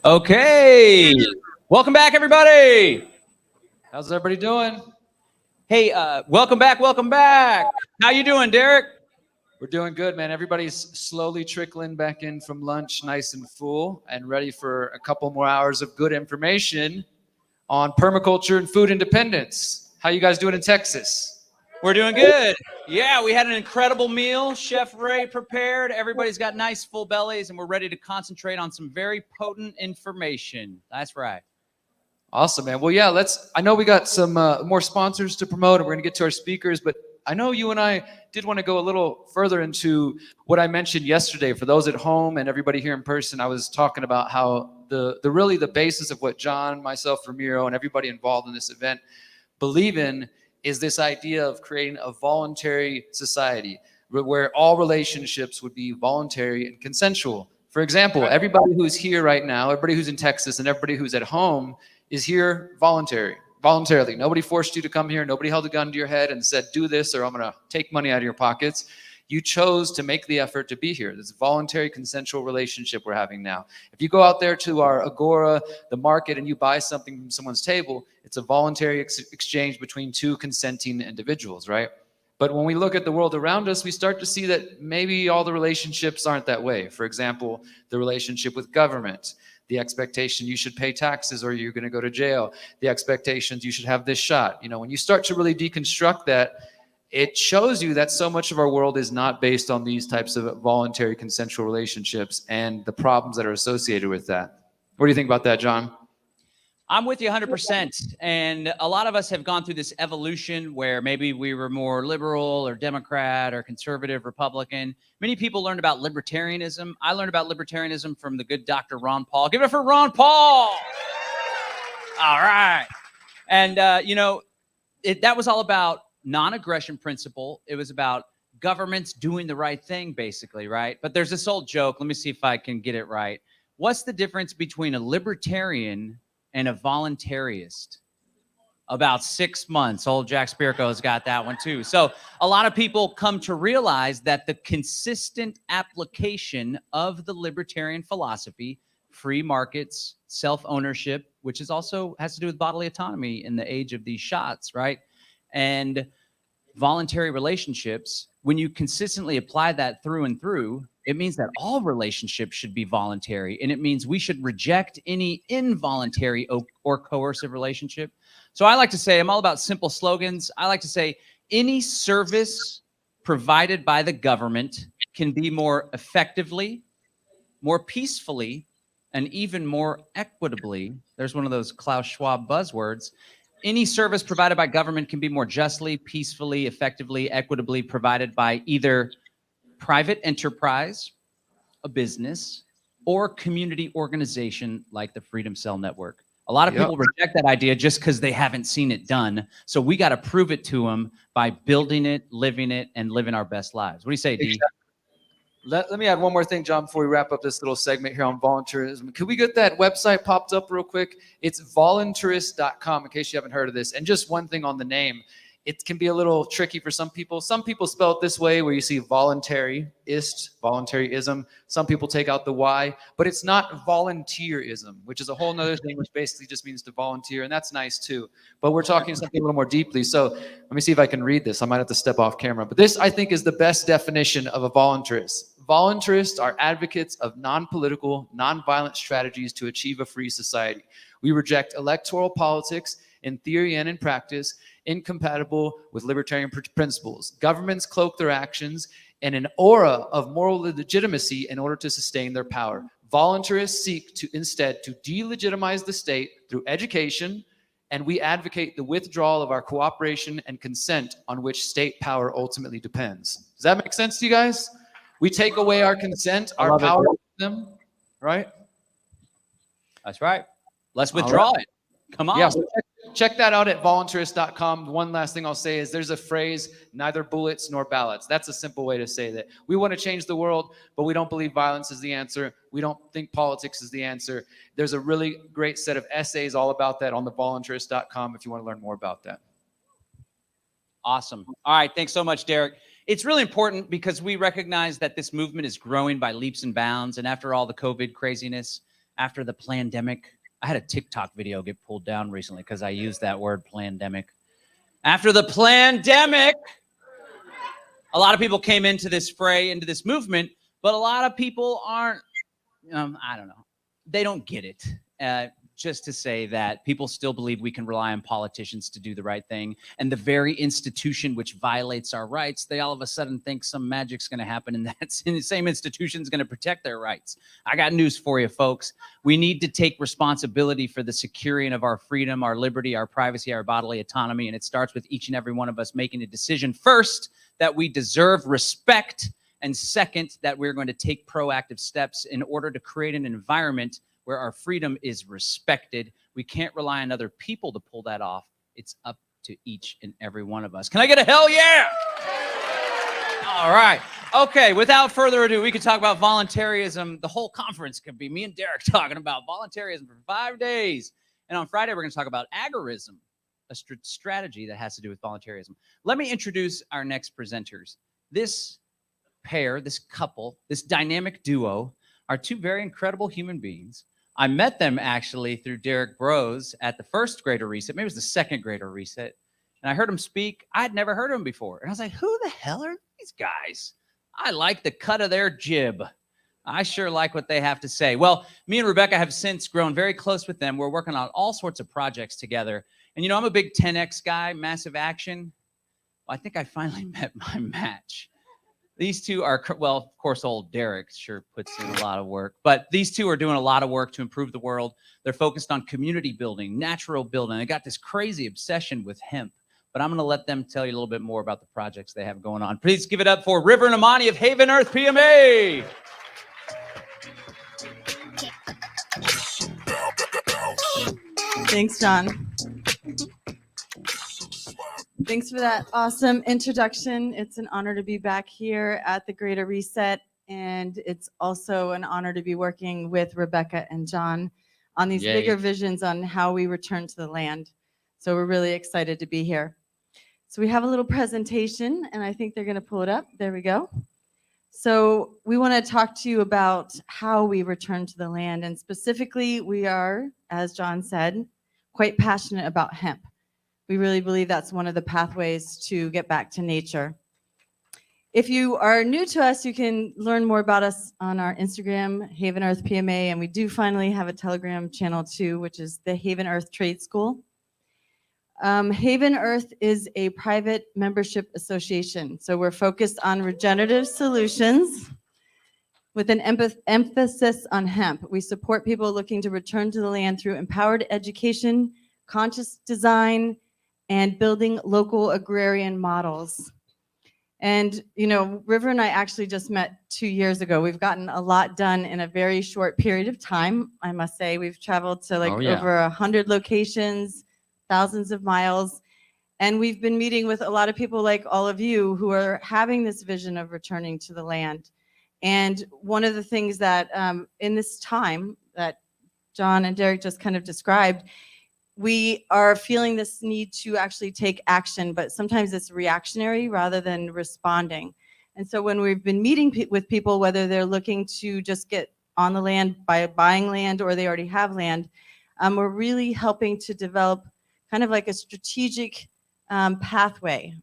Okay, welcome back, everybody. How's everybody doing? Hey, welcome back. How you doing, Derek? We're doing good, man. Everybody's slowly trickling back in from lunch, nice and full, and ready for a couple more hours of good information on permaculture and food independence. How you guys doing in Texas? We're doing good. Yeah, we had an incredible meal. Chef Ray prepared. Everybody's got nice full bellies, and we're ready to concentrate on some very potent information. That's right. Awesome, man. Well, yeah, I know we got some more sponsors to promote, and we're going to get to our speakers, but I know you and I did want to go a little further into what I mentioned yesterday. For those at home and everybody here in person, I was talking about how the basis of what John, myself, Ramiro, and everybody involved in this event believe in is this idea of creating a voluntary society where all relationships would be voluntary and consensual. For example, everybody who's here right now, everybody who's in Texas, and everybody who's at home is here voluntarily. Nobody forced you to come here. Nobody held a gun to your head and said, do this or I'm going to take money out of your pockets. You chose to make the effort to be here. This voluntary consensual relationship we're having now. If you go out there to our Agora, the market, and you buy something from someone's table, it's a voluntary exchange between two consenting individuals, right? But when we look at the world around us, we start to see that maybe all the relationships aren't that way. For example, the relationship with government, the expectation you should pay taxes or you're going to go to jail, the expectations you should have this shot. You know, when you start to really deconstruct that, it shows you that so much of our world is not based on these types of voluntary consensual relationships and the problems that are associated with that. What do you think about that, John? I'm with you 100%. And a lot of us have gone through this evolution where maybe we were more liberal or Democrat or conservative, Republican. Many people learned about libertarianism. I learned about libertarianism from the good Dr. Ron Paul. Give it up for Ron Paul. All right. And, that was all about non-aggression principle. It was about governments doing the right thing, basically, right? But there's this old joke. Let me see if I can get it right. What's the difference between a libertarian and a voluntarist? About 6 months. Old Jack Spirko's got that one too. So a lot of people come to realize that the consistent application of the libertarian philosophy, free markets, self-ownership, which is also has to do with bodily autonomy in the age of these shots, right? And voluntary relationships, when you consistently apply that through and through, it means that all relationships should be voluntary. And it means we should reject any involuntary or coercive relationship. So I like to say, I'm all about simple slogans. I like to say any service provided by the government can be more effectively, more peacefully, and even more equitably. There's one of those Klaus Schwab buzzwords. Any service provided by government can be more justly, peacefully, effectively, equitably provided by either private enterprise, a business, or community organization like the Freedom Cell Network. A lot of people reject that idea just because they haven't seen it done. So we got to prove it to them by building it, living it, and living our best lives. What do you say, D? Let me add one more thing, John, before we wrap up this little segment here on volunteerism. Could we get that website popped up real quick? It's voluntarist.com, in case you haven't heard of this. And just one thing on the name. It can be a little tricky for some people. Some people spell it this way, where you see voluntaryism. Some people take out the Y, but it's not volunteerism, which is a whole nother thing, which basically just means to volunteer, and that's nice too. But we're talking something a little more deeply. So let me see if I can read this. I might have to step off camera. But this, I think, is the best definition of a voluntarist. Voluntarists are advocates of non-political, non-violent strategies to achieve a free society. We reject electoral politics in theory and in practice, incompatible with libertarian principles. Governments cloak their actions in an aura of moral legitimacy in order to sustain their power. Voluntarists seek to instead to delegitimize the state through education, and we advocate the withdrawal of our cooperation and consent on which state power ultimately depends. Does that make sense to you guys? We take away our consent, our power from them, right? That's right. Let's withdraw it. Come on. Yeah, so check that out at voluntarist.com. One last thing I'll say is there's a phrase, neither bullets nor ballots. That's a simple way to say that. We want to change the world, but we don't believe violence is the answer. We don't think politics is the answer. There's a really great set of essays all about that on the voluntarist.com if you want to learn more about that. Awesome. All right. Thanks so much, Derek. It's really important because we recognize that this movement is growing by leaps and bounds. And after all the COVID craziness, after the pandemic. I had a TikTok video get pulled down recently because I used that word, pandemic. After the pandemic, a lot of people came into this fray, into this movement, but a lot of people aren't, I don't know. They don't get it. Just to say that people still believe we can rely on politicians to do the right thing. And the very institution which violates our rights, they all of a sudden think some magic's going to happen and that's in the same institution is going to protect their rights. I got news for you, folks. We need to take responsibility for the securing of our freedom, our liberty, our privacy, our bodily autonomy. And it starts with each and every one of us making a decision first that we deserve respect, and second, that we're going to take proactive steps in order to create an environment where our freedom is respected. We can't rely on other people to pull that off. It's up to each and every one of us. Can I get a hell yeah? All right. Okay, without further ado, we could talk about voluntarism. The whole conference could be me and Derek talking about voluntarism for 5 days. And on Friday, we're going to talk about agorism, a strategy that has to do with voluntarism. Let me introduce our next presenters. This pair, this couple, this dynamic duo are two very incredible human beings. I met them actually through Derek Bros at the first Greater Reset. Maybe it was the second Greater Reset. And I heard him speak. I had never heard him before. And I was like, who the hell are these guys? I like the cut of their jib. I sure like what they have to say. Well, me and Rebecca have since grown very close with them. We're working on all sorts of projects together. And, you know, I'm a big 10X guy, massive action. Well, I think I finally met my match. These two are, well, of course, old Derek sure puts in a lot of work, but these two are doing a lot of work to improve the world. They're focused on community building, natural building. They got this crazy obsession with hemp, but I'm going to let them tell you a little bit more about the projects they have going on. Please give it up for River and Amani of Haven Earth PMA. Thanks, John. Thanks for that awesome introduction. It's an honor to be back here at the Greater Reset, and it's also an honor to be working with Rebecca and John on these bigger visions on how we return to the land. So we're really excited to be here. So we have a little presentation, and I think they're going to pull it up. There we go. So we want to talk to you about how we return to the land, and specifically, we are, as John said, quite passionate about hemp. We really believe that's one of the pathways to get back to nature. If you are new to us, you can learn more about us on our Instagram, Haven Earth PMA, and we do finally have a Telegram channel too, which is the Haven Earth Trade School. Haven Earth is a private membership association, so we're focused on regenerative solutions with an emphasis on hemp. We support people looking to return to the land through empowered education, conscious design, and building local agrarian models. And, you know, River and I actually just met 2 years ago. We've gotten a lot done in a very short period of time, I must say. We've traveled to over 100 locations, thousands of miles. And we've been meeting with a lot of people like all of you who are having this vision of returning to the land. And one of the things that in this time that John and Derek just kind of described, we are feeling this need to actually take action, but sometimes it's reactionary rather than responding. And so when we've been meeting with people, whether they're looking to just get on the land by buying land or they already have land, we're really helping to develop kind of like a strategic pathway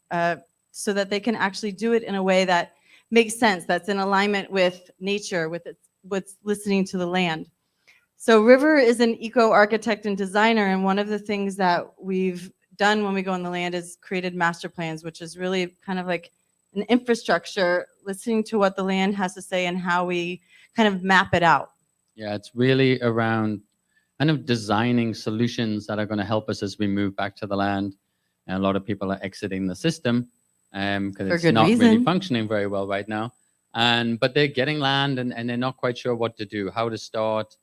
so that they can actually do it in a way that makes sense, that's in alignment with nature, with what's listening to the land. So River is an eco-architect and designer, and one of the things that we've done when we go on the land is created master plans, which is really kind of like an infrastructure, listening to what the land has to say and how we kind of map it out. Yeah, it's really around kind of designing solutions that are going to help us as we move back to the land. And a lot of people are exiting the system because it's not really functioning very well right now. But they're getting land and they're not quite sure what to do, how to start.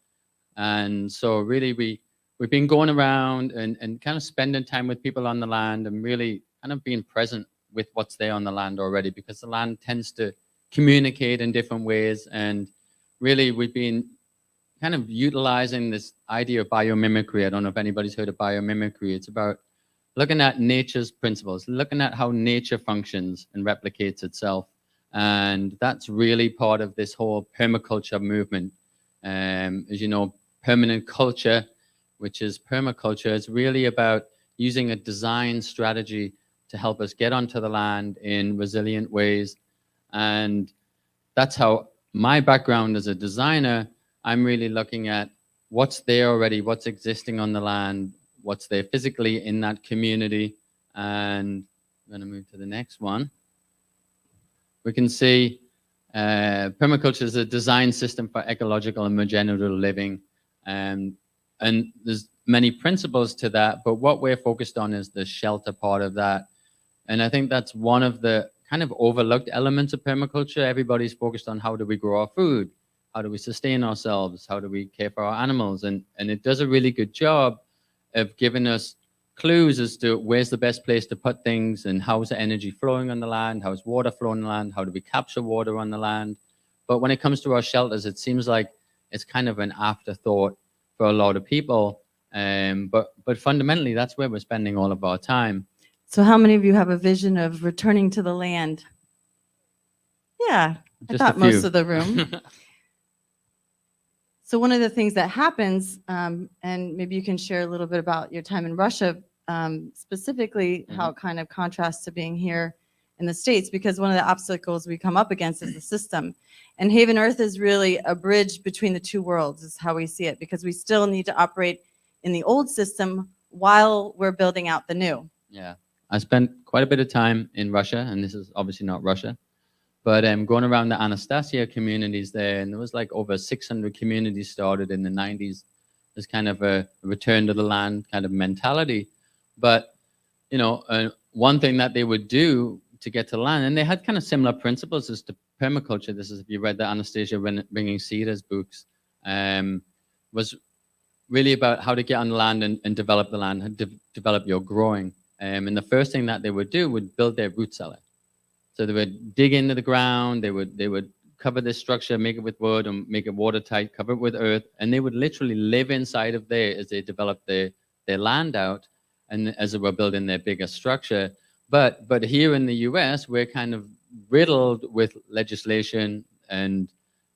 And so really we've been going around and kind of spending time with people on the land and really kind of being present with what's there on the land already, because the land tends to communicate in different ways. And really we've been kind of utilizing this idea of biomimicry. I don't know if anybody's heard of biomimicry. It's about looking at nature's principles, looking at how nature functions and replicates itself. And that's really part of this whole permaculture movement. As you know, permanent culture, which is permaculture. It's really about using a design strategy to help us get onto the land in resilient ways. And that's how my background as a designer, I'm really looking at what's there already, what's existing on the land, what's there physically in that community. And I'm going to move to the next one. We can see permaculture is a design system for ecological and regenerative living. And there's many principles to that, but what we're focused on is the shelter part of that. And I think that's one of the kind of overlooked elements of permaculture. Everybody's focused on how do we grow our food? How do we sustain ourselves? How do we care for our animals? And it does a really good job of giving us clues as to where's the best place to put things and how's the energy flowing on the land, how's water flowing on the land, how do we capture water on the land. But when it comes to our shelters, it seems like it's kind of an afterthought for a lot of people. But fundamentally, that's where we're spending all of our time. So how many of you have a vision of returning to the land? Yeah, Just I a thought most few. of the room. So one of the things that happens, and maybe you can share a little bit about your time in Russia, specifically how it kind of contrasts to being here in the States, because one of the obstacles we come up against is the system. And Haven Earth is really a bridge between the two worlds, is how we see it, because we still need to operate in the old system while we're building out the new. Yeah, I spent quite a bit of time in Russia, and this is obviously not Russia, but going around the Anastasia communities there, and there was like over 600 communities started in the 90s. There's kind of a return to the land kind of mentality. But, you know, one thing that they would do to get to land, and they had kind of similar principles as to permaculture. This is, if you read the Anastasia Bringing Cedars books, was really about how to get on the land and develop the land, develop your growing. And the first thing that they would do would build their root cellar. So they would dig into the ground, they would cover this structure, make it with wood and make it watertight, cover it with earth, and they would literally live inside of there as they developed their land out and as they were building their bigger structure. But here in the US, we're kind of riddled with legislation and,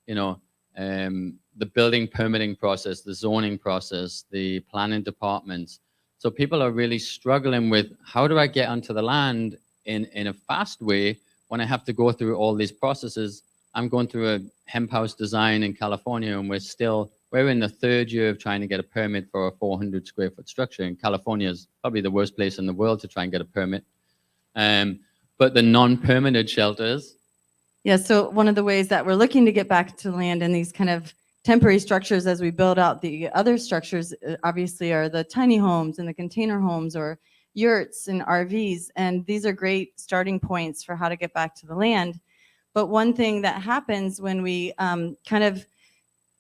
you know, the building permitting process, the zoning process, the planning departments. So people are really struggling with, how do I get onto the land in a fast way when I have to go through all these processes? I'm going through a hemp house design in California, and we're in the third year of trying to get a permit for a 400 square foot structure. And California is probably the worst place in the world to try and get a permit. But the non-permitted shelters. Yeah, so one of the ways that we're looking to get back to land in these kind of temporary structures as we build out the other structures, obviously, are the tiny homes and the container homes or yurts and RVs. And these are great starting points for how to get back to the land. But one thing that happens when we kind of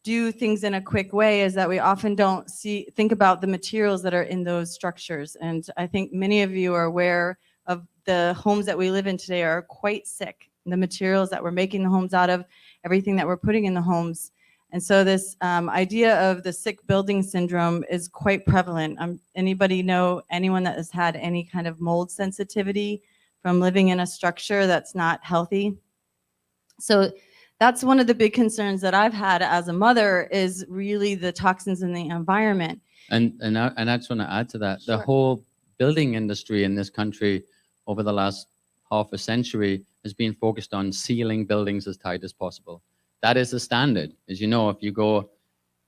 do things in a quick way is that we often don't think about the materials that are in those structures. And I think many of you are aware of the homes that we live in today are quite sick. The materials that we're making the homes out of, everything that we're putting in the homes. And so this idea of the sick building syndrome is quite prevalent. Anybody know anyone that has had any kind of mold sensitivity from living in a structure that's not healthy? So that's one of the big concerns that I've had as a mother, is really the toxins in the environment. And I just want to add to that. Sure. The whole building industry in this country over the last half a century has been focused on sealing buildings as tight as possible. That is the standard. As you know, if you go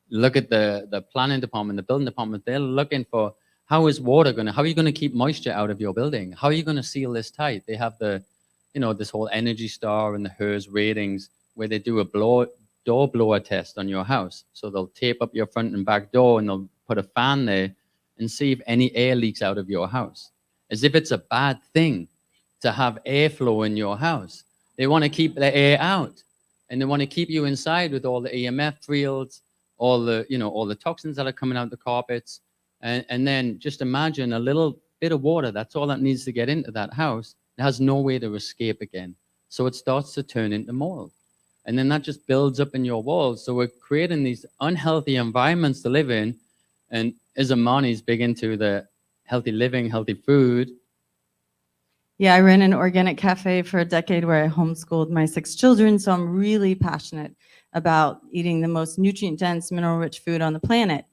look at the planning department, the building department, they're looking for, how is water how are you going to keep moisture out of your building? How are you going to seal this tight? They have this whole Energy Star and the HERS ratings, where they do a door blower test on your house. So they'll tape up your front and back door, and they'll put a fan there and see if any air leaks out of your house, as if it's a bad thing to have airflow in your house. They want to keep the air out, and they want to keep you inside with all the EMF fields, all the toxins that are coming out the carpets. And then just imagine a little bit of water, that's all that needs to get into that house. It has no way to escape again. So it starts to turn into mold. And then that just builds up in your walls. So we're creating these unhealthy environments to live in. And as Amani's big into the healthy living, healthy food. Yeah, I ran an organic cafe for a decade where I homeschooled my 6 children, so I'm really passionate about eating the most nutrient-dense, mineral-rich food on the planet.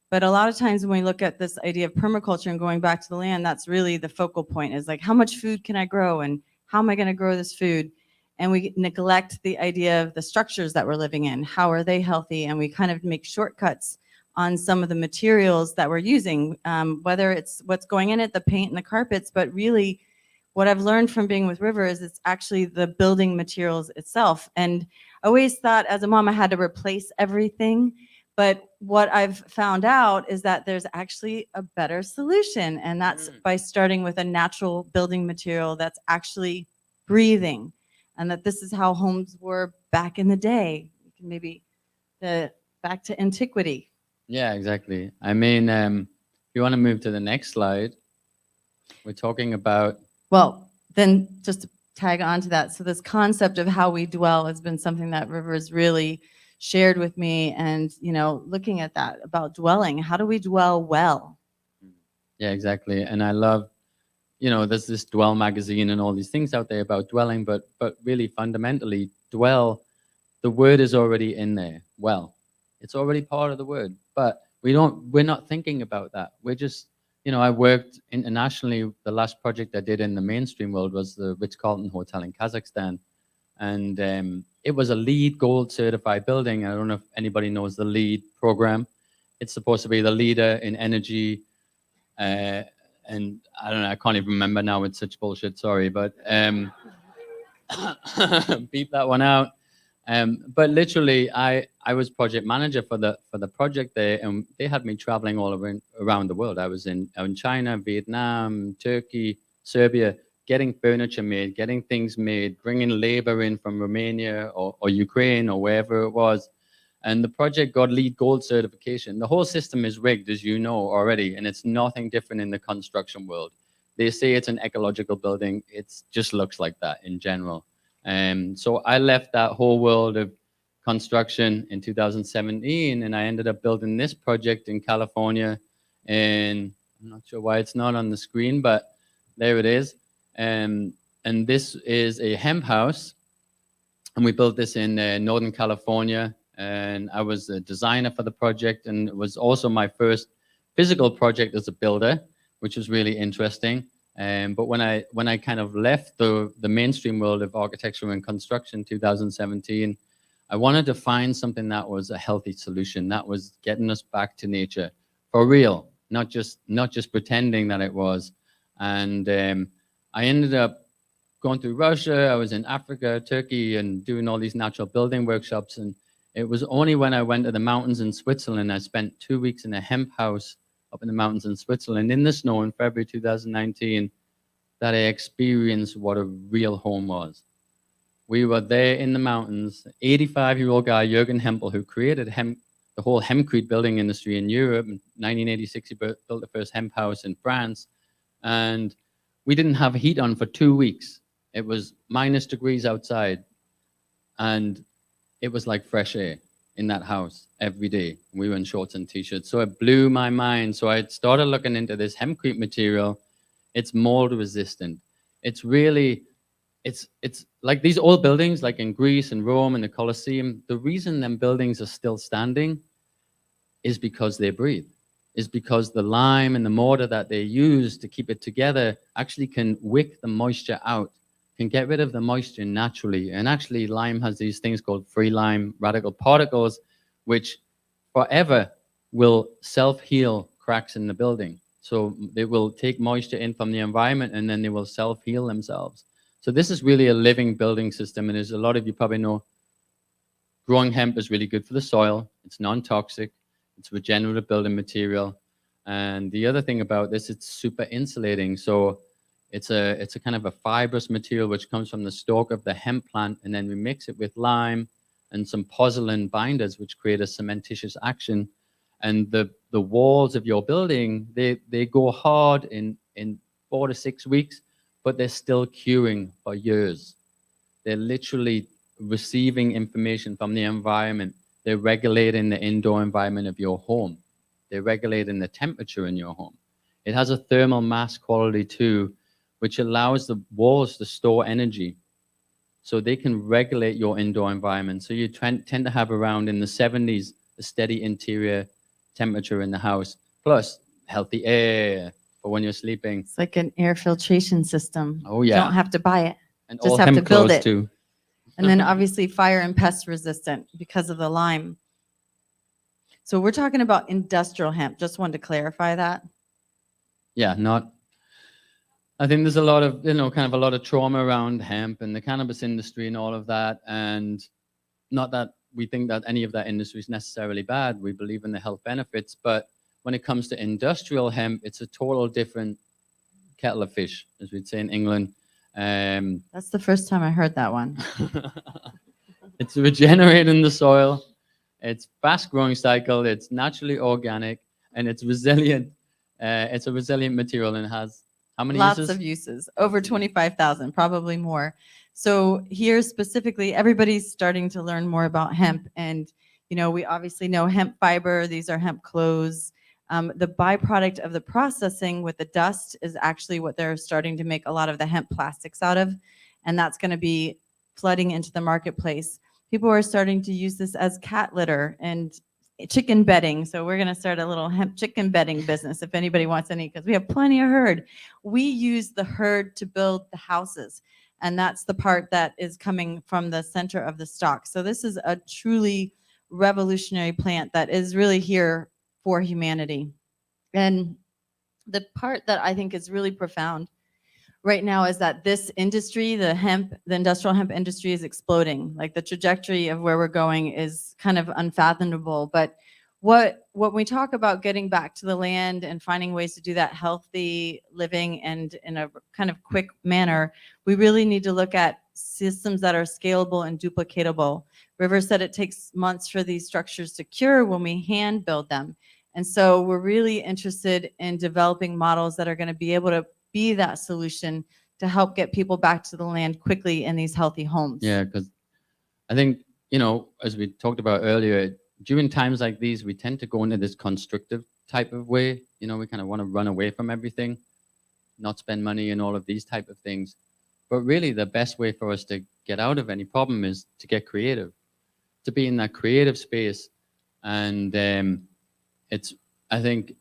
But a lot of times when we look at this idea of permaculture and going back to the land, that's really the focal point, is like, how much food can I grow and how am I going to grow this food? And we neglect the idea of the structures that we're living in. How are they healthy? And we kind of make shortcuts on some of the materials that we're using, whether it's what's going in it, the paint and the carpets, but really what I've learned from being with River is it's actually the building materials itself. And I always thought as a mom I had to replace everything. But what I've found out is that there's actually a better solution, and that's by starting with a natural building material that's actually breathing, and that this is how homes were back in the day, maybe back to antiquity. Yeah, exactly. I mean, if you want to move to the next slide, we're talking about... Well, then just to tag on to that, so this concept of how we dwell has been something that River's really shared with me, and looking at that about dwelling, how do we dwell well? Yeah, exactly. And I love, there's this Dwell magazine and all these things out there about dwelling, but really fundamentally, dwell, the word is already in there. Well, it's already part of the word, but we're not thinking about that. We're just, I worked internationally. The last project I did in the mainstream world was the Ritz-Carlton Hotel in Kazakhstan. And it was a LEED Gold certified building. I don't know if anybody knows the LEED program. It's supposed to be the leader in energy. And I don't know, I can't even remember now. It's such bullshit, sorry. But beep that one out. But literally, I was project manager for the project there. And they had me traveling all around the world. I was in China, Vietnam, Turkey, Serbia, getting furniture made, getting things made, bringing labor in from Romania or Ukraine or wherever it was. And the project got LEED Gold certification. The whole system is rigged, as you know already, and it's nothing different in the construction world. They say it's an ecological building. It just looks like that in general. So I left that whole world of construction in 2017, and I ended up building this project in California. And I'm not sure why it's not on the screen, but there it is. And this is a hemp house, and we built this in Northern California. And I was a designer for the project, and it was also my first physical project as a builder, which was really interesting. But when I kind of left the mainstream world of architecture and construction in 2017, I wanted to find something that was a healthy solution, that was getting us back to nature for real, not just pretending that it was. And I ended up going through Russia. I was in Africa, Turkey, and doing all these natural building workshops. And it was only when I went to the mountains in Switzerland, I spent 2 weeks in a hemp house up in the mountains in Switzerland in the snow in February 2019, that I experienced what a real home was. We were there in the mountains. 85-year-old guy, Jürgen Hempel, who created the whole hempcrete building industry in Europe. In 1986, he built the first hemp house in France. And we didn't have heat on for 2 weeks. It was minus degrees outside. And it was like fresh air in that house every day. We were in shorts and t-shirts. So it blew my mind. So I started looking into this hempcrete material. It's mold resistant. It's really, it's like these old buildings, like in Greece and Rome and the Colosseum. The reason them buildings are still standing is because they breathe. Is because the lime and the mortar that they use to keep it together actually can wick the moisture out, can get rid of the moisture naturally. And actually lime has these things called free lime radical particles, which forever will self-heal cracks in the building. So they will take moisture in from the environment and then they will self-heal themselves. So this is really a living building system. And as a lot of you probably know, growing hemp is really good for the soil. It's non-toxic. It's regenerative building material. And the other thing about this, it's super insulating. So it's a kind of a fibrous material which comes from the stalk of the hemp plant, and then we mix it with lime and some pozzolan binders which create a cementitious action. And the walls of your building, they go hard in 4 to 6 weeks, but they're still curing for years. They're literally receiving information from the environment. They're regulating the indoor environment of your home. They're regulating the temperature in your home. It has a thermal mass quality too, which allows the walls to store energy. So they can regulate your indoor environment. So you tend to have around in the 70s a steady interior temperature in the house, plus healthy air for when you're sleeping. It's like an air filtration system. Oh You yeah, don't have to buy it. and just all have to hemp build clothes it. too. And then obviously fire and pest resistant because of the lime. So we're talking about industrial hemp. Just wanted to clarify that. Yeah, not. I think there's a lot of, kind of a lot of trauma around hemp and the cannabis industry and all of that. And not that we think that any of that industry is necessarily bad. We believe in the health benefits. But when it comes to industrial hemp, it's a total different kettle of fish, as we'd say in England. That's the first time I heard that one. It's regenerating the soil. It's fast growing cycle. It's naturally organic and it's resilient. It's a resilient material and has how many Lots uses? of uses, over 25,000, probably more. So here specifically, everybody's starting to learn more about hemp. And, we obviously know hemp fiber. These are hemp clothes. The byproduct of the processing with the dust is actually what they're starting to make a lot of the hemp plastics out of. And that's going to be flooding into the marketplace. People are starting to use this as cat litter and chicken bedding. So we're going to start a little hemp chicken bedding business if anybody wants any, because we have plenty of herd. We use the herd to build the houses. And that's the part that is coming from the center of the stalk. So this is a truly revolutionary plant that is really here for humanity. And the part that I think is really profound right now is that this industry, the industrial hemp industry is exploding. Like the trajectory of where we're going is kind of unfathomable. But when we talk about getting back to the land and finding ways to do that healthy living and in a kind of quick manner, we really need to look at systems that are scalable and duplicatable. River said it takes months for these structures to cure when we hand build them. And so we're really interested in developing models that are going to be able to be that solution to help get people back to the land quickly in these healthy homes. Yeah, because I think, as we talked about earlier, during times like these, we tend to go into this constrictive type of way. We kind of want to run away from everything, not spend money and all of these type of things. But really, the best way for us to get out of any problem is to get creative, to be in that creative space. And I think,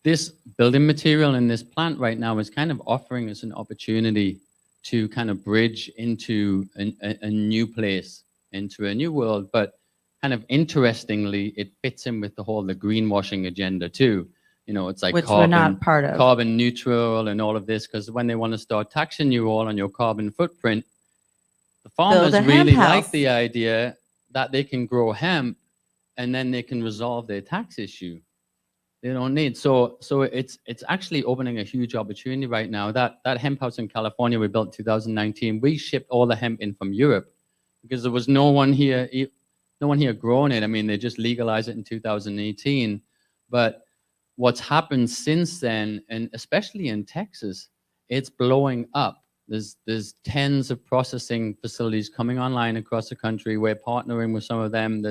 this building material in this plant right now is kind of offering us an opportunity to kind of bridge into a new place, into a new world. But kind of interestingly, it fits in with the greenwashing agenda too. It's like which we're not part of. Carbon neutral and all of this, because when they want to start taxing you all on your carbon footprint, the farmers really like the idea that they can grow hemp and then they can resolve their tax issue. They don't need. So it's actually opening a huge opportunity right now. That hemp house in California we built in 2019, we shipped all the hemp in from Europe because there was no one here growing it. I mean, they just legalized it in 2018. But what's happened since then, and especially in Texas, it's blowing up. There's tens of processing facilities coming online across the country. We're partnering with some of them.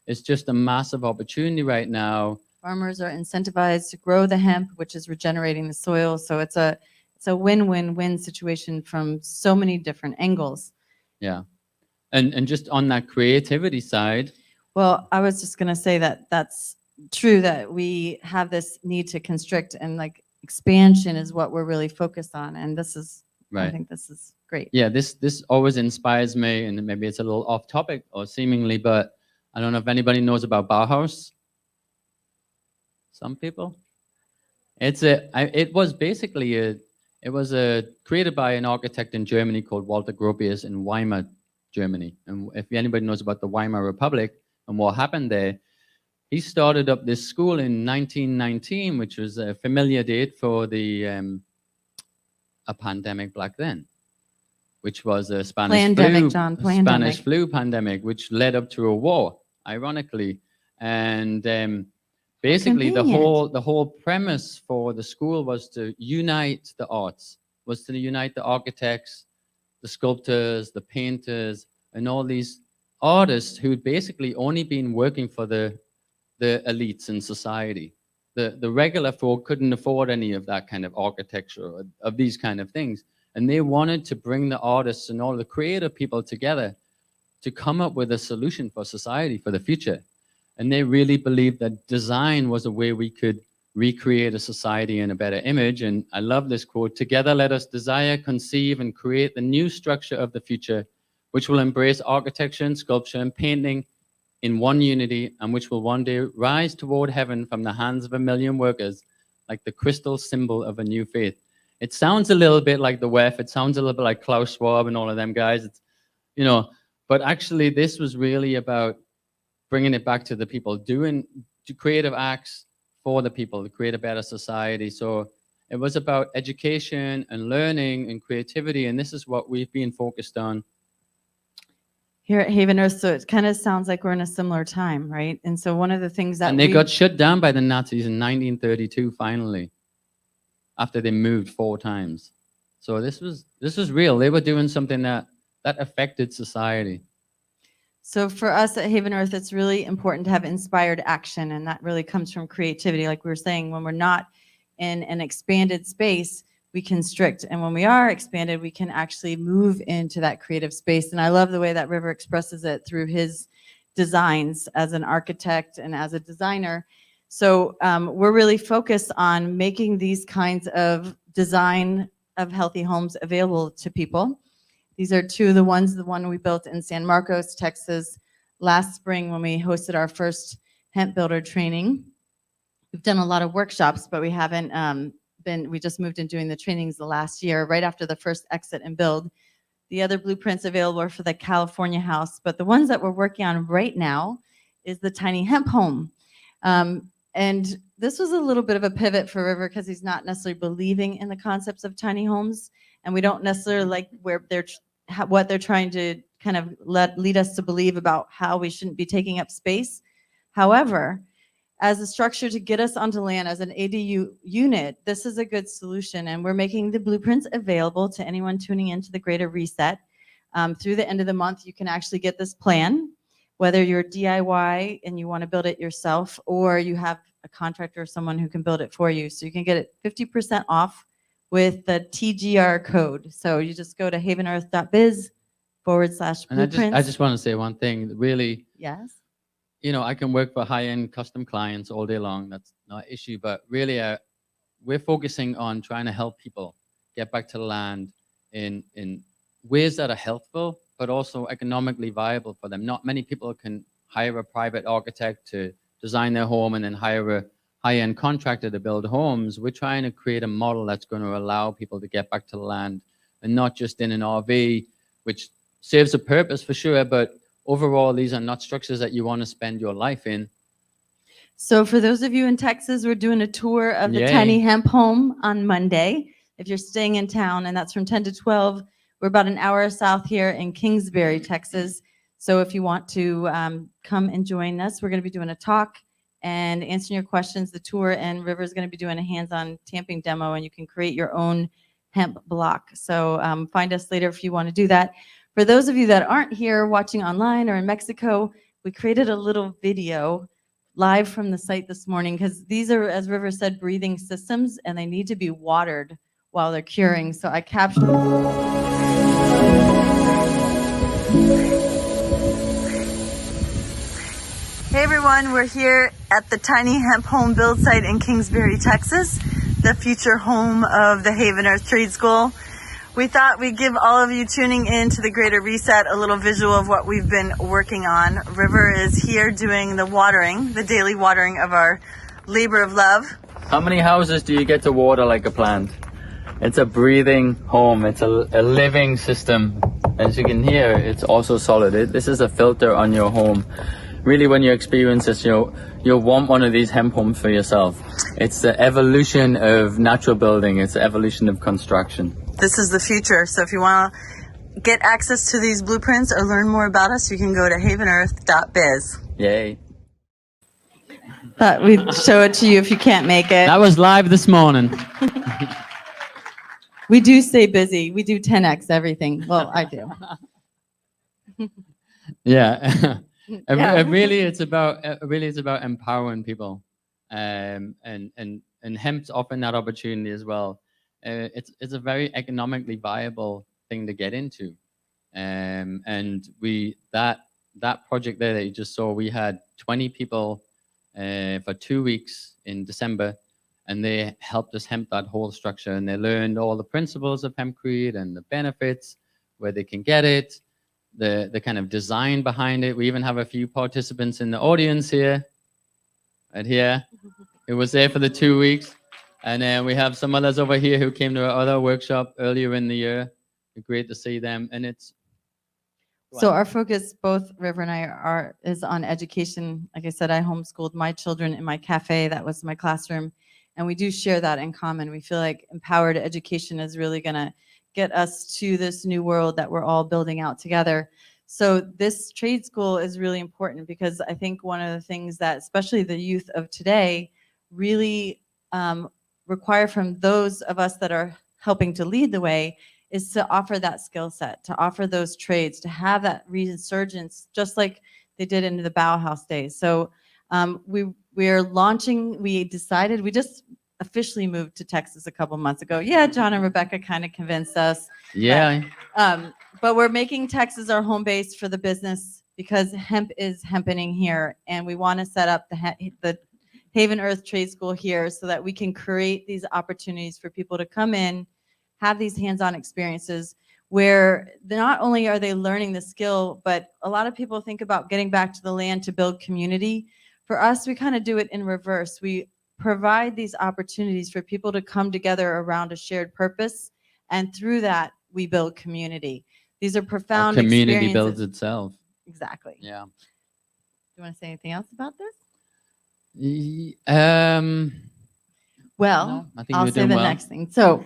It's just a massive opportunity right now. Farmers are incentivized to grow the hemp, which is regenerating the soil. So it's a win-win-win situation from so many different angles. Yeah. And just on that creativity side. Well, I was just going to say that's true, that we have this need to constrict, and like expansion is what we're really focused on. And this is, right. I think this is great. Yeah, this always inspires me, and maybe it's a little off topic or seemingly, but I don't know if anybody knows about Bauhaus. Some people. It was created by an architect in Germany called Walter Gropius in Weimar, Germany. And if anybody knows about the Weimar Republic and what happened there, he started up this school in 1919, which was a familiar date for a pandemic back then, which was a Spanish flu pandemic, which led up to a war, ironically. And basically, the whole premise for the school was to unite the arts, was to unite the architects, the sculptors, the painters, and all these artists who'd basically only been working for the elites in society, the regular folk couldn't afford any of that kind of architecture or of these kind of things. And they wanted to bring the artists and all the creative people together to come up with a solution for society for the future. And they really believed that design was a way we could recreate a society in a better image. And I love this quote: "Together let us desire, conceive, and create the new structure of the future, which will embrace architecture and sculpture and painting in one unity, and which will one day rise toward heaven from the hands of a million workers, like the crystal symbol of a new faith." It sounds a little bit like the WEF. It sounds a little bit like Klaus Schwab and all of them guys. It's, you know, but actually this was really about bringing it back to the people, doing creative acts for the people to create a better society. So it was about education and learning and creativity, and this is what we've been focused on here at Haven Earth. So it kind of sounds like we're in a similar time, right? And so one of the things that and they got shut down by the Nazis in 1932 finally, after they moved 4 times. So this was real. They were doing something that affected society. So for us at Haven Earth, it's really important to have inspired action, and that really comes from creativity. Like we were saying, when we're not in an expanded space, we constrict, and when we are expanded, we can actually move into that creative space. And I love the way that River expresses it through his designs as an architect and as a designer. So we're really focused on making these kinds of design of healthy homes available to people. These are 2 of the ones, the one we built in San Marcos, Texas, last spring when we hosted our first hemp builder training. We've done a lot of workshops, but we haven't we just moved in doing the trainings the last year, right after the first exit and build. The other blueprints available are for the California house, but the ones that we're working on right now is the tiny hemp home. And this was a little bit of a pivot for River because he's not necessarily believing in the concepts of tiny homes, and we don't necessarily like what they're trying to kind of lead us to believe about how we shouldn't be taking up space. However, as a structure to get us onto land as an ADU unit, this is a good solution, and we're making the blueprints available to anyone tuning into the Greater Reset. Through the end of the month, you can actually get this plan, whether you're DIY and you want to build it yourself, or you have a contractor or someone who can build it for you. So you can get it 50% off with the TGR code. So you just go to havenearth.biz/blueprints. And I just want to say one thing, really. Yes. You know, I can work for high-end custom clients all day long. That's not an issue. But really, we're focusing on trying to help people get back to the land in ways that are healthful, but also economically viable for them. Not many people can hire a private architect to design their home and then hire a high-end contractor to build homes. We're trying to create a model that's going to allow people to get back to the land, and not just in an RV, which serves a purpose for sure, but overall, these are not structures that you want to spend your life in. So for those of you in Texas, we're doing a tour of the Yay. tiny hemp home on Monday. If you're staying in town, and that's from 10 to 12. We're about an hour south here in Kingsbury, Texas. So if you want to come and join us, we're going to be doing a talk and answering your questions, the tour, and River's going to be doing a hands-on tamping demo, and you can create your own hemp block. So find us later if you want to do that. For those of you that aren't here watching online or in Mexico, we created a little video live from the site this morning because these are, as River said, breathing systems, and they need to be watered while they're curing. So I captured. Hey everyone, we're here at the tiny hemp home build site in Kingsbury, Texas, the future home of the Haven Earth Trade School. We thought we'd give all of you tuning in to the Greater Reset a little visual of what we've been working on. River is here doing the watering, the daily watering of our labor of love. How many houses do you get to water like a plant? It's a breathing home. It's a living system. As you can hear, it's also solid. This is a filter on your home. Really, when you experience this, you'll want one of these hemp homes for yourself. It's the evolution of natural building. It's the evolution of construction. This is the future. So if you want to get access to these blueprints or learn more about us, you can go to havenearth.biz. Yay. Thought we'd show it to you if you can't make it. That was live this morning. We do stay busy. We do 10x everything. Well, I do. Yeah. Really, it's about empowering people and hemp's offering that opportunity as well. It's a very economically viable thing to get into. And that project there that you just saw, we had 20 people for 2 weeks in December, and they helped us hemp that whole structure, and they learned all the principles of hempcrete and the benefits, where they can get it, the kind of design behind it. We even have a few participants in the audience here, right here, who was there for the 2 weeks. And then we have some others over here who came to our other workshop earlier in the year. Great to see them. And it's so our focus, both River and I, is on education. Like I said, I homeschooled my children in my cafe. That was my classroom. And we do share that in common. We feel like empowered education is really going to get us to this new world that we're all building out together. So this trade school is really important, because I think one of the things that especially the youth of today really require from those of us that are helping to lead the way is to offer that skill set, to offer those trades, to have that resurgence, just like they did in the Bauhaus days. So we're launching, we just officially moved to Texas a couple months ago. Yeah, John and Rebecca kind of convinced us. Yeah. But we're making Texas our home base for the business, because hemp is hempening here, and we want to set up the Haven Earth Trade School here so that we can create these opportunities for people to come in, have these hands-on experiences where not only are they learning the skill, but a lot of people think about getting back to the land to build community. For us, we kind of do it in reverse. We provide these opportunities for people to come together around a shared purpose, and through that, we build community. These are profound community experiences. builds itself. Exactly. Yeah. Do you want to say anything else about this? Well, No, I think I'll you're say doing the well. next thing. So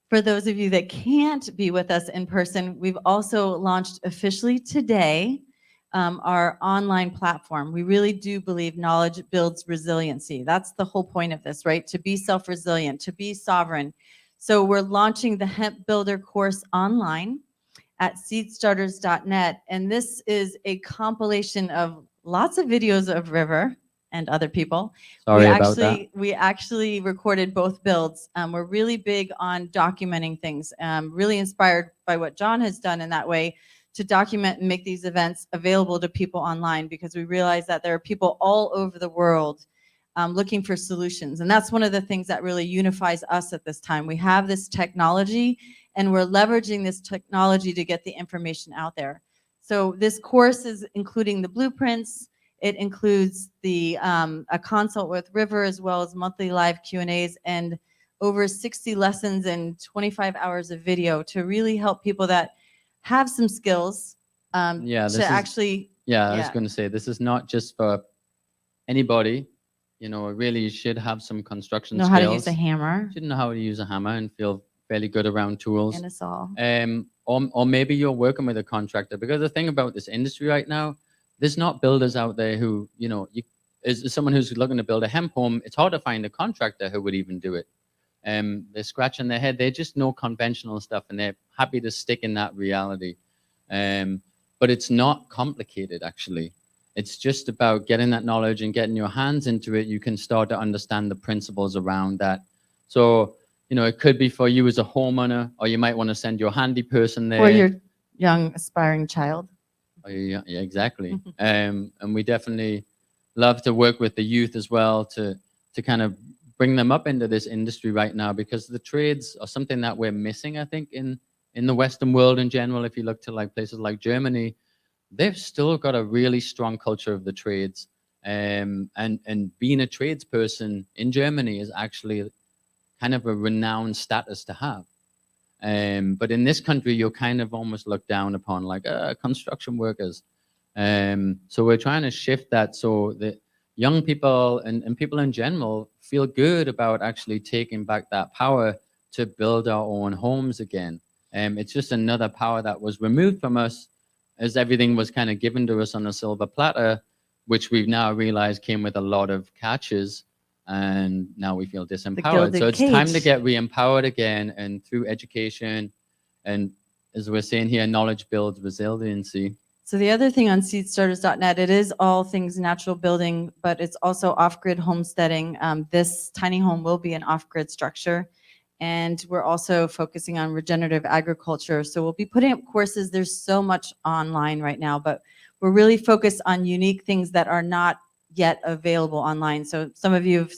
for those of you that can't be with us in person, we've also launched officially today our online platform. We really do believe knowledge builds resiliency. That's the whole point of this, right? To be self-resilient, to be sovereign. So we're launching the Hemp Builder course online at seedstarters.net. And this is a compilation of lots of videos of River and other people. Sorry about that. We actually recorded both builds. We're really big on documenting things, really inspired by what John has done in that way, to document and make these events available to people online, because we realize that there are people all over the world looking for solutions. And that's one of the things that really unifies us at this time. We have this technology, and we're leveraging this technology to get the information out there. So this course is including the blueprints. It includes the a consult with River, as well as monthly live Q&As, and over 60 lessons and 25 hours of video to really help people that have some skills I was going to say, this is not just for anybody. You know, really, you should have some construction skills. Know how to use a hammer. Should know how to use a hammer and feel fairly good around tools. And a saw. Or maybe you're working with a contractor, because the thing about this industry right now, there's not builders out there who, you know, is someone who's looking to build a hemp home. It's hard to find a contractor who would even do it. They're scratching their head. They just know conventional stuff, and they're happy to stick in that reality. But it's not complicated, actually. It's just about getting that knowledge and getting your hands into it. You can start to understand the principles around that. So, you know, it could be for you as a homeowner, or you might want to send your handy person there. Or your young aspiring child. Oh, yeah, exactly. And we definitely love to work with the youth as well to kind of bring them up into this industry right now, because the trades are something that we're missing, I think, in the Western world in general. If you look to like places like Germany, they've still got a really strong culture of the trades. And being a tradesperson in Germany is actually kind of a renowned status to have. But in this country, you're kind of almost looked down upon, like construction workers. So we're trying to shift that so that young people and people in general feel good about actually taking back that power to build our own homes again. It's just another power that was removed from us, as everything was kind of given to us on a silver platter, which we've now realized came with a lot of catches. And now we feel disempowered. So it's time to get re-empowered again, and through education, and as we're saying here, knowledge builds resiliency. So the other thing on seedstarters.net, it is all things natural building, but it's also off-grid homesteading. This tiny home will be an off-grid structure. And we're also focusing on regenerative agriculture. So we'll be putting up courses. There's so much online right now, but we're really focused on unique things that are not yet available online. So some of you have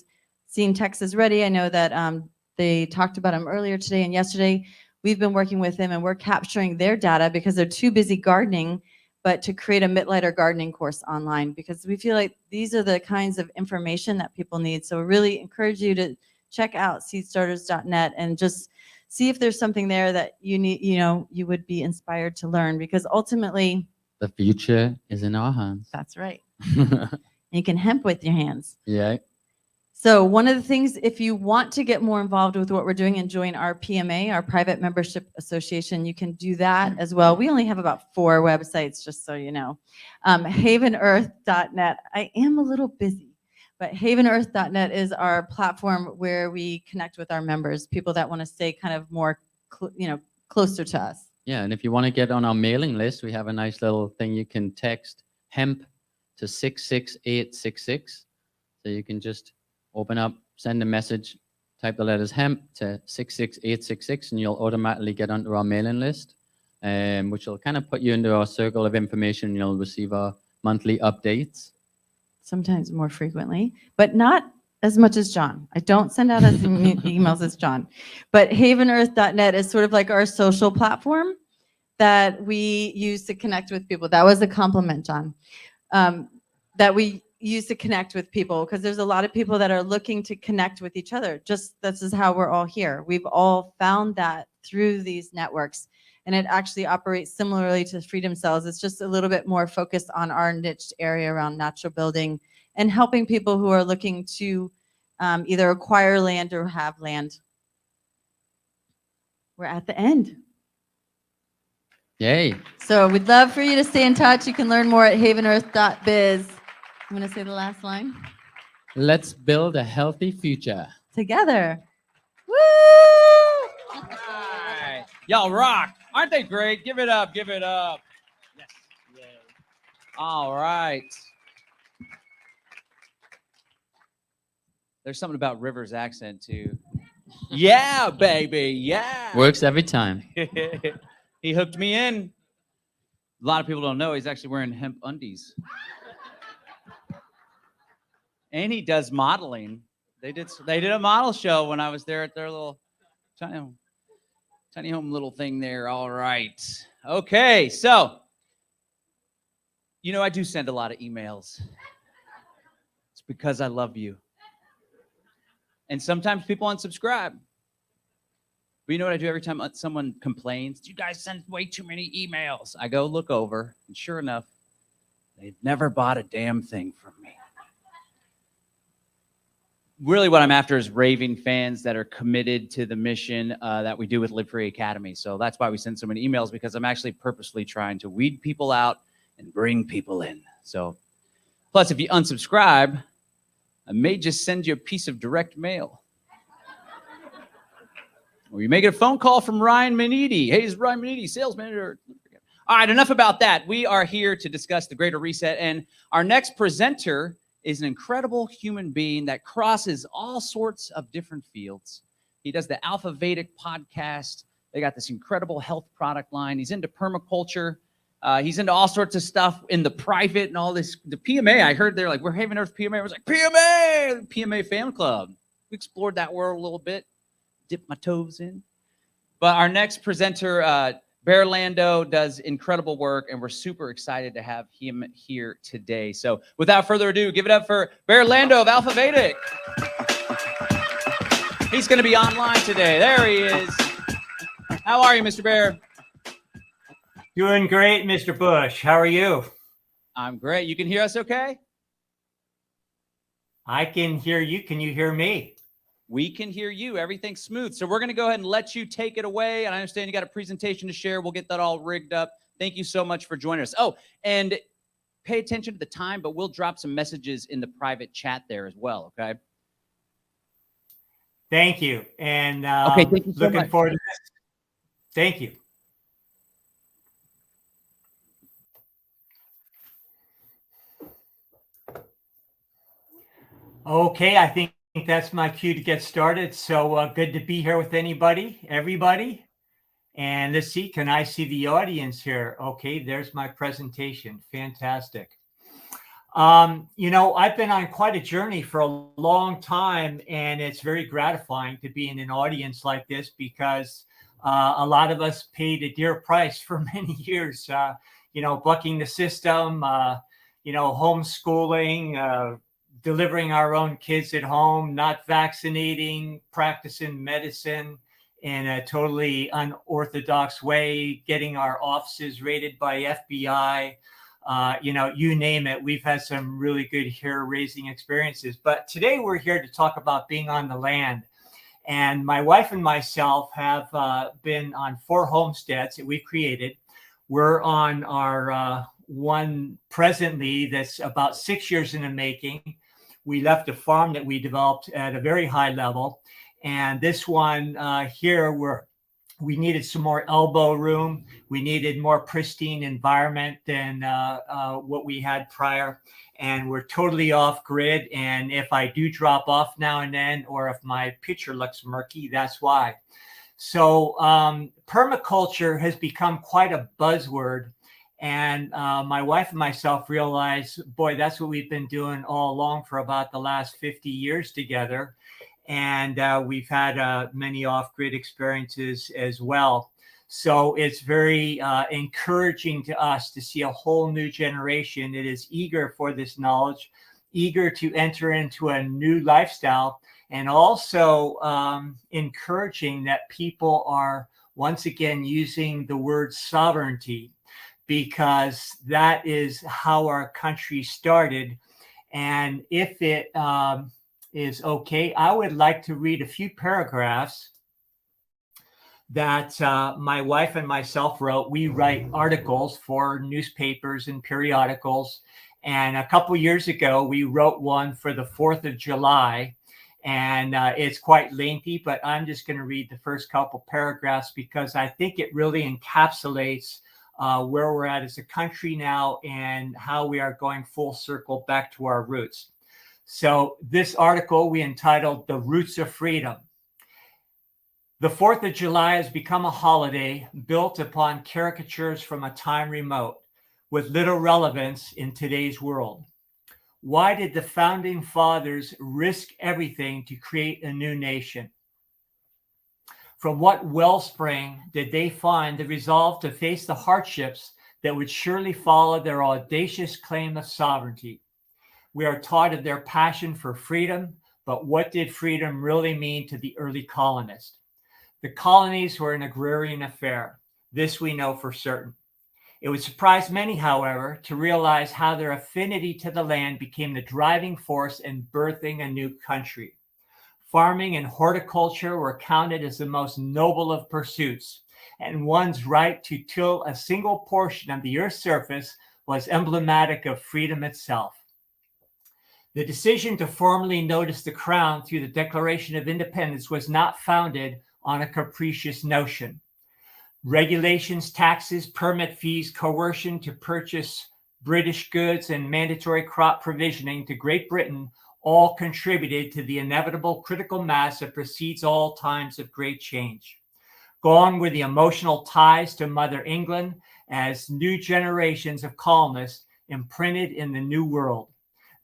seen Texas Ready. I know that they talked about them earlier today and yesterday. We've been working with them and we're capturing their data because they're too busy gardening, but to create a mid-lighter gardening course online, because we feel like these are the kinds of information that people need. So we really encourage you to check out seedstarters.net and just see if there's something there that you need, you would be inspired to learn, because ultimately The future is in our hands. that's right. You can hemp with your hands. Yeah. So one of the things, if you want to get more involved with what we're doing and join our PMA, our Private Membership Association, you can do that as well. We only have about 4 websites, just so you know. Havenearth.net. I am a little busy, but havenearth.net is our platform where we connect with our members, people that want to stay kind of more, closer to us. Yeah, and if you want to get on our mailing list, we have a nice little thing. You can text hemp to 66866. So you can just open up, send a message, type the letters hemp to 66866, and you'll automatically get onto our mailing list, which will kind of put you into our circle of information. You'll receive our monthly updates. Sometimes more frequently, but not as much as John. I don't send out as many emails as John. But havenearth.net is sort of like our social platform that we use to connect with people. That was a compliment, John. That we use to connect with people, because there's a lot of people that are looking to connect with each other. Just this is how we're all here. We've all found that through these networks, and it actually operates similarly to Freedom Cells. It's just a little bit more focused on our niche area around natural building and helping people who are looking to either acquire land or have land. We're at the end. Yay. So we'd love for you to stay in touch. You can learn more at havenearth.biz. I'm going to say the last line. Let's build a healthy future. Together. Woo! All right. Y'all rock. Aren't they great? Give it up. Give it up. Yes. Yay. All right. There's something about River's accent, too. Yeah, baby. Yeah. Works every time. He hooked me in. A lot of people don't know he's actually wearing hemp undies. And he does modeling. They did a model show when I was there at their little tiny home little thing there. All right. Okay. So, I do send a lot of emails. It's because I love you. And sometimes people unsubscribe. But you know what I do every time someone complains? You guys send way too many emails. I go look over, and sure enough, they've never bought a damn thing from me. Really what I'm after is raving fans that are committed to the mission that we do with Live Free Academy. So that's why we send so many emails, because I'm actually purposely trying to weed people out and bring people in. So, plus if you unsubscribe, I may just send you a piece of direct mail. Or you may get a phone call from Ryan Manidi. Hey, it's Ryan Manidi, sales manager. All right, enough about that. We are here to discuss the Greater Reset, and our next presenter is an incredible human being that crosses all sorts of different fields. He does the Alpha Vedic podcast. They got this incredible health product line. He's into permaculture. He's into all sorts of stuff in the private and all this. The PMA, I heard they're like, we're Haven Earth PMA. I was like, PMA fan club. We explored that world a little bit, dipped my toes in. But our next presenter, Bear Lando, does incredible work, and we're super excited to have him here today. So without further ado, give it up for Bear Lando of Alpha Vedic. He's going to be online today. There he is. How are you, Mr. Bear? Doing great, Mr. Bush. How are you? I'm great. You can hear us okay? I can hear you. Can you hear me? We can hear you. Everything's smooth. So we're going to go ahead and let you take it away. And I understand you got a presentation to share. We'll get that all rigged up. Thank you so much for joining us. Oh, and pay attention to the time, but we'll drop some messages in the private chat there as well, okay? Thank you. And okay, thank you so looking much. forward to this. Thank you. Okay, I think that's my cue to get started. So good to be here with everybody. And let's see, can I see the audience here? Okay, there's my presentation. Fantastic. I've been on quite a journey for a long time, and it's very gratifying to be in an audience like this because a lot of us paid a dear price for many years, bucking the system, homeschooling, delivering our own kids at home, not vaccinating, practicing medicine in a totally unorthodox way, getting our offices raided by FBI. You name it. We've had some really good hair-raising experiences. But today we're here to talk about being on the land. And my wife and myself have been on 4 homesteads that we've created. We're on our one presently that's about 6 years in the making. We left a farm that we developed at a very high level. And this one here, we needed some more elbow room. We needed more pristine environment than what we had prior. And we're totally off grid. And if I do drop off now and then, or if my picture looks murky, that's why. So permaculture has become quite a buzzword. And my wife and myself realized, boy, that's what we've been doing all along for about the last 50 years together. And we've had many off-grid experiences as well. So it's very encouraging to us to see a whole new generation that is eager for this knowledge, eager to enter into a new lifestyle, and also encouraging that people are once again using the word sovereignty, because that is how our country started. And if it is okay, I would like to read a few paragraphs that my wife and myself wrote. We write articles for newspapers and periodicals. And a couple years ago, we wrote one for the 4th of July. And it's quite lengthy, but I'm just going to read the first couple paragraphs because I think it really encapsulates where we're at as a country now and how we are going full circle back to our roots. So this article we entitled "The Roots of Freedom." The 4th of July has become a holiday built upon caricatures from a time remote, with little relevance in today's world. Why did the founding fathers risk everything to create a new nation? From what wellspring did they find the resolve to face the hardships that would surely follow their audacious claim of sovereignty? We are taught of their passion for freedom, but what did freedom really mean to the early colonists? The colonies were an agrarian affair. This we know for certain. It would surprise many, however, to realize how their affinity to the land became the driving force in birthing a new country. Farming and horticulture were counted as the most noble of pursuits, and one's right to till a single portion of the earth's surface was emblematic of freedom itself. The decision to formally notice the crown through the Declaration of Independence was not founded on a capricious notion. Regulations, taxes, permit fees, coercion to purchase British goods, and mandatory crop provisioning to Great Britain all contributed to the inevitable critical mass that precedes all times of great change. Gone were the emotional ties to Mother England as new generations of colonists imprinted in the New World.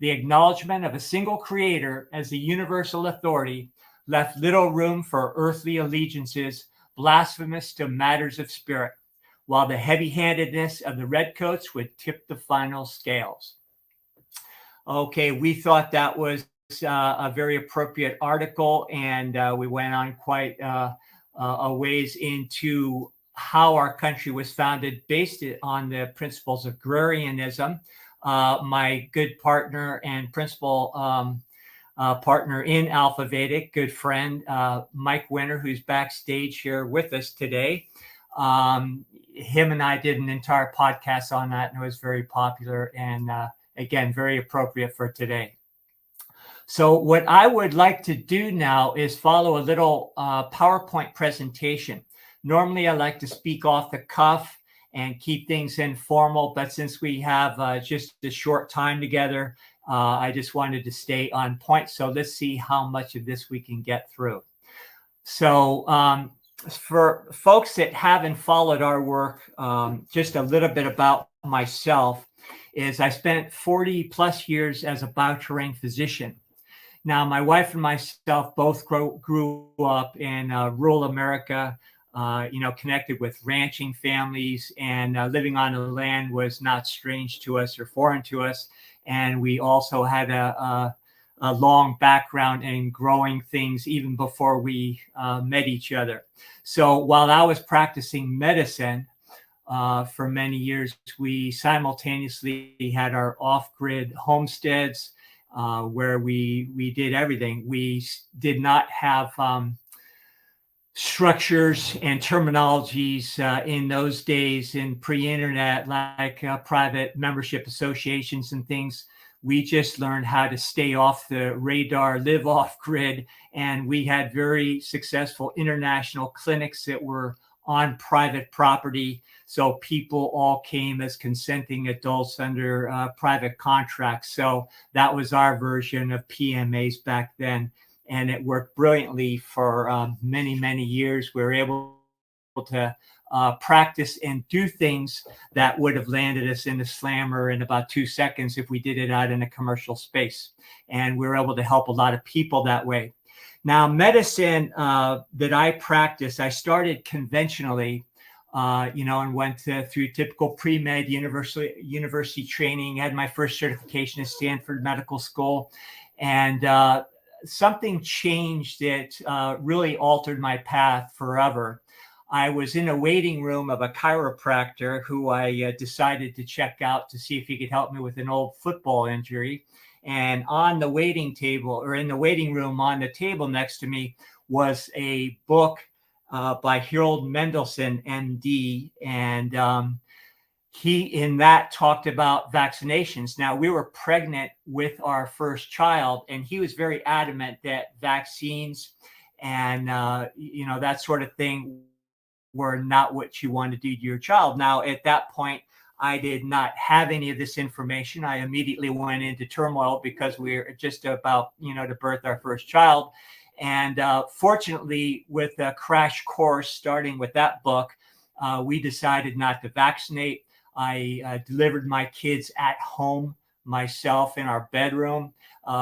The acknowledgement of a single creator as the universal authority left little room for earthly allegiances, blasphemous to matters of spirit, while the heavy-handedness of the redcoats would tip the final scales. Okay, we thought that was a very appropriate article, and we went on quite a ways into how our country was founded based on the principles of agrarianism. My good partner and principal partner in Alpha Vedic, good friend, Mike Winter, who's backstage here with us today. Him and I did an entire podcast on that, and it was very popular and, again, very appropriate for today. So what I would like to do now is follow a little PowerPoint presentation. Normally, I like to speak off the cuff and keep things informal, but since we have just a short time together I just wanted to stay on point. So let's see how much of this we can get through. So for folks that haven't followed our work, just a little bit about myself is I spent 40 plus years as a bioterrain physician. Now, my wife and myself both grew up in rural America, connected with ranching families, and living on the land was not strange to us or foreign to us. And we also had a long background in growing things even before we met each other. So while I was practicing medicine for many years, we simultaneously had our off-grid homesteads where we did everything. We did not have structures and terminologies in those days in pre-internet, like private membership associations and things. We just learned how to stay off the radar, live off grid. And we had very successful international clinics that were on private property. So people all came as consenting adults under private contracts. So that was our version of PMAs back then. And it worked brilliantly for many, many years. We were able to practice and do things that would have landed us in a slammer in about 2 seconds if we did it out in a commercial space. And we were able to help a lot of people that way. Now, medicine that I practice, I started conventionally, and went through typical pre-med university training, had my first certification at Stanford Medical School. And something changed that really altered my path forever. I was in a waiting room of a chiropractor who I decided to check out to see if he could help me with an old football injury. And on the waiting table, or in the waiting room on the table next to me, was a book by Harold Mendelson, MD. And he in that talked about vaccinations. Now, we were pregnant with our first child, and he was very adamant that vaccines and, that sort of thing were not what you want to do to your child. Now, at that point, I did not have any of this information. I immediately went into turmoil because we were just about, to birth our first child. And fortunately, with a crash course, starting with that book, we decided not to vaccinate. I delivered my kids at home myself in our bedroom.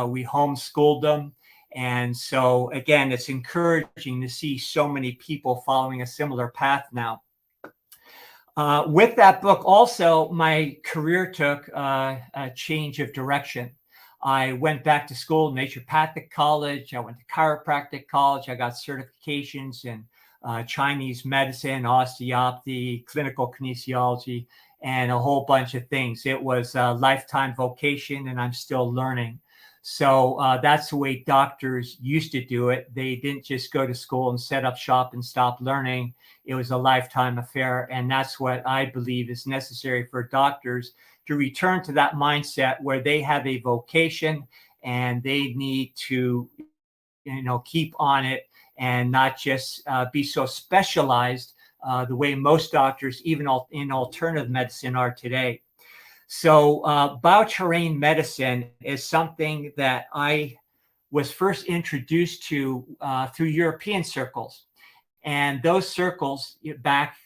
We homeschooled them. And so, again, it's encouraging to see so many people following a similar path now. With that book, also, my career took a change of direction. I went back to school, naturopathic college. I went to chiropractic college. I got certifications in Chinese medicine, osteopathy, clinical kinesiology, and a whole bunch of things. It was a lifetime vocation, and I'm still learning. So that's the way doctors used to do it. They didn't just go to school and set up shop and stop learning. It was a lifetime affair. And that's what I believe is necessary for doctors to return to that mindset where they have a vocation and they need to, keep on it and not just be so specialized the way most doctors, even in alternative medicine, are today. So bioterrain medicine is something that I was first introduced to through European circles. And those circles back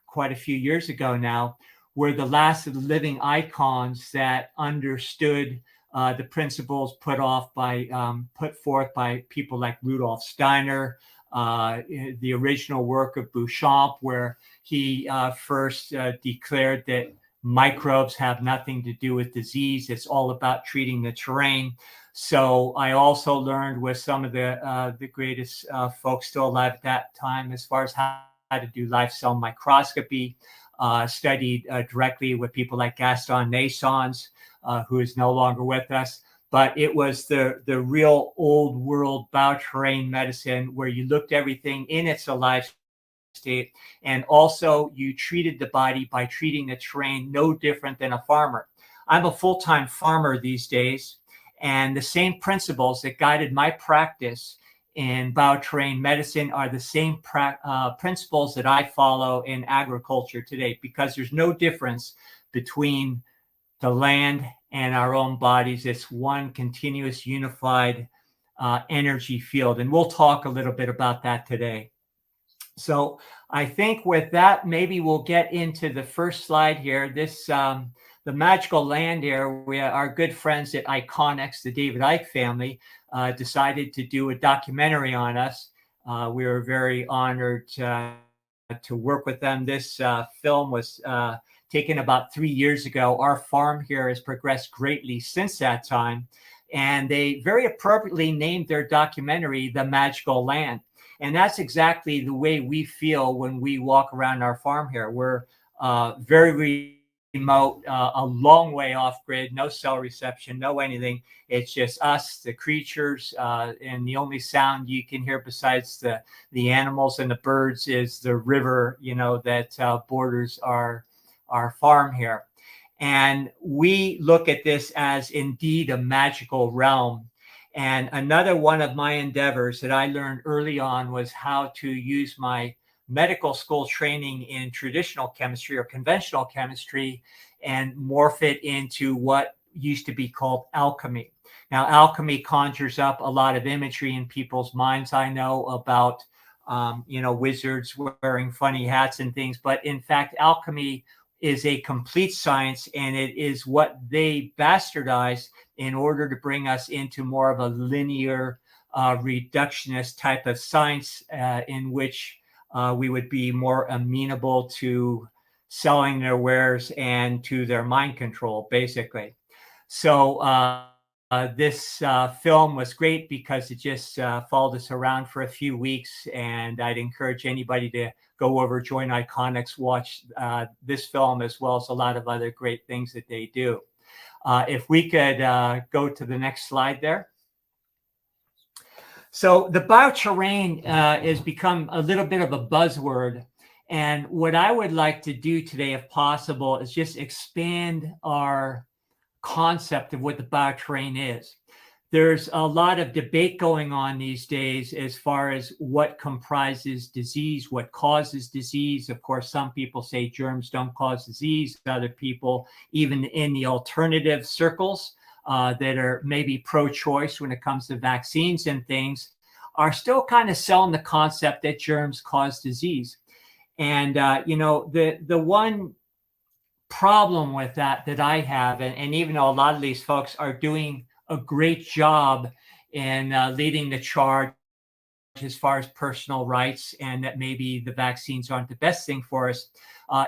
quite a few years ago now were the last of the living icons that understood the principles put forth by people like Rudolf Steiner, the original work of Beauchamp, where he first declared that microbes have nothing to do with disease. It's all about treating the terrain. So I also learned with some of the greatest folks still alive at that time as far as how to do life cell microscopy, studied directly with people like Gaston Naissons, who is no longer with us. But it was the real old world bioterrain medicine where you looked everything in its alive state, and also you treated the body by treating the terrain no different than a farmer. I'm a full-time farmer these days, and the same principles that guided my practice in bioterrain medicine are the same principles that I follow in agriculture today, because there's no difference between the land, and our own bodies. It's one continuous unified energy field. And we'll talk a little bit about that today. So I think with that, maybe we'll get into the first slide here. This, the magical land here, our good friends at Iconics, the David Icke family, decided to do a documentary on us. We were very honored to work with them. This film was taken about 3 years ago. Our farm here has progressed greatly since that time. And they very appropriately named their documentary The Magical Land. And that's exactly the way we feel when we walk around our farm here. We're very remote, a long way off grid, no cell reception, no anything. It's just us, the creatures, and the only sound you can hear besides the animals and the birds is the river, that borders our farm here. And we look at this as indeed a magical realm. And another one of my endeavors that I learned early on was how to use my medical school training in traditional chemistry or conventional chemistry and morph it into what used to be called alchemy. Now, alchemy conjures up a lot of imagery in people's minds. I know about, wizards wearing funny hats and things, but in fact, alchemy is a complete science, and it is what they bastardized in order to bring us into more of a linear reductionist type of science in which we would be more amenable to selling their wares and to their mind control, basically. So this film was great because it just followed us around for a few weeks, and I'd encourage anybody to go over, join Iconics, watch this film as well as a lot of other great things that they do. If we could go to the next slide there. So the bioterrain has become a little bit of a buzzword. And what I would like to do today, if possible, is just expand our concept of what the bioterrain is. There's a lot of debate going on these days as far as what comprises disease, what causes disease. Of course, some people say germs don't cause disease. Other people, even in the alternative circles that are maybe pro-choice when it comes to vaccines and things, are still kind of selling the concept that germs cause disease. And, the one problem with that I have, and even though a lot of these folks are doing a great job in leading the charge as far as personal rights, and that maybe the vaccines aren't the best thing for us,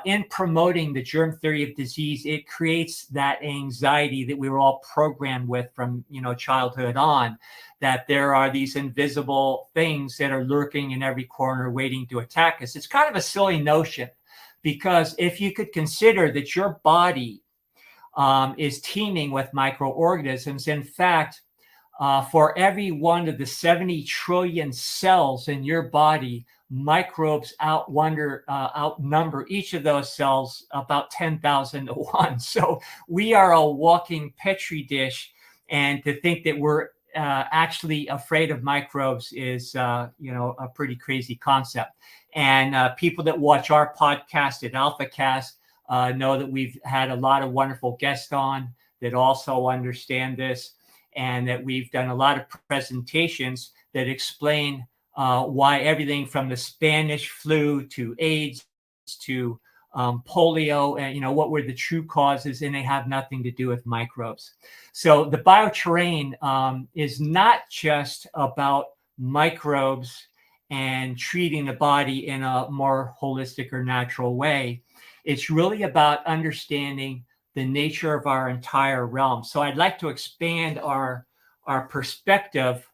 in promoting the germ theory of disease, it creates that anxiety that we were all programmed with from childhood on, that there are these invisible things that are lurking in every corner waiting to attack us. It's kind of a silly notion, because if you could consider that your body is teeming with microorganisms. In fact, for every one of the 70 trillion cells in your body, microbes outnumber each of those cells about 10,000 to 1. So we are a walking petri dish, and to think that we're actually afraid of microbes is, a pretty crazy concept. And people that watch our podcast at AlphaCast know that we've had a lot of wonderful guests on that also understand this, and that we've done a lot of presentations that explain why everything from the Spanish flu to AIDS to polio, and what were the true causes, and they have nothing to do with microbes. So the bioterrain is not just about microbes and treating the body in a more holistic or natural way. It's really about understanding the nature of our entire realm. So I'd like to expand our perspective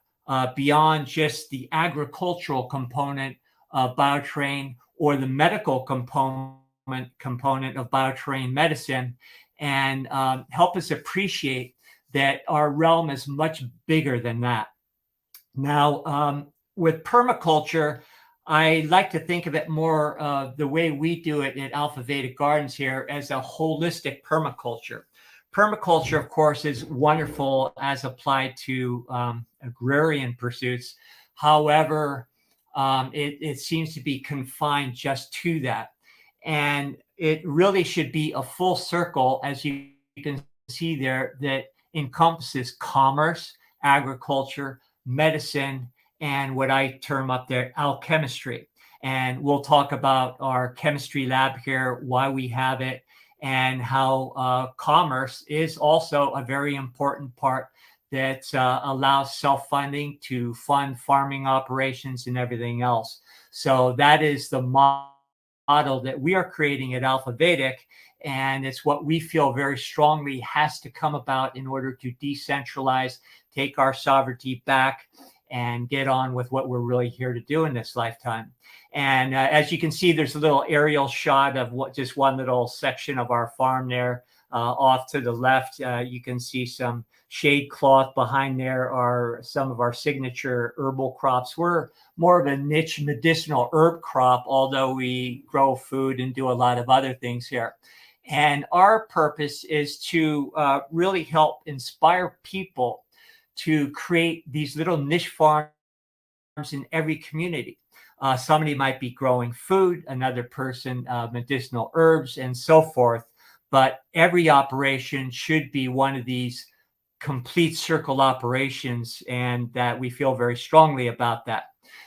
beyond just the agricultural component of bioterrain or the medical component of bioterrain medicine, and help us appreciate that our realm is much bigger than that. Now, with permaculture, I like to think of it more the way we do it at Alpha Veda Gardens here, as a holistic permaculture. Permaculture, of course, is wonderful as applied to agrarian pursuits. However, it seems to be confined just to that. And it really should be a full circle, as you can see there that encompasses commerce, agriculture, medicine, and what I term up there, alchemistry. And we'll talk about our chemistry lab here, why we have it, and how commerce is also a very important part that allows self-funding to fund farming operations and everything else. So that is the model that we are creating at Alpha Vedic, and it's what we feel very strongly has to come about in order to decentralize, take our sovereignty back, and get on with what we're really here to do in this lifetime. And as you can see, there's a little aerial shot of just one little section of our farm there. Off to the left, you can see some shade cloth. Behind there are some of our signature herbal crops. We're more of a niche medicinal herb crop, although we grow food and do a lot of other things here. And our purpose is to really help inspire people to create these little niche farms in every community. Somebody might be growing food, another person medicinal herbs, and so forth. But every operation should be one of these complete circle operations, and that we feel very strongly about that.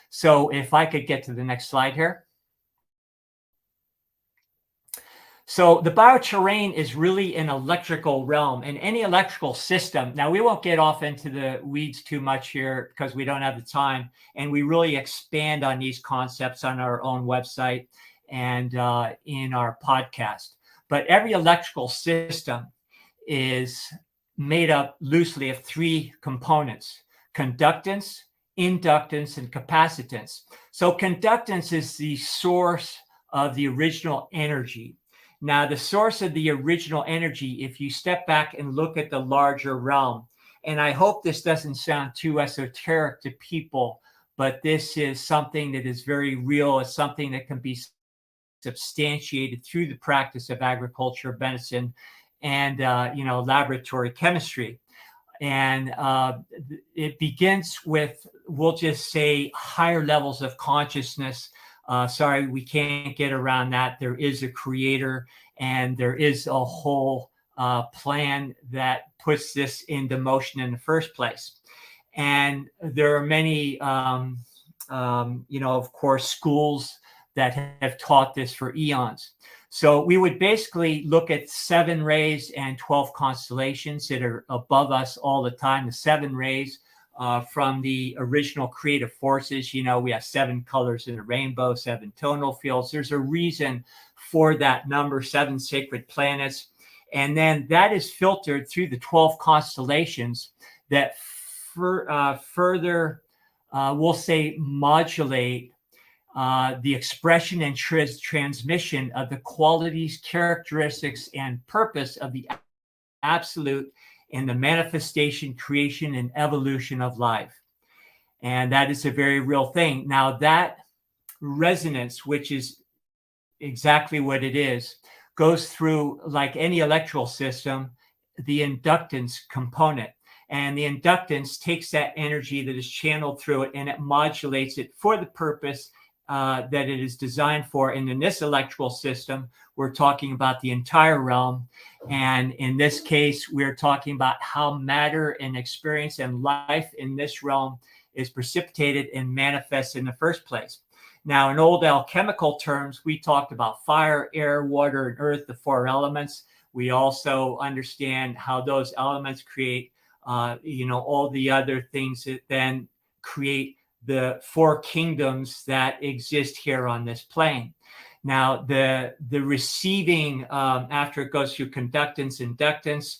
So if I could get to the next slide here. So the bioterrain is really an electrical realm, and any electrical system. Now, we won't get off into the weeds too much here because we don't have the time, and we really expand on these concepts on our own website and in our podcast. But every electrical system is made up loosely of three components: conductance, inductance, and capacitance. So conductance is the source of the original energy. Now, the source of the original energy, if you step back and look at the larger realm, and I hope this doesn't sound too esoteric to people, but this is something that is very real. It's something that can be substantiated through the practice of agriculture, medicine, and laboratory chemistry. And it begins with, we'll just say, higher levels of consciousness. Sorry, we can't get around that. There is a creator, and there is a whole plan that puts this into motion in the first place. And there are many, of course, schools that have taught this for eons. So we would basically look at 7 rays and 12 constellations that are above us all the time. The 7 rays from the original creative forces. We have 7 colors in the rainbow, 7 tonal fields. There's a reason for that number, 7 sacred planets. And then that is filtered through the 12 constellations that further, we'll say, modulate the expression and transmission of the qualities, characteristics, and purpose of the absolute in the manifestation, creation, and evolution of life. And that is a very real thing. Now, that resonance, which is exactly what it is, goes through, like any electrical system, the inductance component. And the inductance takes that energy that is channeled through it, and it modulates it for the purpose that it is designed for. And in this electrical system, we're talking about the entire realm. And in this case, we're talking about how matter and experience and life in this realm is precipitated and manifests in the first place. Now, in old alchemical terms, we talked about fire, air, water, and earth, the 4 elements. We also understand how those elements create, all the other things that then create the 4 kingdoms that exist here on this plane. Now, the receiving, after it goes through conductance, inductance,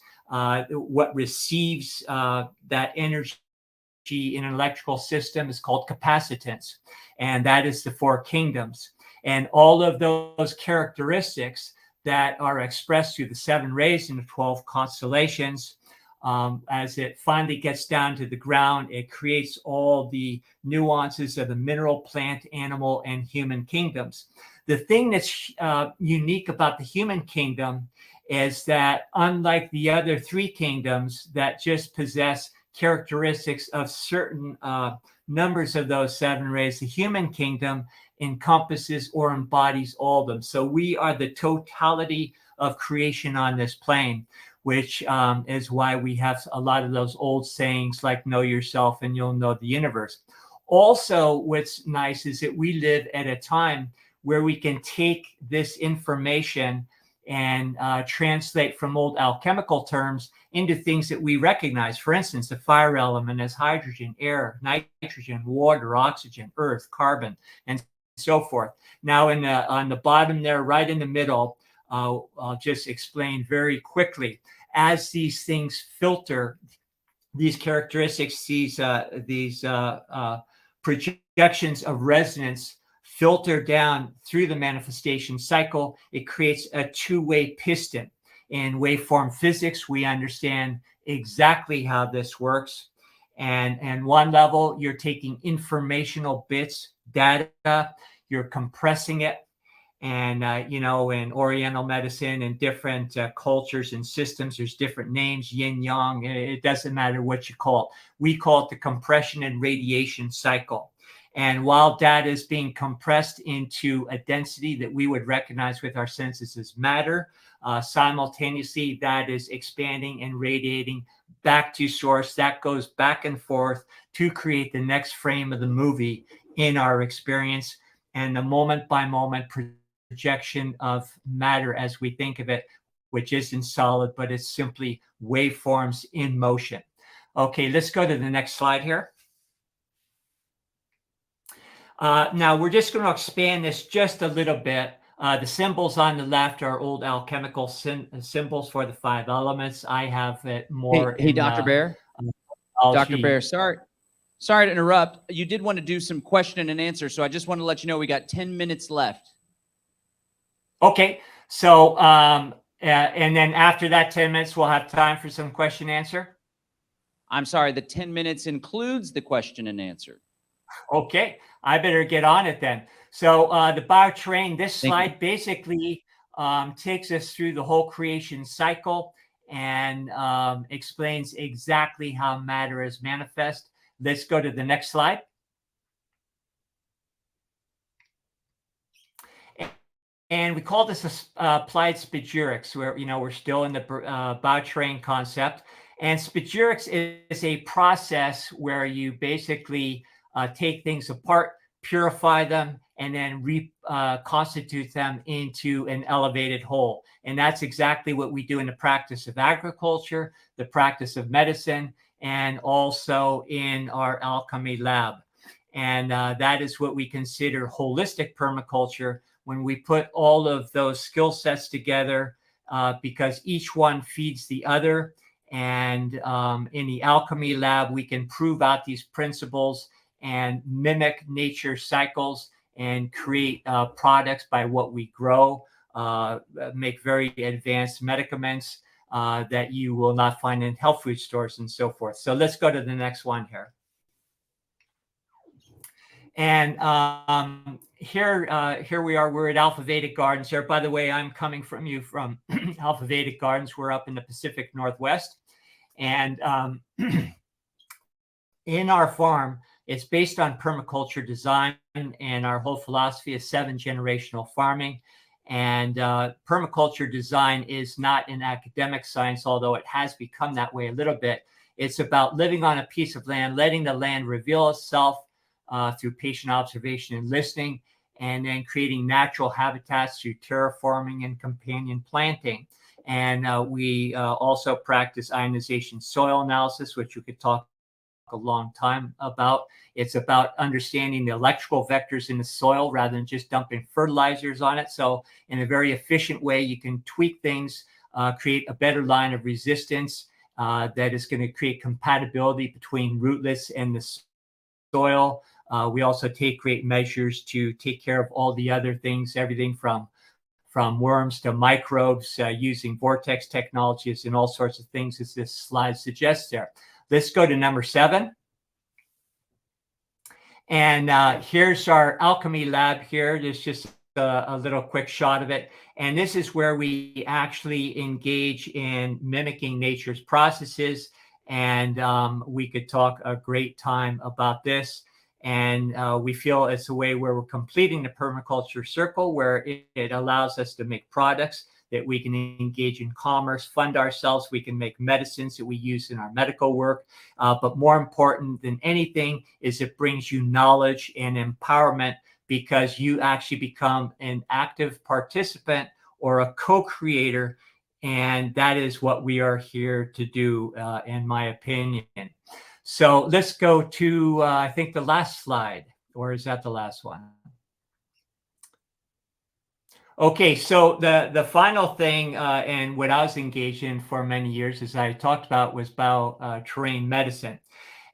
what receives that energy in an electrical system is called capacitance. And that is the 4 kingdoms. And all of those characteristics that are expressed through the 7 rays and the 12 constellations, as it finally gets down to the ground, it creates all the nuances of the mineral, plant, animal, and human kingdoms. The thing that's unique about the human kingdom is that, unlike the other 3 kingdoms that just possess characteristics of certain numbers of those 7 rays, the human kingdom encompasses or embodies all of them. So we are the totality of creation on this plane. which is why we have a lot of those old sayings like know yourself and you'll know the universe. Also, what's nice is that we live at a time where we can take this information and translate from old alchemical terms into things that we recognize. For instance, the fire element is hydrogen, air, nitrogen, water, oxygen, earth, carbon, and so forth. Now, on the bottom there, right in the middle, I'll just explain very quickly. As these things filter, these characteristics, these projections of resonance filter down through the manifestation cycle, it creates a two-way piston. In waveform physics, we understand exactly how this works. And one level, you're taking informational bits, data, you're compressing it. And, in Oriental medicine and different cultures and systems, there's different names, yin, yang. It doesn't matter what you call it. We call it the compression and radiation cycle. And while data is being compressed into a density that we would recognize with our senses as matter, simultaneously that is expanding and radiating back to source. That goes back and forth to create the next frame of the movie in our experience, and the moment by moment projection of matter as we think of it, which isn't solid, but it's simply waveforms in motion. Okay, let's go to the next slide here. Now we're just going to expand this just a little bit. The symbols on the left are old alchemical symbols for the 5 elements. I have it more. Hey, Dr. Bear. Dr. Bear, sorry to interrupt. You did want to do some question and answer, so I just want to let you know we got 10 minutes left. Okay, so and then after that 10 minutes, we'll have time for some question and answer. I'm sorry, the 10 minutes includes the question and answer. Okay, I better get on it then. So the bioterrain, this slide basically takes us through the whole creation cycle and explains exactly how matter is manifest. Let's go to the next slide. And we call this applied spagyrics, where we're still in the bioterrain concept. And spagyrics is a process where you basically take things apart, purify them, and then reconstitute them into an elevated whole. And that's exactly what we do in the practice of agriculture, the practice of medicine, and also in our alchemy lab. And that is what we consider holistic permaculture, when we put all of those skill sets together, because each one feeds the other. And in the alchemy lab, we can prove out these principles and mimic nature cycles and create products by what we grow, make very advanced medicaments that you will not find in health food stores and so forth. So let's go to the next one here. And here we are. We're at Alpha Vedic Gardens here. By the way, I'm coming from Alpha Vedic Gardens. We're up in the Pacific Northwest. And in our farm, it's based on permaculture design, and our whole philosophy is 7-generational farming. And permaculture design is not an academic science, although it has become that way a little bit. It's about living on a piece of land, letting the land reveal itself through patient observation and listening, and then creating natural habitats through terraforming and companion planting. And we also practice ionization soil analysis, which you could talk a long time about. It's about understanding the electrical vectors in the soil rather than just dumping fertilizers on it. So in a very efficient way, you can tweak things, create a better line of resistance that is going to create compatibility between rootlets and the soil. We also take great measures to take care of all the other things, everything from worms to microbes, using vortex technologies and all sorts of things, as this slide suggests there. Let's go to number 7. And here's our alchemy lab here. There's just a little quick shot of it. And this is where we actually engage in mimicking nature's processes. And we could talk a great time about this. And we feel it's a way where we're completing the permaculture circle, where it allows us to make products that we can engage in commerce, fund ourselves. We can make medicines that we use in our medical work. But more important than anything is it brings you knowledge and empowerment, because you actually become an active participant or a co-creator. And that is what we are here to do, in my opinion. So let's go to, I think, the last slide, or is that the last one? Okay, so the final thing, and what I was engaged in for many years, as I talked about, was bio-terrain medicine.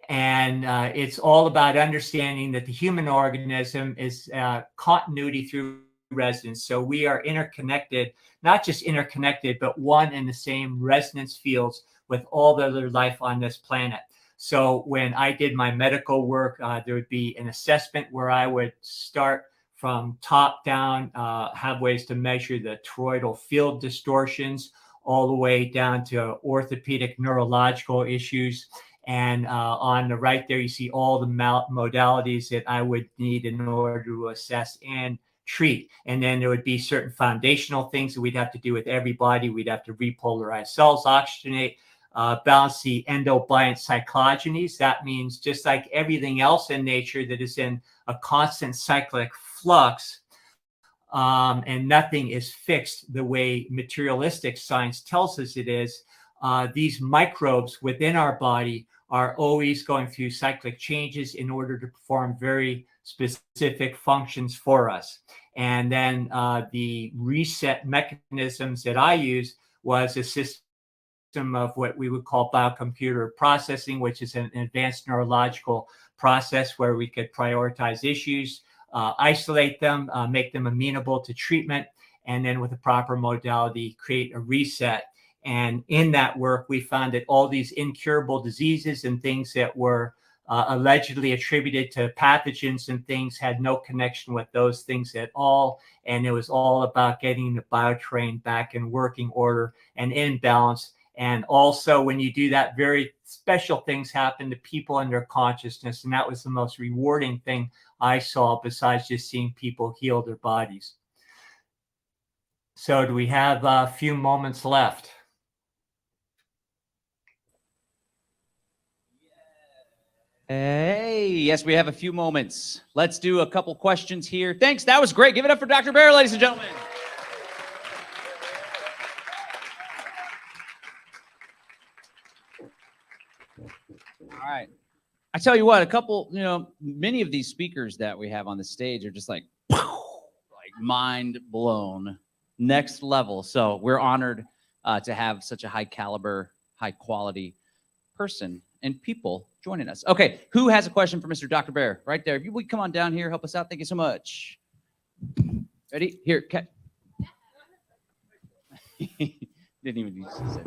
And it's all about understanding that the human organism is continuity through resonance. So we are interconnected, not just interconnected, but one and the same resonance fields with all the other life on this planet. So when I did my medical work, there would be an assessment where I would start from top down, have ways to measure the toroidal field distortions, all the way down to orthopedic neurological issues. And on the right there, you see all the modalities that I would need in order to assess and treat. And then there would be certain foundational things that we'd have to do with everybody. We'd have to repolarize cells, oxygenate, balance the endobiont cyclogenies. That means just like everything else in nature that is in a constant cyclic flux, and nothing is fixed the way materialistic science tells us it is, these microbes within our body are always going through cyclic changes in order to perform very specific functions for us. And then the reset mechanisms that I use was a system of what we would call biocomputer processing, which is an advanced neurological process where we could prioritize issues, isolate them, make them amenable to treatment, and then with the proper modality, create a reset. And in that work, we found that all these incurable diseases and things that were allegedly attributed to pathogens and things had no connection with those things at all. And it was all about getting the bioterrain back in working order and in balance. And also, when you do that, very special things happen to people and their consciousness. And that was the most rewarding thing I saw, besides just seeing people heal their bodies. So do we have a few moments left? Hey, yes, we have a few moments. Let's do a couple questions here. Thanks. That was great. Give it up for Dr. Bear, ladies and gentlemen. All right. I tell you what, many of these speakers that we have on the stage are just like mind blown, next level. So we're honored to have such a high caliber, high quality person and people joining us. Okay, who has a question for Mr. Dr. Bear? Right there. If you would come on down here, help us out. Thank you so much. Ready? Here. Didn't even use this.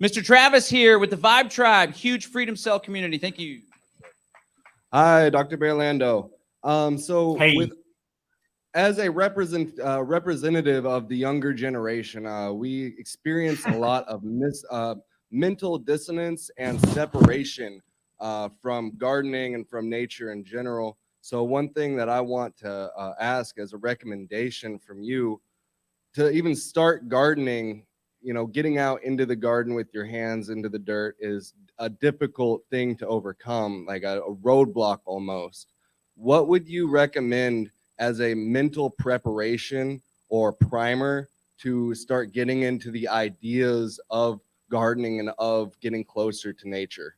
Mr. Travis here with the Vibe Tribe, huge Freedom Cell community. Thank you. Hi, Dr. Bearlando. Hey. As a representative of the younger generation, we experience a lot of mental dissonance and separation from gardening and from nature in general. So one thing that I want to ask as a recommendation from you, to even start gardening, getting out into the garden with your hands into the dirt is a difficult thing to overcome, like a roadblock almost. What would you recommend as a mental preparation or primer to start getting into the ideas of gardening and of getting closer to nature?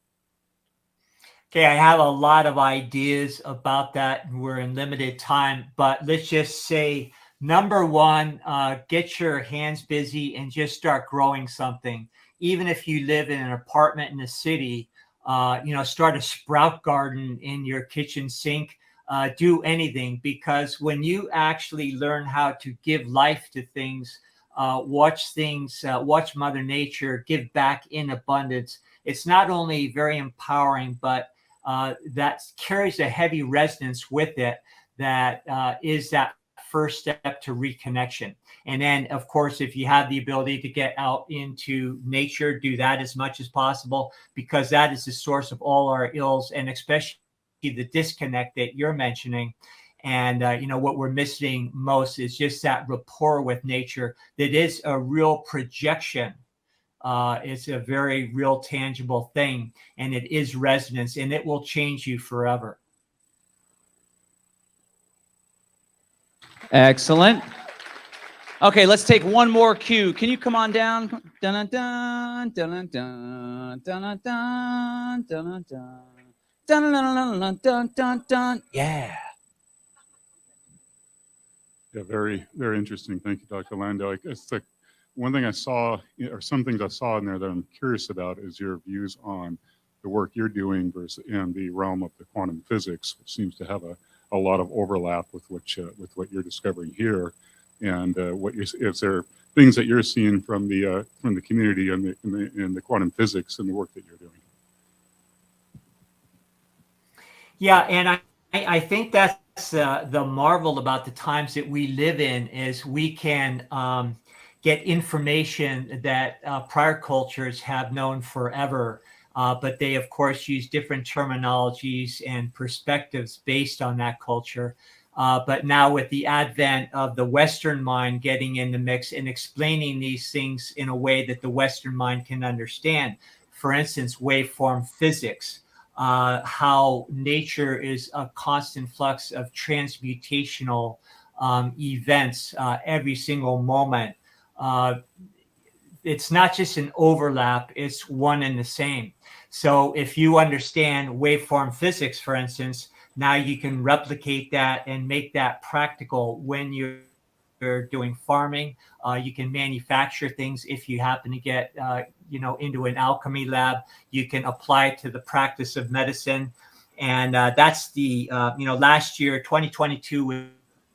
Okay, I have a lot of ideas about that. We're in limited time, but let's just say, number one, get your hands busy and just start growing something. Even if you live in an apartment in the city, start a sprout garden in your kitchen sink. Do anything, because when you actually learn how to give life to things, watch Mother Nature give back in abundance, it's not only very empowering, but that carries a heavy resonance with it. That is that first step to reconnection. And then, of course, if you have the ability to get out into nature, do that as much as possible, because that is the source of all our ills, and especially the disconnect that you're mentioning. And, what we're missing most is just that rapport with nature that is a real projection. It's a very real, tangible thing, and it is resonance, and it will change you forever. Excellent. Okay, let's take one more cue. Can you come on down? Dun, dun, dun, dun, dun, dun, dun, dun, dun, dun. Dun, dun, dun, dun, dun, dun. Yeah. Yeah, very, very interesting. Thank you, Dr. Lando. I guess the one thing I saw, or some things I saw in there that I'm curious about, is your views on the work you're doing versus in the realm of the quantum physics, which seems to have a lot of overlap with what you're discovering here. And is there things that you're seeing from the community in the quantum physics and the work that you're doing? Yeah, and I think that's the marvel about the times that we live in, is we can get information that prior cultures have known forever, but they of course use different terminologies and perspectives based on that culture. But now with the advent of the Western mind getting in the mix and explaining these things in a way that the Western mind can understand, for instance, waveform physics, how nature is a constant flux of transmutational events every single moment. It's not just an overlap, it's one and the same. So if you understand waveform physics, for instance, now you can replicate that and make that practical when you're doing farming. You can manufacture things. If you happen to get into an alchemy lab, you can apply it to the practice of medicine. And that's the last year, 2022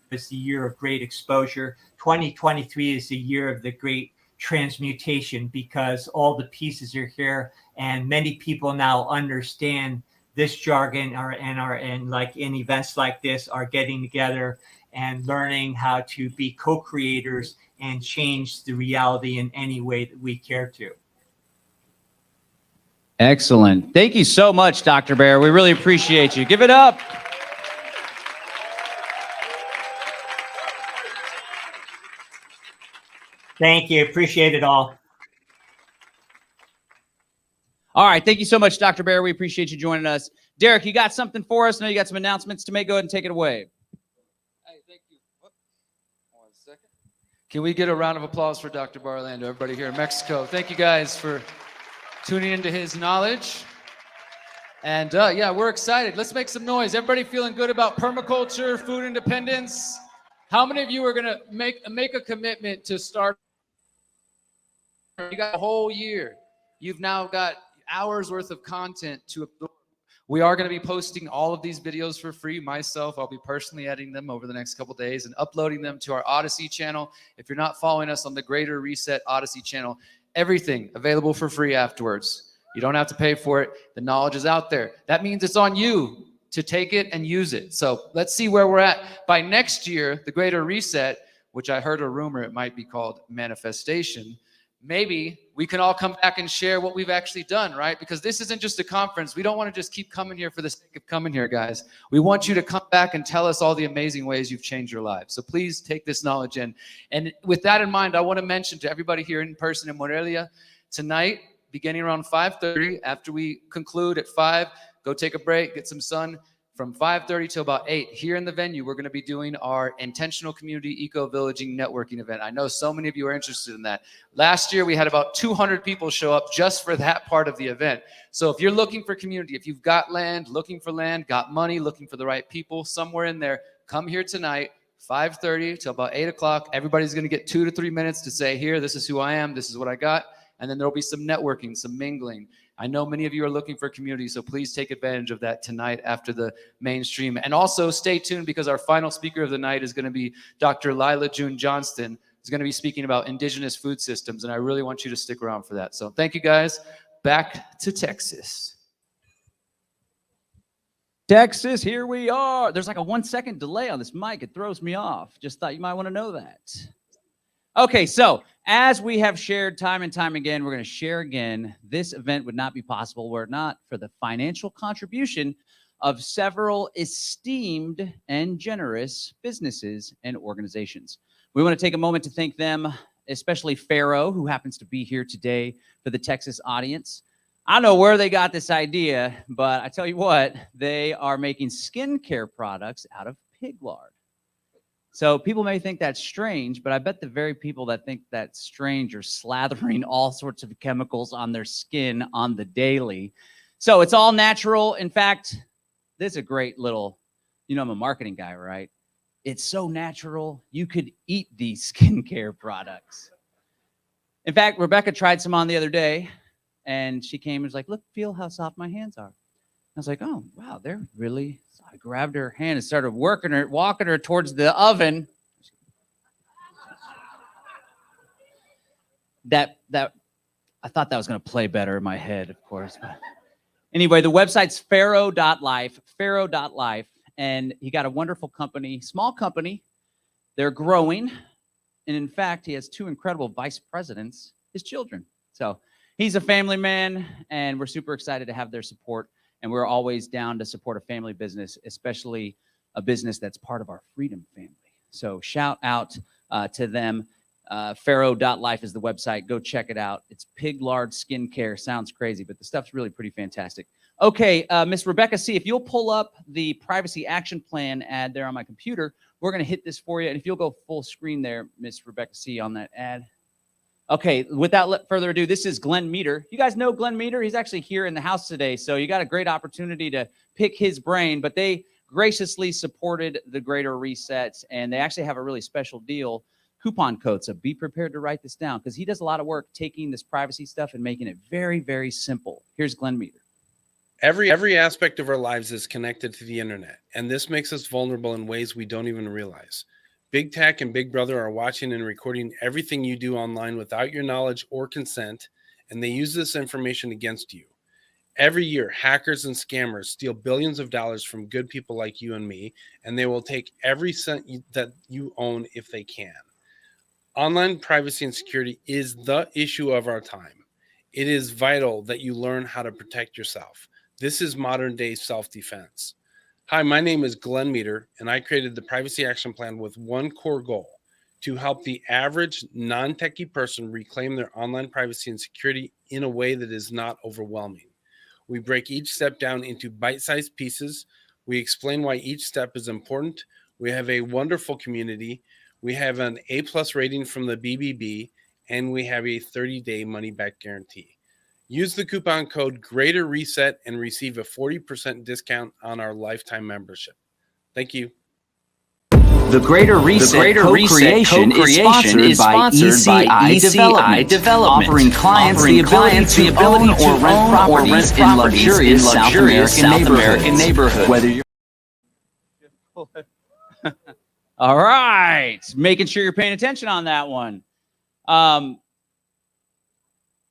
was the year of great exposure. 2023 is the year of the great transmutation, because all the pieces are here and many people now understand this jargon, and like in events like this are getting together and learning how to be co-creators and change the reality in any way that we care to. Excellent. Thank you so much, Dr. Bear. We really appreciate you. Give it up. Thank you. Appreciate it all. All right. Thank you so much, Dr. Bear. We appreciate you joining us. Derek, you got something for us? I know you got some announcements to make. Go ahead and take it away. Hey, thank you. 1 second. Can we get a round of applause for Dr. Barlando, everybody here in Mexico? Thank you guys for tuning into his knowledge. And yeah, we're excited. Let's make some noise. Everybody feeling good about permaculture, food independence? How many of you are going to make a commitment to start? You got a whole year. You've now got hours worth of content to absorb. We are going to be posting all of these videos for free. Myself, I'll be personally editing them over the next couple of days and uploading them to our Odyssey channel. If you're not following us on the Greater Reset Odyssey channel, everything available for free afterwards. You don't have to pay for it. The knowledge is out there. That means it's on you to take it and use it. So let's see where we're at. By next year, the Greater Reset, which I heard a rumor it might be called Manifestation, maybe we can all come back and share what we've actually done, right? Because this isn't just a conference. We don't want to just keep coming here for the sake of coming here, guys. We want you to come back and tell us all the amazing ways you've changed your lives. So please take this knowledge in. And with that in mind, I want to mention to everybody here in person in Morelia, tonight, beginning around 5:30, after we conclude at 5, go take a break, get some sun. From 5:30 till about 8, here in the venue, we're going to be doing our Intentional Community Eco-Villaging Networking event. I know so many of you are interested in that. Last year, we had about 200 people show up just for that part of the event. So if you're looking for community, if you've got land, looking for land, got money, looking for the right people, somewhere in there, come here tonight, 5:30 till about 8 o'clock. Everybody's going to get 2 to 3 minutes to say, here, this is who I am, this is what I got. And then there'll be some networking, some mingling. I know many of you are looking for community, so please take advantage of that tonight after the mainstream. And also stay tuned, because our final speaker of the night is going to be Dr. Lila June Johnston, who's going to be speaking about indigenous food systems, and I really want you to stick around for that. So thank you, guys. Back to Texas. Texas, here we are. There's like a 1-second delay on this mic. It throws me off. Just thought you might want to know that. Okay, so as we have shared time and time again, we're going to share again. This event would not be possible were it not for the financial contribution of several esteemed and generous businesses and organizations. We want to take a moment to thank them, especially Farrow, who happens to be here today for the Texas audience. I don't know where they got this idea, but I tell you what, they are making skincare products out of pig lard. So people may think that's strange, but I bet the very people that think that's strange are slathering all sorts of chemicals on their skin on the daily. So it's all natural. In fact, this is a great little, I'm a marketing guy, right? It's so natural, you could eat these skincare products. In fact, Rebecca tried some on the other day, and she came and was like, look, feel how soft my hands are. I was like, oh, wow, they're really, so I grabbed her hand and started walking her towards the oven. That I thought that was going to play better in my head, of course. But anyway, the website's farrow.life, and he got a wonderful company, small company. They're growing. And in fact, he has 2 incredible vice presidents, his children. So he's a family man, and we're super excited to have their support. And we're always down to support a family business, especially a business that's part of our freedom family. So shout out to them. Farrow.life is the website. Go check it out. It's pig lard skincare. Sounds crazy, but the stuff's really pretty fantastic. Okay, Miss Rebecca C., if you'll pull up the privacy action plan ad there on my computer, we're going to hit this for you. And if you'll go full screen there, Miss Rebecca C., on that ad. Okay, without further ado, this is Glenn Meter. You guys know Glenn Meter? He's actually here in the house today, so you got a great opportunity to pick his brain, but they graciously supported the Greater Reset, and they actually have a really special deal, coupon code, so be prepared to write this down, because he does a lot of work taking this privacy stuff and making it very, very simple. Here's Glenn Meter. Every aspect of our lives is connected to the internet, and this makes us vulnerable in ways we don't even realize. Big Tech and Big Brother are watching and recording everything you do online without your knowledge or consent, and they use this information against you. Every year, hackers and scammers steal billions of dollars from good people like you and me, and they will take every cent that you own if they can. Online privacy and security is the issue of our time. It is vital that you learn how to protect yourself. This is modern day self-defense. Hi, my name is Glenn Meter, and I created the Privacy Action Plan with one core goal: to help the average non-techie person reclaim their online privacy and security in a way that is not overwhelming. We break each step down into bite-sized pieces. We explain why each step is important. We have a wonderful community. We have an A+ rating from the BBB, and we have a 30-day money-back guarantee. Use the coupon code Greater Reset and receive a 40% discount on our lifetime membership. Thank you. The Greater Reset co-creation is sponsored by ECI Development, offering clients the ability to own or rent properties in luxurious South American neighborhoods. Whether you're All right, making sure you're paying attention on that one.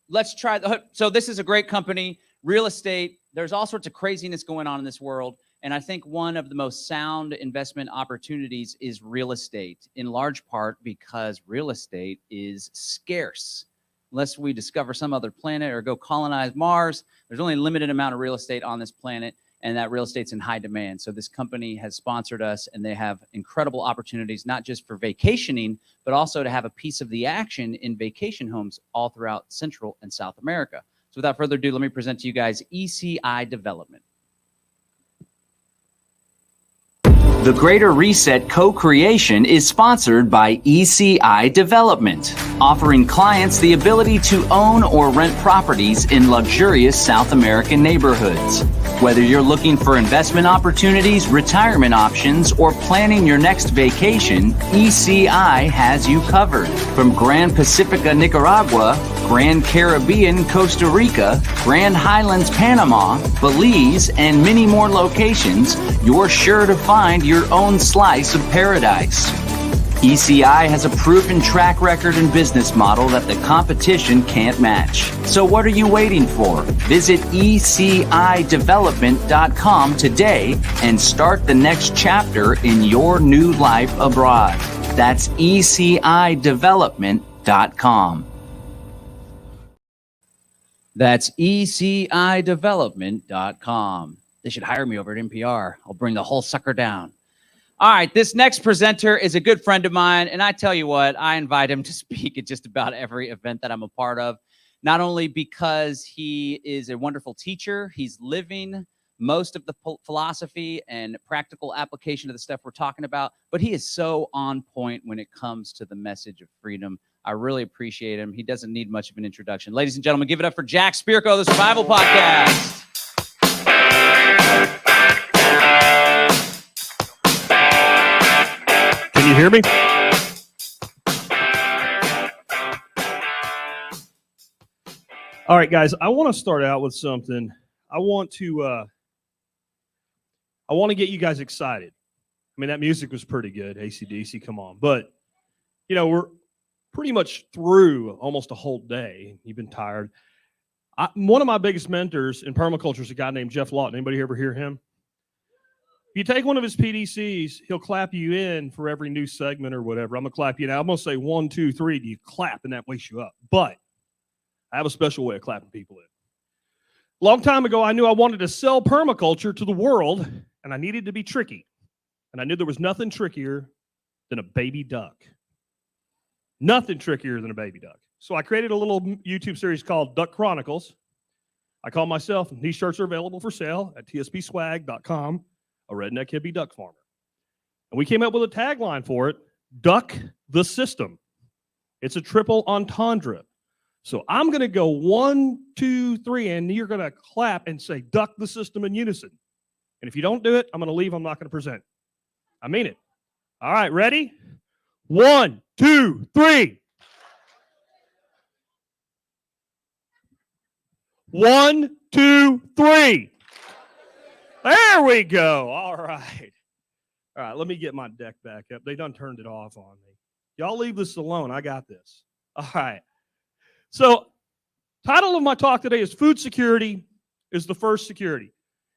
Let's try. So this is a great company, real estate. There's all sorts of craziness going on in this world. And I think one of the most sound investment opportunities is real estate, in large part because real estate is scarce. Unless we discover some other planet or go colonize Mars, there's only a limited amount of real estate on this planet, and that real estate's in high demand. So this company has sponsored us, and they have incredible opportunities, not just for vacationing, but also to have a piece of the action in vacation homes all throughout Central and South America. So without further ado, let me present to you guys ECI Development. The Greater Reset co-creation is sponsored by ECI Development, offering clients the ability to own or rent properties in luxurious South American neighborhoods. Whether you're looking for investment opportunities, retirement options, or planning your next vacation, ECI has you covered. From Grand Pacifica, Nicaragua, Grand Caribbean, Costa Rica, Grand Highlands, Panama, Belize, and many more locations, you're sure to find your own slice of paradise. ECI has a proven track record and business model that the competition can't match. So what are you waiting for? Visit ECIdevelopment.com today and start the next chapter in your new life abroad. That's ECIdevelopment.com. That's ECIdevelopment.com. They should hire me over at NPR. I'll bring the whole sucker down. All right, this next presenter is a good friend of mine, and I tell you what, I invite him to speak at just about every event that I'm a part of, not only because he is a wonderful teacher, he's living most of the philosophy and practical application of the stuff we're talking about, but he is so on point when it comes to the message of freedom. I really appreciate him. He doesn't need much of an introduction. Ladies and gentlemen, give it up for Jack Spirko, the Survival Podcast. Can you hear me? All right, guys, I want to start out with something. I want to get you guys excited. I mean, that music was pretty good, AC/DC, come on. But, you know, we're pretty much through almost a whole day. You've been tired. One of my biggest mentors in permaculture is a guy named Jeff Lawton. Anybody ever hear him? If you take one of his PDCs, he'll clap you in for every new segment or whatever. I'm going to clap you in. I'm going to say 1, 2, 3. Do you clap? And that wakes you up. But I have a special way of clapping people in. A long time ago, I knew I wanted to sell permaculture to the world, and I needed to be tricky. And I knew there was nothing trickier than a baby duck. Nothing trickier than a baby duck. So I created a little YouTube series called Duck Chronicles. I call myself, these shirts are available for sale at tspswag.com, a redneck hippie duck farmer. And we came up with a tagline for it, Duck the System. It's a triple entendre. So I'm going to go 1, 2, 3, and you're going to clap and say, duck the system in unison. And if you don't do it, I'm going to leave. I'm not going to present. I mean it. All right, ready? 1, 2, 3. 1, 2, 3. There we go. All right. All right, let me get my deck back up. They done turned it off on me. Y'all leave this alone. I got this. All right. So, title of my talk today is Food Security is the First Security.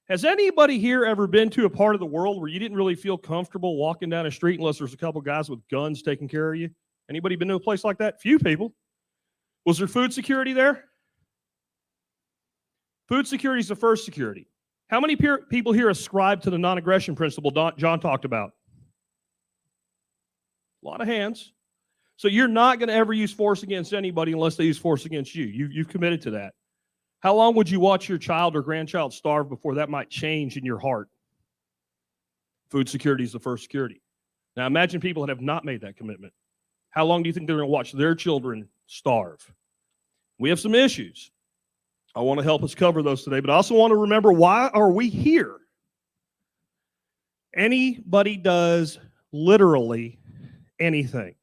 Has anybody here ever been to a part of the world where you didn't really feel comfortable walking down a street unless there's a couple guys with guns taking care of you? Anybody been to a place like that? Few people. Was there food security there? Food security is the first security. How many people here ascribe to the non-aggression principle John talked about? A lot of hands. So you're not going to ever use force against anybody unless they use force against you. You've committed to that. How long would you watch your child or grandchild starve before that might change in your heart? Food security is the first security. Now imagine people that have not made that commitment. How long do you think they're going to watch their children starve? We have some issues. I want to help us cover those today, but I also want to remember, why are we here? Anybody does literally anything,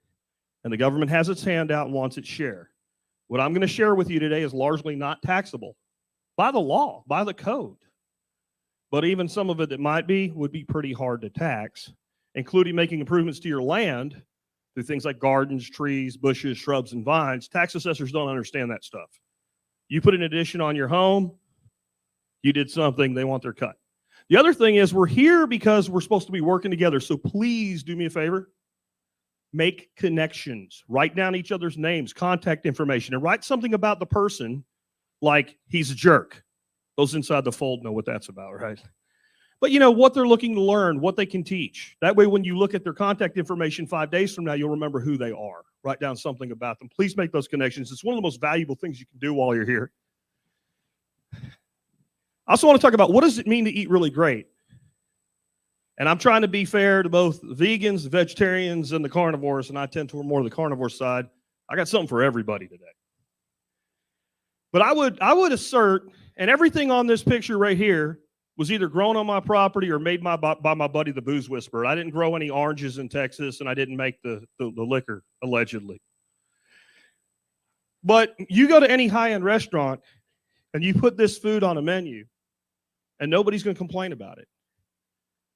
and the government has its hand out and wants its share. What I'm going to share with you today is largely not taxable by the law, by the code. But even some of it that might be would be pretty hard to tax, including making improvements to your land through things like gardens, trees, bushes, shrubs, and vines. Tax assessors don't understand that stuff. You put an addition on your home, you did something, they want their cut. The other thing is, we're here because we're supposed to be working together. So please do me a favor. Make connections. Write down each other's names, contact information, and write something about the person like he's a jerk. Those inside the fold know what that's about, right? But you know what they're looking to learn, what they can teach. That way, when you look at their contact information 5 days from now, you'll remember who they are. Write down something about them. Please make those connections. It's one of the most valuable things you can do while you're here. I also want to talk about, what does it mean to eat really great? And I'm trying to be fair to both vegans, vegetarians, and the carnivores, and I tend toward more of the carnivore side. I got something for everybody today. But I would assert, and everything on this picture right here was either grown on my property or made by my buddy, the Booze Whisperer. I didn't grow any oranges in Texas, and I didn't make the liquor, allegedly. But you go to any high-end restaurant, and you put this food on a menu, and nobody's going to complain about it.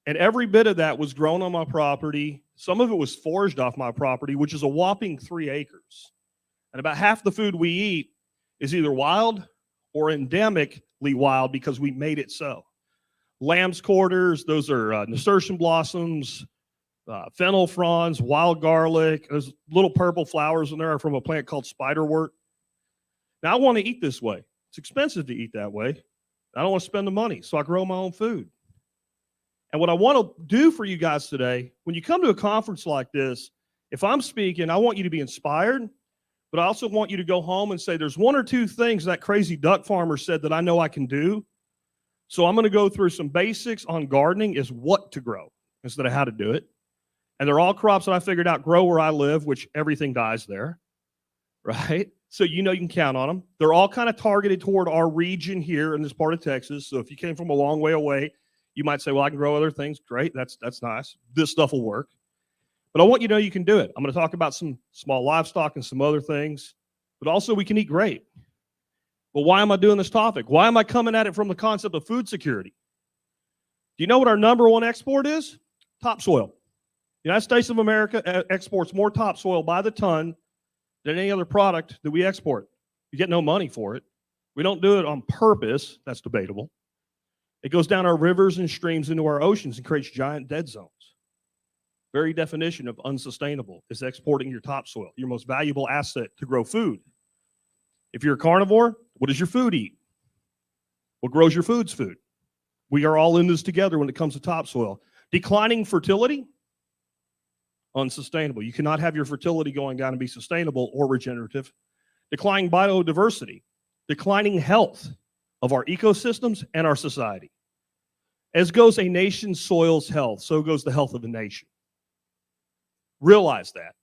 And every bit of that was grown on my property. Some of it was foraged off my property, which is a whopping 3 acres. And about half the food we eat is either wild or endemically wild because we made it so. Lamb's quarters, those are nasturtium blossoms, fennel fronds, wild garlic. Those little purple flowers in there are from a plant called spiderwort. Now, I want to eat this way. It's expensive to eat that way. I don't want to spend the money, so I grow my own food. And what I want to do for you guys today, when you come to a conference like this, if I'm speaking, I want you to be inspired, but I also want you to go home and say, there's one or two things that crazy duck farmer said that I know I can do. So I'm going to go through some basics on gardening, is what to grow instead of how to do it. And they're all crops that I figured out grow where I live, which everything dies there, right? So you know you can count on them. They're all kind of targeted toward our region here in this part of Texas. So if you came from a long way away, you might say, well, I can grow other things. Great, that's nice. This stuff will work. But I want you to know you can do it. I'm going to talk about some small livestock and some other things, but also we can eat great. Well, why am I doing this topic? Why am I coming at it from the concept of food security? Do you know what our number one export is? Topsoil. The United States of America exports more topsoil by the ton than any other product that we export. You get no money for it. We don't do it on purpose. That's debatable. It goes down our rivers and streams into our oceans and creates giant dead zones. Very definition of unsustainable is exporting your topsoil, your most valuable asset to grow food. If you're a carnivore, what does your food eat? What grows your food's food? We are all in this together when it comes to topsoil. Declining fertility, unsustainable. You cannot have your fertility going down and be sustainable or regenerative. Declining biodiversity, declining health of our ecosystems and our society. As goes a nation's soil's health, so goes the health of a nation. Realize that.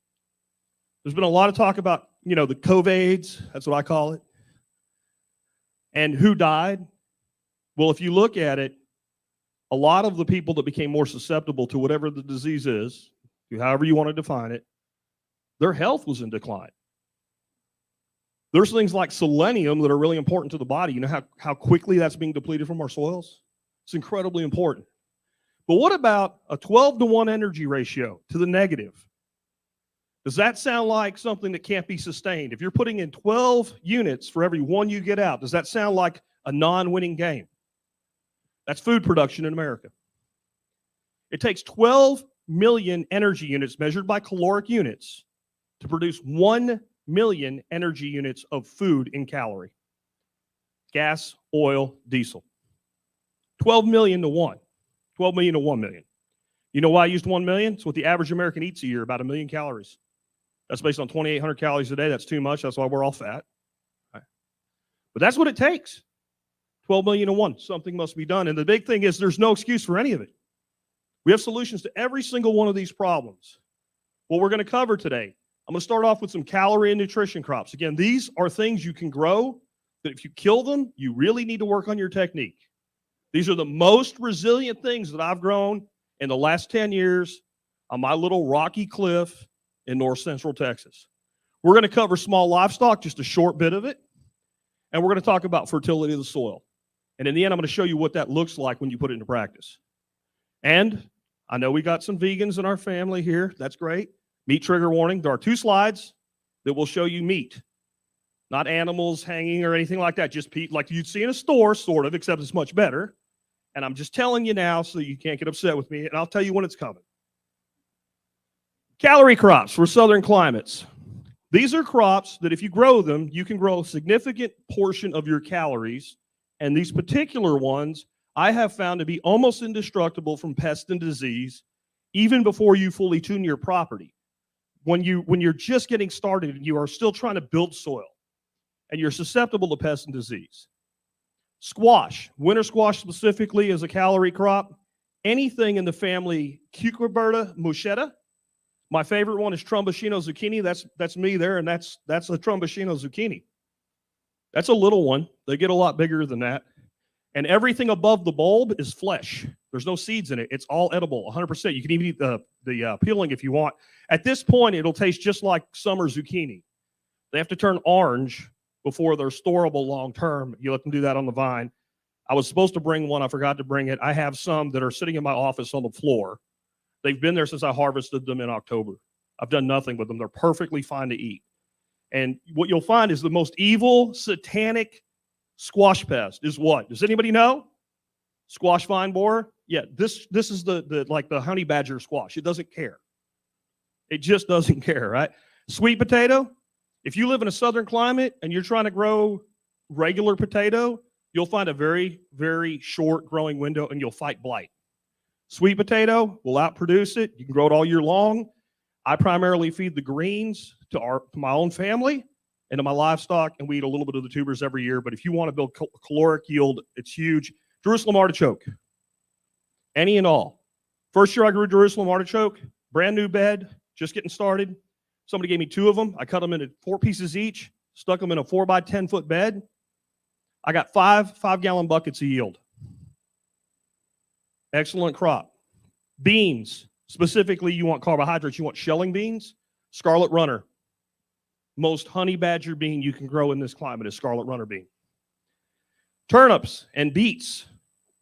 There's been a lot of talk about, the COVIDs, that's what I call it, and who died. Well, if you look at it, a lot of the people that became more susceptible to whatever the disease is, however you want to define it, their health was in decline. There's things like selenium that are really important to the body. You know how quickly that's being depleted from our soils? It's incredibly important. But what about a 12-to-1 energy ratio to the negative? Does that sound like something that can't be sustained? If you're putting in 12 units for every one you get out, does that sound like a non-winning game? That's food production in America. It takes 12 million energy units measured by caloric units to produce 1 million energy units of food in calorie. Gas, oil, diesel. 12 million to 1. 12 million to 1 million. You know why I used 1 million? It's what the average American eats a year, about 1 million calories. That's based on 2,800 calories a day. That's too much. That's why we're all fat. Right. But that's what it takes. 12 million to 1. Something must be done. And the big thing is there's no excuse for any of it. We have solutions to every single one of these problems. What we're going to cover today, I'm going to start off with some calorie and nutrition crops. Again, these are things you can grow, but if you kill them, you really need to work on your technique. These are the most resilient things that I've grown in the last 10 years on my little rocky cliff in north central Texas. We're going to cover small livestock, just a short bit of it, and we're going to talk about fertility of the soil. And in the end, I'm going to show you what that looks like when you put it into practice. And I know we got some vegans in our family here. That's great. Meat trigger warning. There are 2 slides that will show you meat, not animals hanging or anything like that. Just meat like you'd see in a store, sort of, except it's much better. And I'm just telling you now so you can't get upset with me, and I'll tell you when it's coming. Calorie crops for southern climates. These are crops that if you grow them, you can grow a significant portion of your calories. And these particular ones, I have found to be almost indestructible from pest and disease, even before you fully tune your property. When you're just getting started and you are still trying to build soil, and you're susceptible to pest and disease. Squash, winter squash specifically, is a calorie crop. Anything in the family Cucuberta muscetta. My favorite one is Tromboncino zucchini. That's me there, and that's a Tromboncino zucchini. That's a little one. They get a lot bigger than that. And everything above the bulb is flesh. There's no seeds in it. It's all edible, 100%. You can even eat the peeling if you want. At this point, it'll taste just like summer zucchini. They have to turn orange before they're storable long term. You let them do that on the vine. I was supposed to bring one. I forgot to bring it. I have some that are sitting in my office on the floor. They've been there since I harvested them in October. I've done nothing with them. They're perfectly fine to eat. And what you'll find is the most evil, satanic squash pest is what? Does anybody know? Squash vine borer? Yeah, this is the honey badger squash. It doesn't care. It just doesn't care, right? Sweet potato. If you live in a southern climate and you're trying to grow regular potato, you'll find a very, very short growing window and you'll fight blight. Sweet potato will outproduce it. You can grow it all year long. I primarily feed the greens to my own family and to my livestock, and we eat a little bit of the tubers every year. But if you want to build caloric yield, it's huge. Jerusalem artichoke, any and all. First year I grew Jerusalem artichoke, brand new bed, just getting started. Somebody gave me 2 of them. I cut them into 4 pieces each, stuck them in a 4 by 10 foot bed. I got 5-gallon buckets of yield. Excellent crop. Beans, specifically you want carbohydrates, you want shelling beans, scarlet runner. Most honey badger bean you can grow in this climate is scarlet runner bean. Turnips and beets,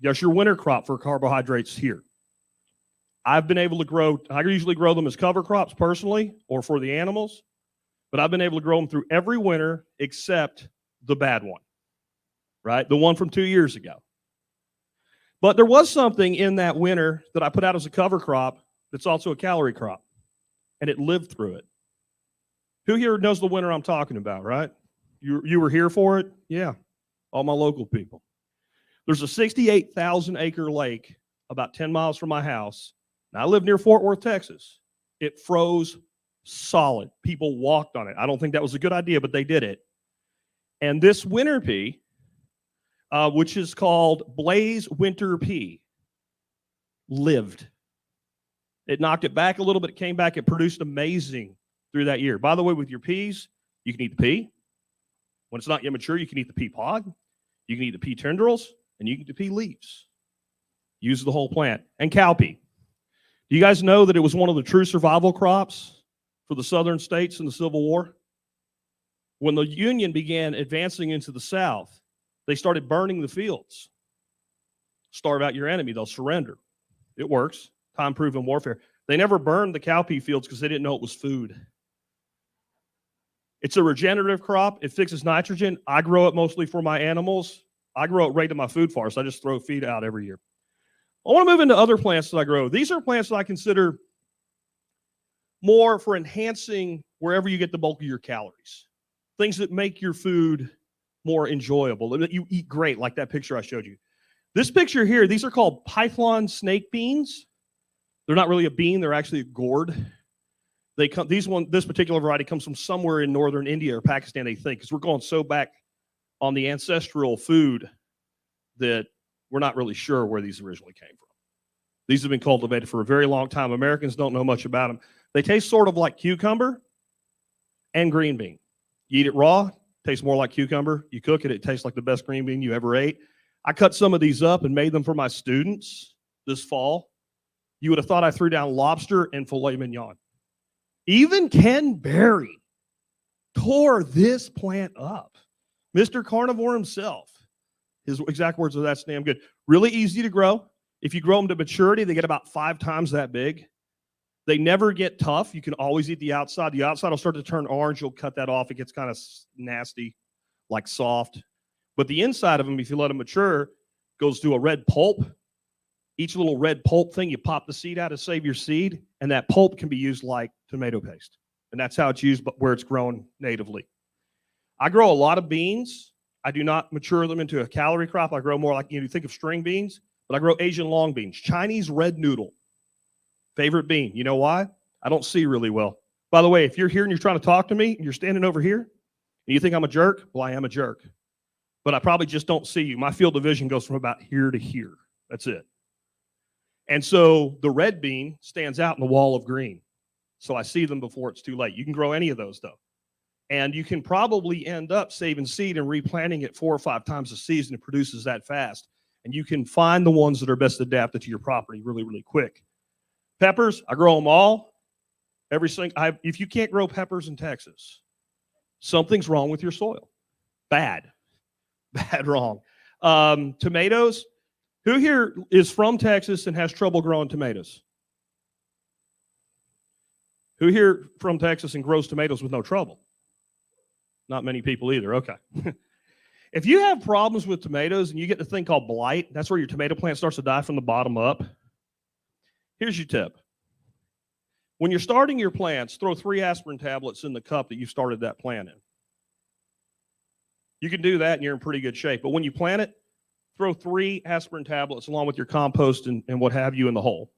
that's your winter crop for carbohydrates here. I've been able to grow, I usually grow them as cover crops personally or for the animals, but I've been able to grow them through every winter except the bad one, right? The one from 2 years ago. But there was something in that winter that I put out as a cover crop that's also a calorie crop, and it lived through it. Who here knows the winter I'm talking about, right? You were here for it? Yeah, all my local people. There's a 68,000 acre lake about 10 miles from my house. Now, I live near Fort Worth, Texas. It froze solid. People walked on it. I don't think that was a good idea, but they did it. And this winter pea, which is called Blaze Winter Pea, lived. It knocked it back a little bit. It came back. It produced amazing through that year. By the way, with your peas, you can eat the pea. When it's not yet mature, you can eat the pea pod. You can eat the pea tendrils, and you can eat the pea leaves. Use the whole plant. And cowpea. Do you guys know that it was one of the true survival crops for the southern states in the Civil War? When the Union began advancing into the South, they started burning the fields. Starve out your enemy, they'll surrender. It works. Time-proven warfare. They never burned the cowpea fields because they didn't know it was food. It's a regenerative crop. It fixes nitrogen. I grow it mostly for my animals. I grow it right to my food forest. I just throw feed out every year. I want to move into other plants that I grow. These are plants that I consider more for enhancing wherever you get the bulk of your calories. Things that make your food more enjoyable, that you eat great, like that picture I showed you. This picture here, these are called python snake beans. They're not really a bean, they're actually a gourd. They come, this particular variety comes from somewhere in northern India or Pakistan, they think, because we're going so back on the ancestral food that we're not really sure where these originally came from. These have been cultivated for a very long time. Americans don't know much about them. They taste sort of like cucumber and green bean. You eat it raw, tastes more like cucumber. You cook it, it tastes like the best green bean you ever ate. I cut some of these up and made them for my students this fall. You would have thought I threw down lobster and filet mignon. Even Ken Berry tore this plant up. Mr. Carnivore himself. His exact words are, that's damn good. Really easy to grow. If you grow them to maturity, they get about 5 times that big. They never get tough. You can always eat the outside. The outside will start to turn orange. You'll cut that off. It gets kind of nasty, like soft. But the inside of them, if you let them mature, goes to a red pulp. Each little red pulp thing, you pop the seed out to save your seed, and that pulp can be used like tomato paste. And that's how it's used, but where it's grown natively. I grow a lot of beans. I do not mature them into a calorie crop. I grow more like, you think of string beans, but I grow Asian long beans. Chinese red noodle. Favorite bean. You know why? I don't see really well. By the way, if you're here and you're trying to talk to me and you're standing over here and you think I'm a jerk, well, I am a jerk. But I probably just don't see you. My field of vision goes from about here to here. That's it. And so the red bean stands out in the wall of green. So I see them before it's too late. You can grow any of those, though. And you can probably end up saving seed and replanting it 4 or 5 times a season. It produces that fast. And you can find the ones that are best adapted to your property really, really quick. Peppers, I grow them all. If you can't grow peppers in Texas, something's wrong with your soil. Bad. Bad wrong. Tomatoes. Who here is from Texas and has trouble growing tomatoes? Who here from Texas and grows tomatoes with no trouble? Not many people either. Okay. If you have problems with tomatoes and you get the thing called blight, that's where your tomato plant starts to die from the bottom up. Here's your tip. When you're starting your plants, throw 3 aspirin tablets in the cup that you started that plant in. You can do that and you're in pretty good shape. But when you plant it, throw 3 aspirin tablets along with your compost and what have you in the hole.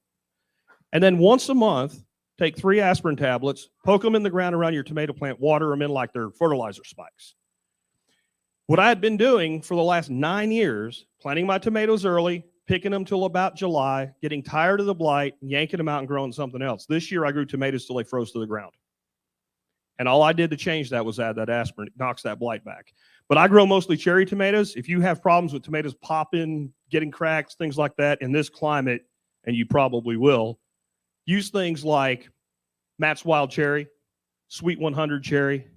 And then once a month, take 3 aspirin tablets, poke them in the ground around your tomato plant, water them in like they're fertilizer spikes. What I had been doing for the last 9 years, planting my tomatoes early, picking them till about July, getting tired of the blight, yanking them out and growing something else. This year I grew tomatoes till they froze to the ground. And all I did to change that was add that aspirin. It knocks that blight back. But I grow mostly cherry tomatoes. If you have problems with tomatoes popping, getting cracks, things like that in this climate, and you probably will, use things like Matt's Wild Cherry, Sweet 100 Cherry,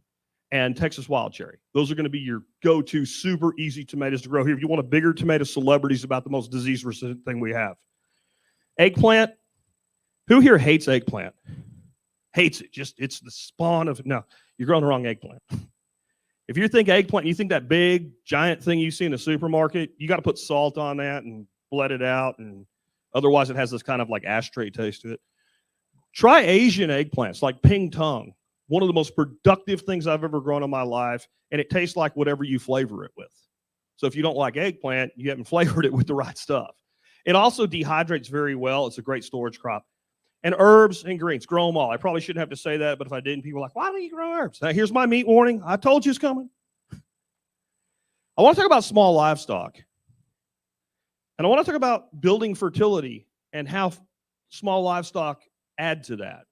and Texas Wild Cherry. Those are going to be your go-to super easy tomatoes to grow here. If you want a bigger tomato, celebrities about the most disease-resistant thing we have. Eggplant. Who here hates eggplant? Hates it. It's the spawn of, no, you're growing the wrong eggplant. If you think eggplant, you think that big, giant thing you see in the supermarket, you got to put salt on that and blend it out, and otherwise it has this kind of like ashtray taste to it. Try Asian eggplants like ping tong. One of the most productive things I've ever grown in my life, and it tastes like whatever you flavor it with. So if you don't like eggplant, you haven't flavored it with the right stuff. It also dehydrates very well. It's a great storage crop. And herbs and greens, grow them all. I probably shouldn't have to say that, but if I didn't, people are like, why don't you grow herbs? Now, here's my meat warning. I told you it's coming. I want to talk about small livestock. And I want to talk about building fertility and how small livestock add to that.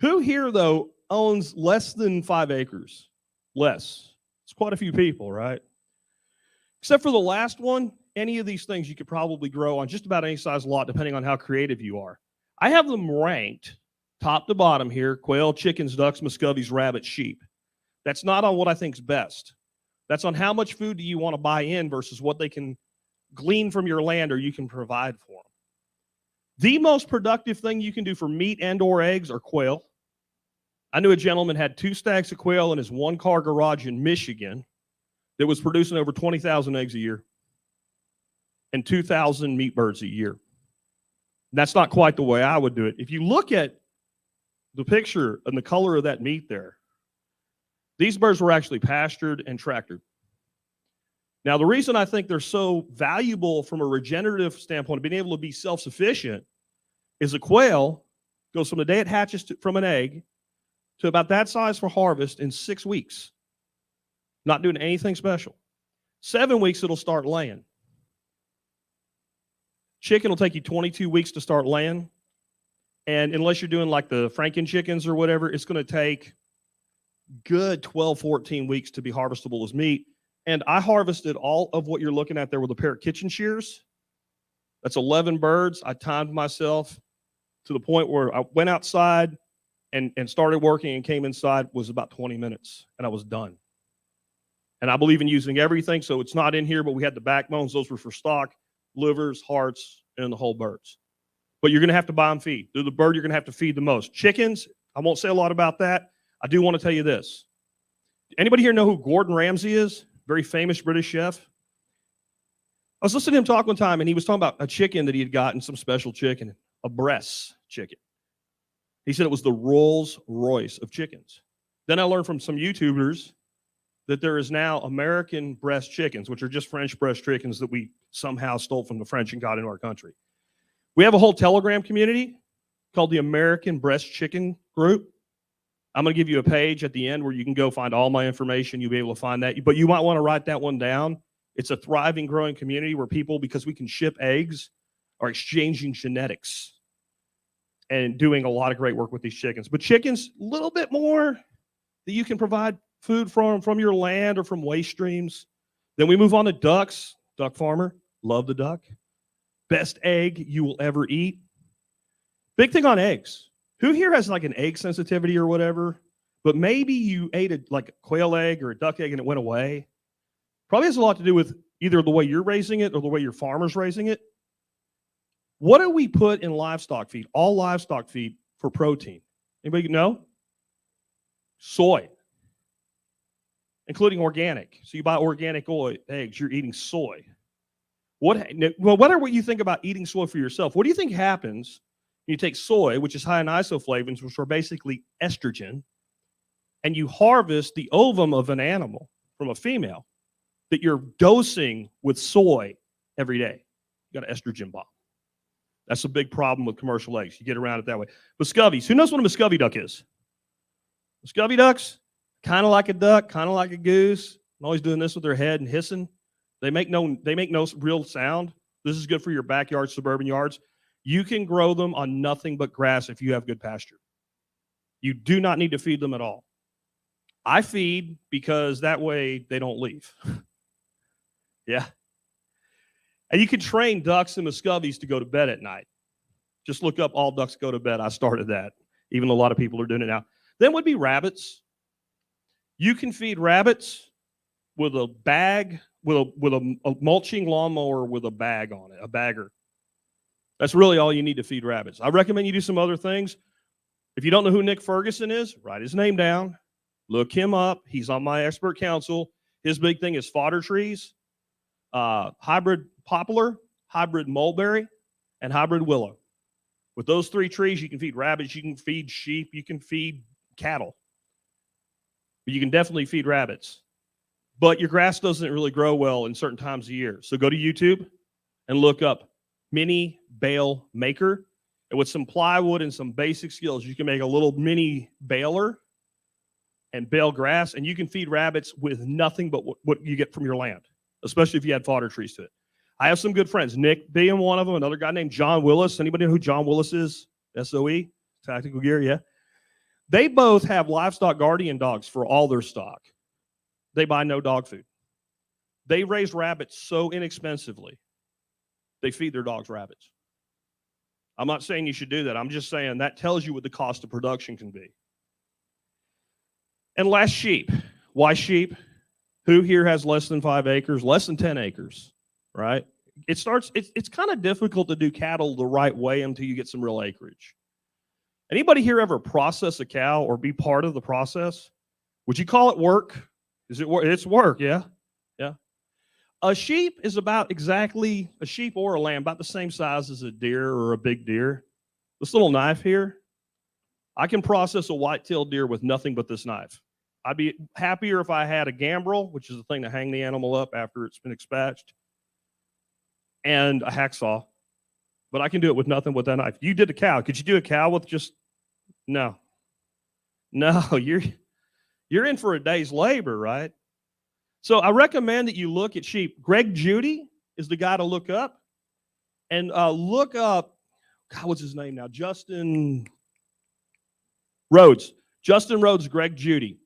Who here, though, owns less than 5 acres? Less. It's quite a few people, right? Except for the last one, any of these things you could probably grow on just about any size lot, depending on how creative you are. I have them ranked top to bottom here: quail, chickens, ducks, muscovies, rabbits, sheep. That's not on what I think is best. That's on how much food do you want to buy in versus what they can glean from your land or you can provide for them. The most productive thing you can do for meat and or eggs are quail. I knew a gentleman had 2 stacks of quail in his 1-car garage in Michigan that was producing over 20,000 eggs a year and 2,000 meat birds a year. That's not quite the way I would do it. If you look at the picture and the color of that meat there, these birds were actually pastured and tractored. Now, the reason I think they're so valuable from a regenerative standpoint of being able to be self-sufficient is a quail goes from the day it hatches from an egg to about that size for harvest in 6 weeks. Not doing anything special. 7 weeks, it'll start laying. Chicken will take you 22 weeks to start laying. And unless you're doing like the Franken chickens or whatever, it's going to take good 12, 14 weeks to be harvestable as meat. And I harvested all of what you're looking at there with a pair of kitchen shears. That's 11 birds. I timed myself to the point where I went outside and started working and came inside was about 20 minutes, and I was done. And I believe in using everything, so it's not in here, but we had the backbones. Those were for stock, livers, hearts, and the whole birds. But you're going to have to buy them feed. They're the bird you're going to have to feed the most. Chickens, I won't say a lot about that. I do want to tell you this. Anybody here know who Gordon Ramsay is? Very famous British chef. I was listening to him talk one time, and he was talking about a chicken that he had gotten, some special chicken, a breast chicken. He said it was the Rolls Royce of chickens. Then I learned from some YouTubers that there is now American breast chickens, which are just French breast chickens that we somehow stole from the French and got into our country. We have a whole Telegram community called the American Breast Chicken Group. I'm going to give you a page at the end where you can go find all my information. You'll be able to find that. But you might want to write that one down. It's a thriving, growing community where people, because we can ship eggs, are exchanging genetics and doing a lot of great work with these chickens. But chickens, a little bit more that you can provide food from your land or from waste streams. Then we move on to ducks. Duck farmer, love the duck. Best egg you will ever eat. Big thing on eggs. Who here has like an egg sensitivity or whatever, but maybe you ate like a quail egg or a duck egg and it went away? Probably has a lot to do with either the way you're raising it or the way your farmer's raising it. What do we put in livestock feed? All livestock feed for protein. Anybody know? Soy, including organic. So you buy organic eggs, you're eating soy. Whatever you think about eating soy for yourself, what do you think happens when you take soy, which is high in isoflavones, which are basically estrogen, and you harvest the ovum of an animal from a female that you're dosing with soy every day. You got an estrogen bomb. That's a big problem with commercial eggs. You get around it that way. Muscovies. Who knows what a Muscovy duck is? Muscovy ducks, kind of like a duck, kind of like a goose. I'm always doing this with their head and hissing. They make no real sound. This is good for your backyard, suburban yards. You can grow them on nothing but grass if you have good pasture. You do not need to feed them at all. I feed because that way they don't leave. Yeah. And you can train ducks and muscovies to go to bed at night. Just look up all ducks go to bed. I started that, even though a lot of people are doing it now. Then would be rabbits. You can feed rabbits with a bag, with a mulching lawnmower with a bag on it, a bagger. That's really all you need to feed rabbits. I recommend you do some other things. If you don't know who Nick Ferguson is, write his name down. Look him up. He's on my expert council. His big thing is fodder trees, hybrid poplar, hybrid mulberry, and hybrid willow. With those 3 trees, you can feed rabbits, you can feed sheep, you can feed cattle. But you can definitely feed rabbits. But your grass doesn't really grow well in certain times of year. So go to YouTube and look up mini bale maker. And with some plywood and some basic skills, you can make a little mini baler and bale grass, and you can feed rabbits with nothing but what you get from your land, especially if you add fodder trees to it. I have some good friends, Nick being one of them, another guy named John Willis. Anybody know who John Willis is? SOE, Tactical Gear, yeah. They both have livestock guardian dogs for all their stock. They buy no dog food. They raise rabbits so inexpensively, they feed their dogs rabbits. I'm not saying you should do that. I'm just saying that tells you what the cost of production can be. And last, sheep. Why sheep? Who here has less than 5 acres, less than 10 acres, right? It's kind of difficult to do cattle the right way until you get some real acreage. Anybody here ever process a cow or be part of the process? Would you call it work? Is it work? It's work, yeah. Yeah. A sheep is about exactly, a sheep or a lamb, about the same size as a deer or a big deer. This little knife here, I can process a white-tailed deer with nothing but this knife. I'd be happier if I had a gambrel, which is the thing to hang the animal up after it's been expatched, and a hacksaw. But I can do it with nothing but that knife. You did a cow. Could you do a cow with just, no. No, you're in for a day's labor, right? So I recommend that you look at sheep. Greg Judy is the guy to look up. And look up, God, what's his name now? Justin Rhodes. Justin Rhodes, Greg Judy.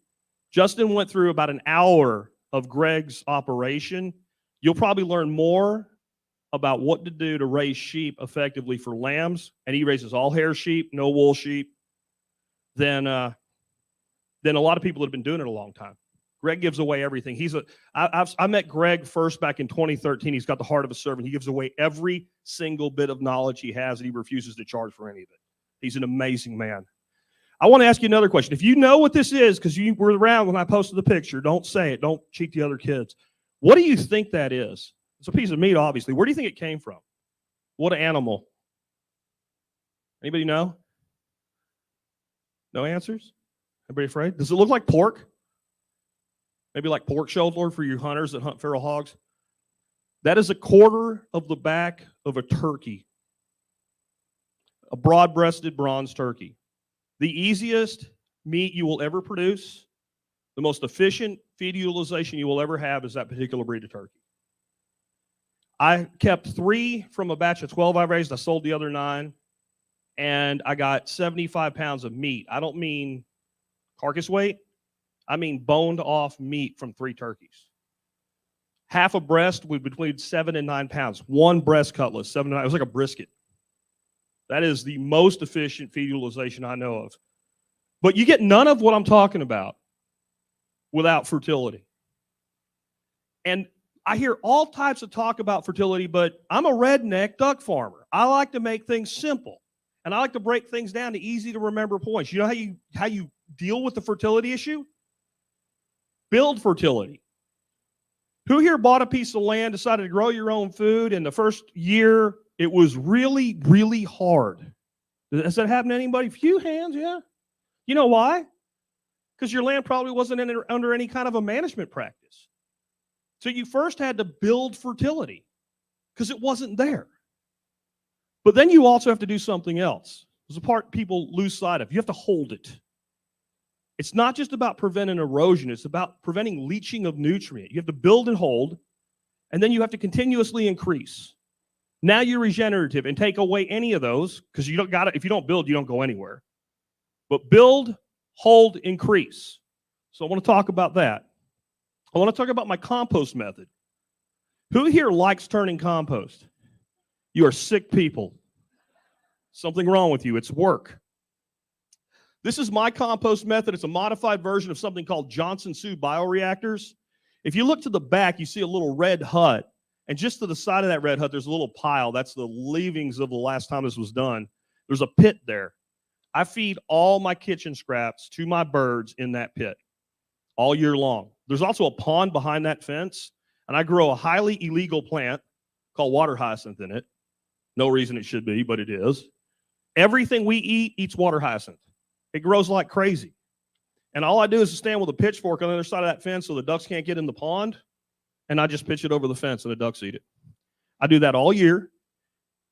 Justin went through about an hour of Greg's operation. You'll probably learn more about what to do to raise sheep effectively for lambs. And he raises all hair sheep, no wool sheep, than a lot of people that have been doing it a long time. Greg gives away everything. I met Greg first back in 2013. He's got the heart of a servant. He gives away every single bit of knowledge he has, and he refuses to charge for any of it. He's an amazing man. I want to ask you another question. If you know what this is, because you were around when I posted the picture, don't say it. Don't cheat the other kids. What do you think that is? It's a piece of meat, obviously. Where do you think it came from? What animal? Anybody know? No answers? Everybody afraid? Does it look like pork? Maybe like pork shoulder for you hunters that hunt feral hogs. That is a quarter of the back of a turkey. A broad-breasted bronze turkey. The easiest meat you will ever produce, the most efficient feed utilization you will ever have is that particular breed of turkey. I kept 3 from a batch of 12 I raised. I sold the other 9, and I got 75 pounds of meat. I don't mean carcass weight. I mean boned off meat from 3 turkeys. Half a breast would be between 7 and 9 pounds. 1 breast cutlass, 7 to 9. It was like a brisket. That is the most efficient feed utilization I know of. But you get none of what I'm talking about without fertility. And I hear all types of talk about fertility, but I'm a redneck duck farmer. I like to make things simple. And I like to break things down to easy to remember points. You know how you deal with the fertility issue? Build fertility. Who here bought a piece of land, decided to grow your own food, and the first year it was really, really hard? Has that happened to anybody? Few hands, yeah. You know why? Because your land probably wasn't under any kind of a management practice. So you first had to build fertility. because it wasn't there. But then you also have to do something else. There's a part people lose sight of. You have to hold it. It's not just about preventing erosion. It's about preventing leaching of nutrient. You have to build and hold, and then you have to continuously increase. Now you're regenerative and take away any of those, because you don't got it. If you don't build, you don't go anywhere. But build, hold, increase. So I want to talk about that. I want to talk about my compost method. Who here likes turning compost? You are sick people. Something wrong with you. It's work. This is my compost method. It's a modified version of something called Johnson-Su bioreactors. If you look to the back, you see a little red hut. And just to the side of that red hut, there's a little pile. That's the leavings of the last time this was done. There's a pit there. I feed all my kitchen scraps to my birds in that pit all year long. There's also a pond behind that fence, and I grow a highly illegal plant called water hyacinth in it. No reason it should be, but it is. Everything we eat eats water hyacinth. It grows like crazy. And all I do is stand with a pitchfork on the other side of that fence so the ducks can't get in the pond, and I just pitch it over the fence and the ducks eat it. I do that all year,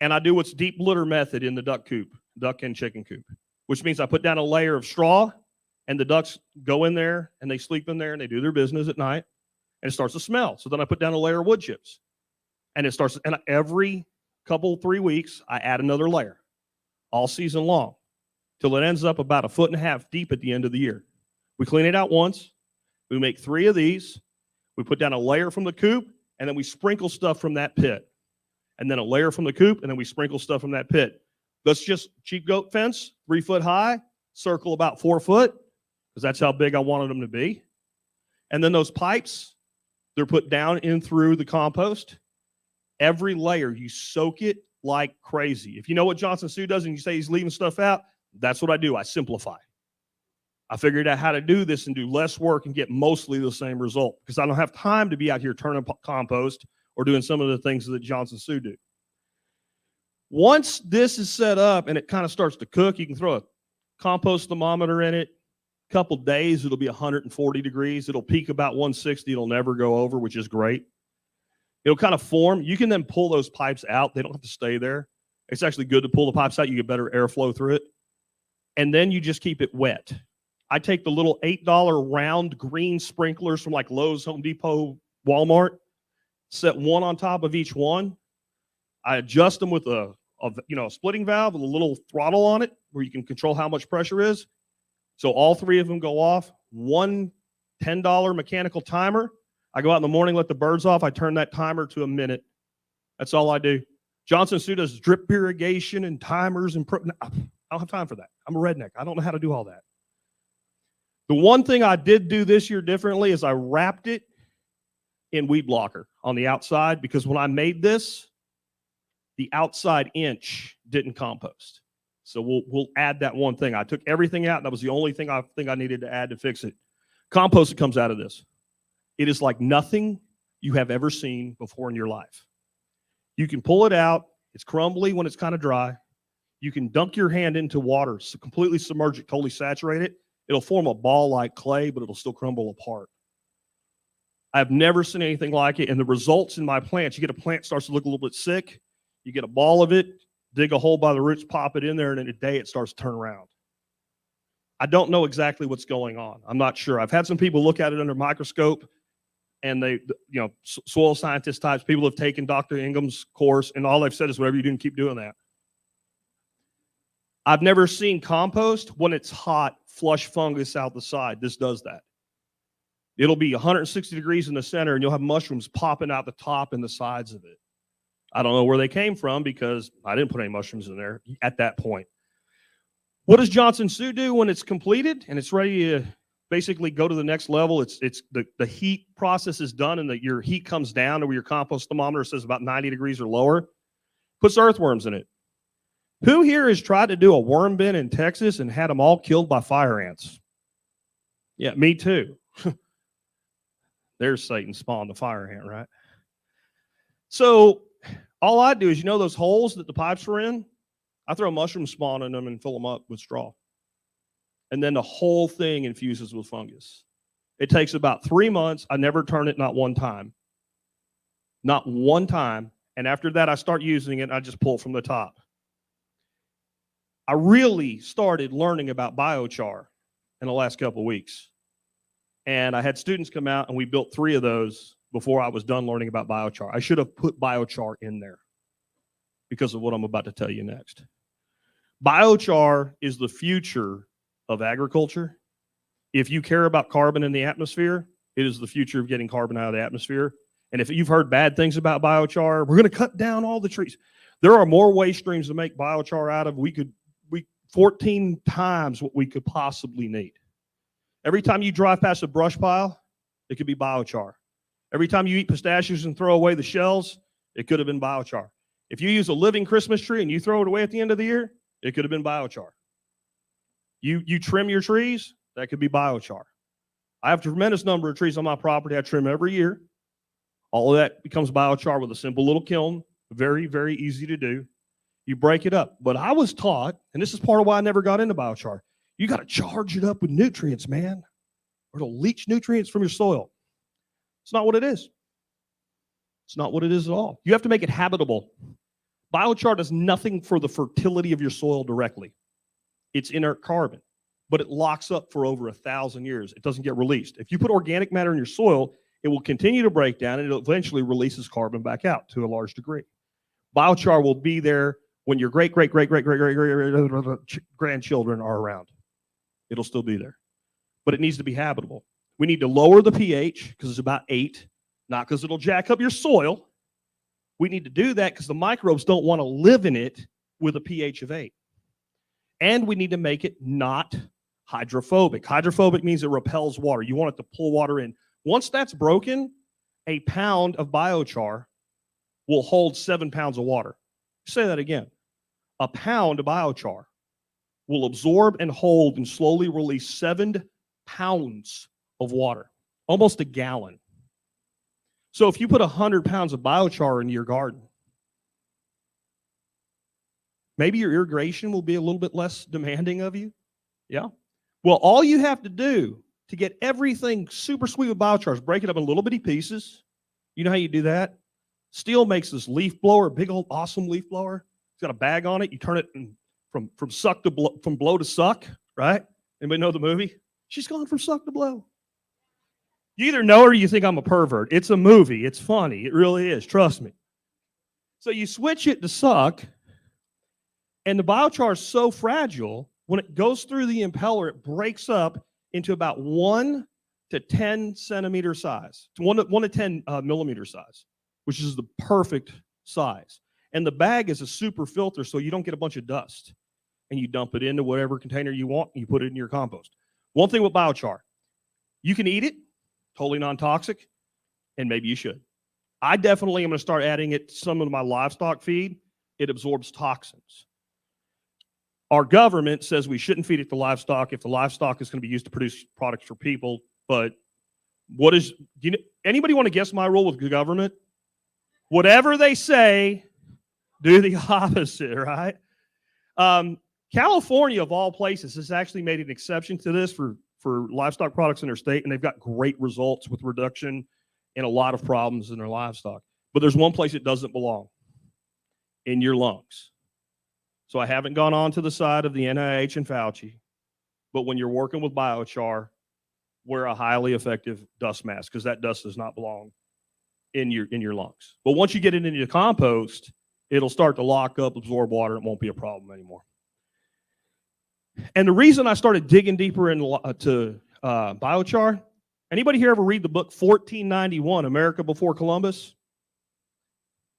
and I do what's deep litter method in the duck coop, duck and chicken coop, which means I put down a layer of straw, and the ducks go in there, and they sleep in there, and they do their business at night, and it starts to smell. So then I put down a layer of wood chips, and it starts, and every couple, 3 weeks, I add another layer all season long till it ends up about 1.5 feet deep at the end of the year. We clean it out once. We make 3 of these. We put down a layer from the coop, and then we sprinkle stuff from that pit. And then a layer from the coop, and then we sprinkle stuff from that pit. That's just cheap goat fence, 3 foot high, circle about 4 foot, because that's how big I wanted them to be. And then those pipes, they're put down in through the compost. Every layer, you soak it like crazy. If you know what Johnson-Su does and you say he's leaving stuff out, that's what I do. I simplify. I figured out how to do this and do less work and get mostly the same result, because I don't have time to be out here turning compost or doing some of the things that Johnson-Su do. Once this is set up and it kind of starts to cook, you can throw a compost thermometer in it. A couple days, it'll be 140 degrees. It'll peak about 160. It'll never go over, which is great. It'll kind of form. You can then pull those pipes out. They don't have to stay there. It's actually good to pull the pipes out. You get better airflow through it. And then you just keep it wet. I take the little $8 round green sprinklers from like Lowe's, Home Depot, Walmart, set one on top of each one. I adjust them with a splitting valve with a little throttle on it where you can control how much pressure is. So all 3 of them go off. One $10 mechanical timer. I go out in the morning, let the birds off. I turn that timer to a minute. That's all I do. Johnson-Su does drip irrigation and timers and I don't have time for that. I'm a redneck. I don't know how to do all that. The one thing I did do this year differently is I wrapped it in weed blocker on the outside, because when I made this, the outside inch didn't compost. So we'll add that one thing. I took everything out. That was the only thing I think I needed to add to fix it. Compost that comes out of this. It is like nothing you have ever seen before in your life. You can pull it out. It's crumbly when it's kind of dry. You can dunk your hand into water, so completely submerge it, totally saturate it. It'll form a ball like clay, but it'll still crumble apart. I've never seen anything like it. And the results in my plants, you get a plant starts to look a little bit sick. You get a ball of it, dig a hole by the roots, pop it in there, and in a day it starts to turn around. I don't know exactly what's going on. I'm not sure. I've had some people look at it under a microscope, and they, soil scientist types, people have taken Dr. Ingham's course, and all they've said is whatever you do, keep doing that. I've never seen compost when it's hot flush fungus out the side. This does that. It'll be 160 degrees in the center, and you'll have mushrooms popping out the top and the sides of it. I don't know where they came from because I didn't put any mushrooms in there at that point. What does Johnson-Su do when it's completed and it's ready to basically go to the next level? It's the heat process is done, and your heat comes down to where your compost thermometer says about 90 degrees or lower. Puts earthworms in it. Who here has tried to do a worm bin in Texas and had them all killed by fire ants? Yeah, me too. There's Satan spawned the fire ant, right? So all I do is, those holes that the pipes are in, I throw mushroom spawn in them and fill them up with straw. And then the whole thing infuses with fungus. It takes about 3 months. I never turn it, not one time. Not one time. And after that, I start using it, and I just pull from the top. I really started learning about biochar in the last couple of weeks. And I had students come out, and we built 3 of those before I was done learning about biochar. I should have put biochar in there because of what I'm about to tell you next. Biochar is the future of agriculture. If you care about carbon in the atmosphere, it is the future of getting carbon out of the atmosphere. And if you've heard bad things about biochar, we're going to cut down all the trees. There are more waste streams to make biochar out of. We 14 times what we could possibly need. Every time you drive past a brush pile, it could be biochar. Every time you eat pistachios and throw away the shells, it could have been biochar. If you use a living Christmas tree and you throw it away at the end of the year, it could have been biochar. You trim your trees, that could be biochar. I have a tremendous number of trees on my property I trim every year. All of that becomes biochar with a simple little kiln. Very, very easy to do. You break it up. But I was taught, and this is part of why I never got into biochar, you got to charge it up with nutrients, man, or it'll leach nutrients from your soil. It's not what it is. It's not what it is at all. You have to make it habitable. Biochar does nothing for the fertility of your soil directly. It's inert carbon, but it locks up for over 1,000 years. It doesn't get released. If you put organic matter in your soil, it will continue to break down, and it eventually releases carbon back out to a large degree. Biochar will be there when your great-great-great-great-great-grandchildren are around. It'll still be there, but it needs to be habitable. We need to lower the pH because it's about 8, not because it'll jack up your soil. We need to do that because the microbes don't want to live in it with a pH of 8. And we need to make it not hydrophobic. Hydrophobic means it repels water. You want it to pull water in. Once that's broken, a pound of biochar will hold 7 pounds of water. Say that again. A pound of biochar will absorb and hold and slowly release 7 pounds of water, almost a gallon. So if you put 100 pounds of biochar in your garden, maybe your irrigation will be a little bit less demanding of you. Yeah. Well, all you have to do to get everything super sweet with biochar is break it up in little bitty pieces. You know how you do that? Steel makes this leaf blower, big old awesome leaf blower. It's got a bag on it. You turn it from suck to blow, from blow to suck, right? Anybody know the movie? She's gone from suck to blow. You either know or you think I'm a pervert. It's a movie. It's funny. It really is. Trust me. So you switch it to suck, and the biochar is so fragile, when it goes through the impeller, it breaks up into about 1 to 10 centimeter size, 1 to 10 millimeter size, which is the perfect size. And the bag is a super filter, so you don't get a bunch of dust. And you dump it into whatever container you want, and you put it in your compost. One thing with biochar, you can eat it, totally non-toxic, and maybe you should. I definitely am going to start adding it to some of my livestock feed. It absorbs toxins. Our government says we shouldn't feed it to livestock if the livestock is going to be used to produce products for people. But anybody want to guess my rule with the government? Whatever they say, do the opposite, right? California, of all places, has actually made an exception to this for livestock products in their state, and they've got great results with reduction in a lot of problems in their livestock. But there's one place it doesn't belong: in your lungs. So I haven't gone on to the side of the NIH and Fauci, but when you're working with biochar, wear a highly effective dust mask because that dust does not belong in your lungs. But once you get it into your compost, it'll start to lock up, absorb water, and it won't be a problem anymore. And the reason I started digging deeper into biochar, anybody here ever read the book 1491, America Before Columbus?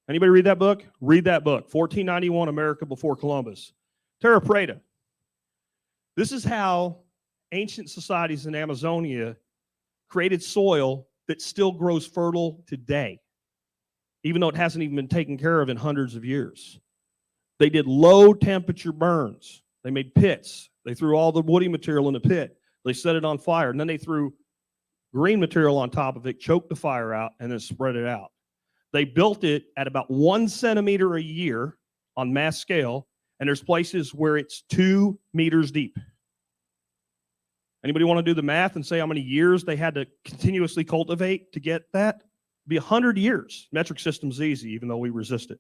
Anybody read that book? Read that book, 1491, America Before Columbus. Terra Preta. This is how ancient societies in Amazonia created soil that still grows fertile today, even though it hasn't even been taken care of in hundreds of years. They did low temperature burns. They made pits. They threw all the woody material in the pit. They set it on fire, and then they threw green material on top of it, choked the fire out, and then spread it out. They built it at about 1 centimeter a year on mass scale, and there's places where it's 2 meters deep. Anybody want to do the math and say how many years they had to continuously cultivate to get that? be 100 years. Metric system's easy, even though we resist it.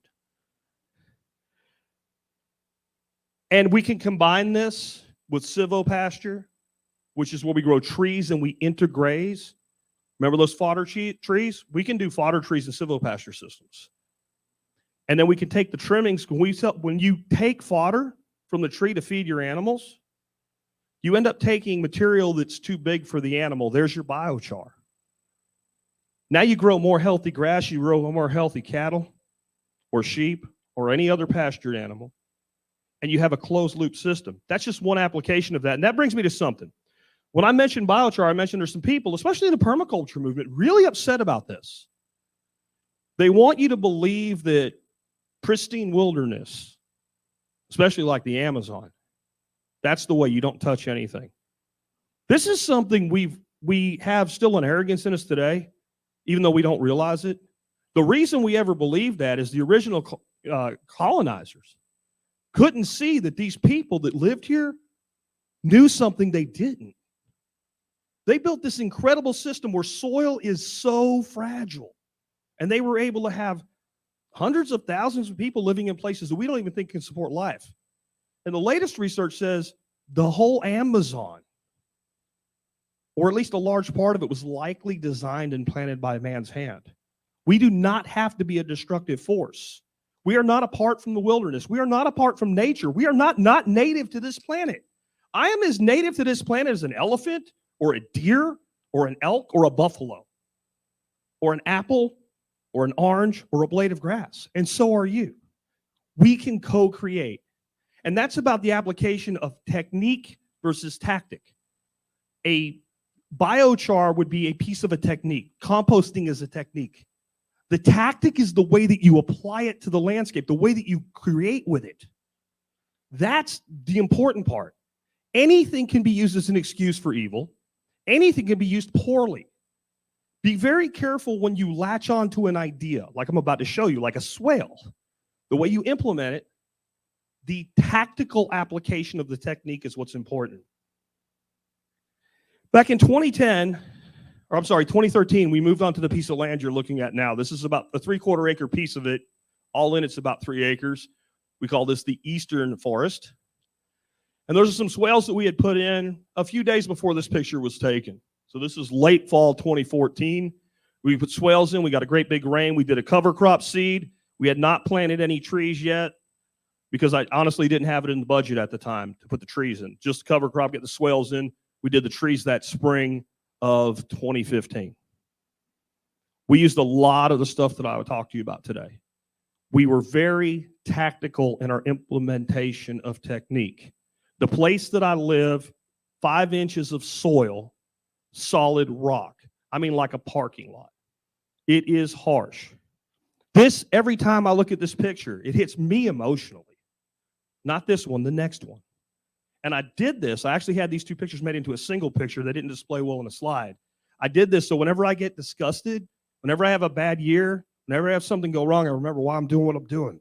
And we can combine this with silvopasture, which is where we grow trees and we intergraze. Remember those fodder trees? We can do fodder trees and silvopasture systems. And then we can take the trimmings. When you take fodder from the tree to feed your animals, you end up taking material that's too big for the animal. There's your biochar. Now you grow more healthy grass, you grow more healthy cattle or sheep or any other pastured animal, and you have a closed loop system. That's just one application of that. And that brings me to something. When I mentioned biochar, I mentioned there's some people, especially in the permaculture movement, really upset about this. They want you to believe that pristine wilderness, especially like the Amazon, that's the way you don't touch anything. This is something we have still an arrogance in us today, even though we don't realize it. The reason we ever believed that is the original colonizers couldn't see that these people that lived here knew something they didn't. They built this incredible system where soil is so fragile, and they were able to have hundreds of thousands of people living in places that we don't even think can support life. And the latest research says the whole Amazon, or at least a large part of it, was likely designed and planted by man's hand. We do not have to be a destructive force. We are not apart from the wilderness. We are not apart from nature. We are not native to this planet. I am as native to this planet as an elephant or a deer or an elk or a buffalo or an apple or an orange or a blade of grass. And so are you. We can co-create. And that's about the application of technique versus tactic. A biochar would be a piece of a technique. Composting is a technique. The tactic is the way that you apply it to the landscape, the way that you create with it. That's the important part. Anything can be used as an excuse for evil. Anything can be used poorly. Be very careful when you latch on to an idea, like I'm about to show you, like a swale. The way you implement it, the tactical application of the technique is what's important. Back in 2013, we moved on to the piece of land you're looking at now. This is about a 3/4 acre piece of it. All in, it's about 3 acres. We call this the Eastern Forest. And those are some swales that we had put in a few days before this picture was taken. So this is late fall 2014. We put swales in. We got a great big rain. We did a cover crop seed. We had not planted any trees yet because I honestly didn't have it in the budget at the time to put the trees in. Just cover crop, get the swales in. We did the trees that spring of 2015. We used a lot of the stuff that I would talk to you about today. We were very tactical in our implementation of technique. The place that I live, 5 inches of soil, solid rock. I mean, like a parking lot. It is harsh. This, every time I look at this picture, it hits me emotionally. Not this one, the next one. And I did this. I actually had these 2 pictures made into a single picture that didn't display well in a slide. I did this so whenever I get disgusted, whenever I have a bad year, whenever I have something go wrong, I remember why I'm doing what I'm doing.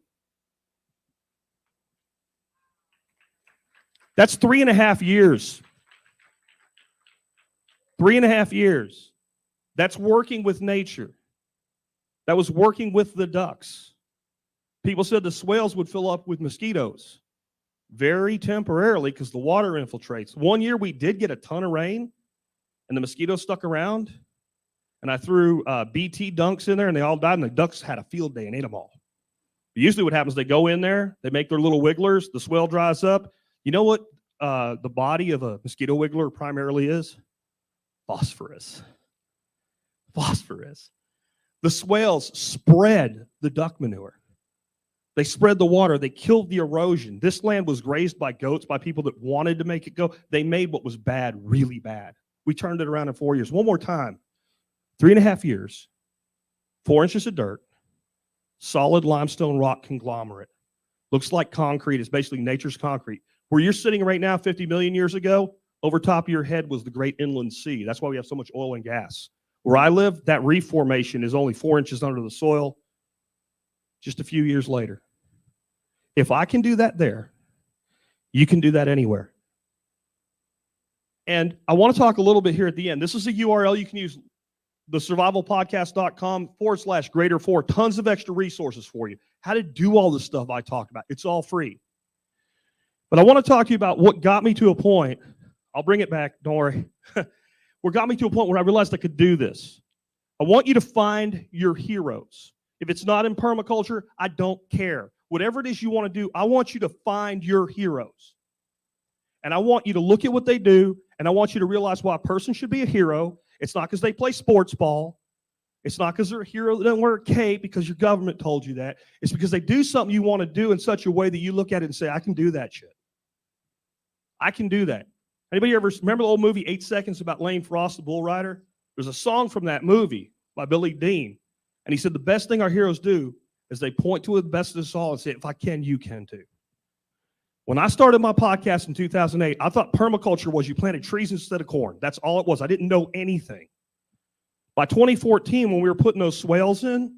That's 3.5 years. 3.5 years. That's working with nature. That was working with the ducks. People said the swales would fill up with mosquitoes. Very temporarily because the water infiltrates. One year we did get a ton of rain and the mosquitoes stuck around. And I threw BT dunks in there and they all died and the ducks had a field day and ate them all. But usually what happens, they go in there, they make their little wigglers, the swale dries up. You know what the body of a mosquito wiggler primarily is? Phosphorus. Phosphorus. The swales spread the duck manure. They spread the water. They killed the erosion. This land was grazed by goats, by people that wanted to make it go. They made what was bad really bad. We turned it around in 4 years. One more time. 3.5 years, 4 inches of dirt, solid limestone rock conglomerate. Looks like concrete. It's basically nature's concrete. Where you're sitting right now 50 million years ago, over top of your head was the great inland sea. That's why we have so much oil and gas. Where I live, that reef formation is only 4 inches under the soil just a few years later. If I can do that there, you can do that anywhere. And I want to talk a little bit here at the end. This is a URL you can use the survivalpodcast.com/greater4. Tons of extra resources for you. How to do all the stuff I talked about. It's all free. But I want to talk to you about what got me to a point. I'll bring it back. Don't worry. What got me to a point where I realized I could do this. I want you to find your heroes. If it's not in permaculture, I don't care. Whatever it is you want to do, I want you to find your heroes. And I want you to look at what they do, and I want you to realize why a person should be a hero. It's not because they play sports ball. It's not because they're a hero that doesn't wear a cape because your government told you that. It's because they do something you want to do in such a way that you look at it and say, I can do that shit. I can do that. Anybody ever remember the old movie 8 Seconds about Lane Frost, the bull rider? There's a song from that movie by Billy Dean. And he said the best thing our heroes do is they point to the best of us all and say, if I can, you can too. When I started my podcast in 2008, I thought permaculture was you planted trees instead of corn. That's all it was. I didn't know anything. By 2014, when we were putting those swales in,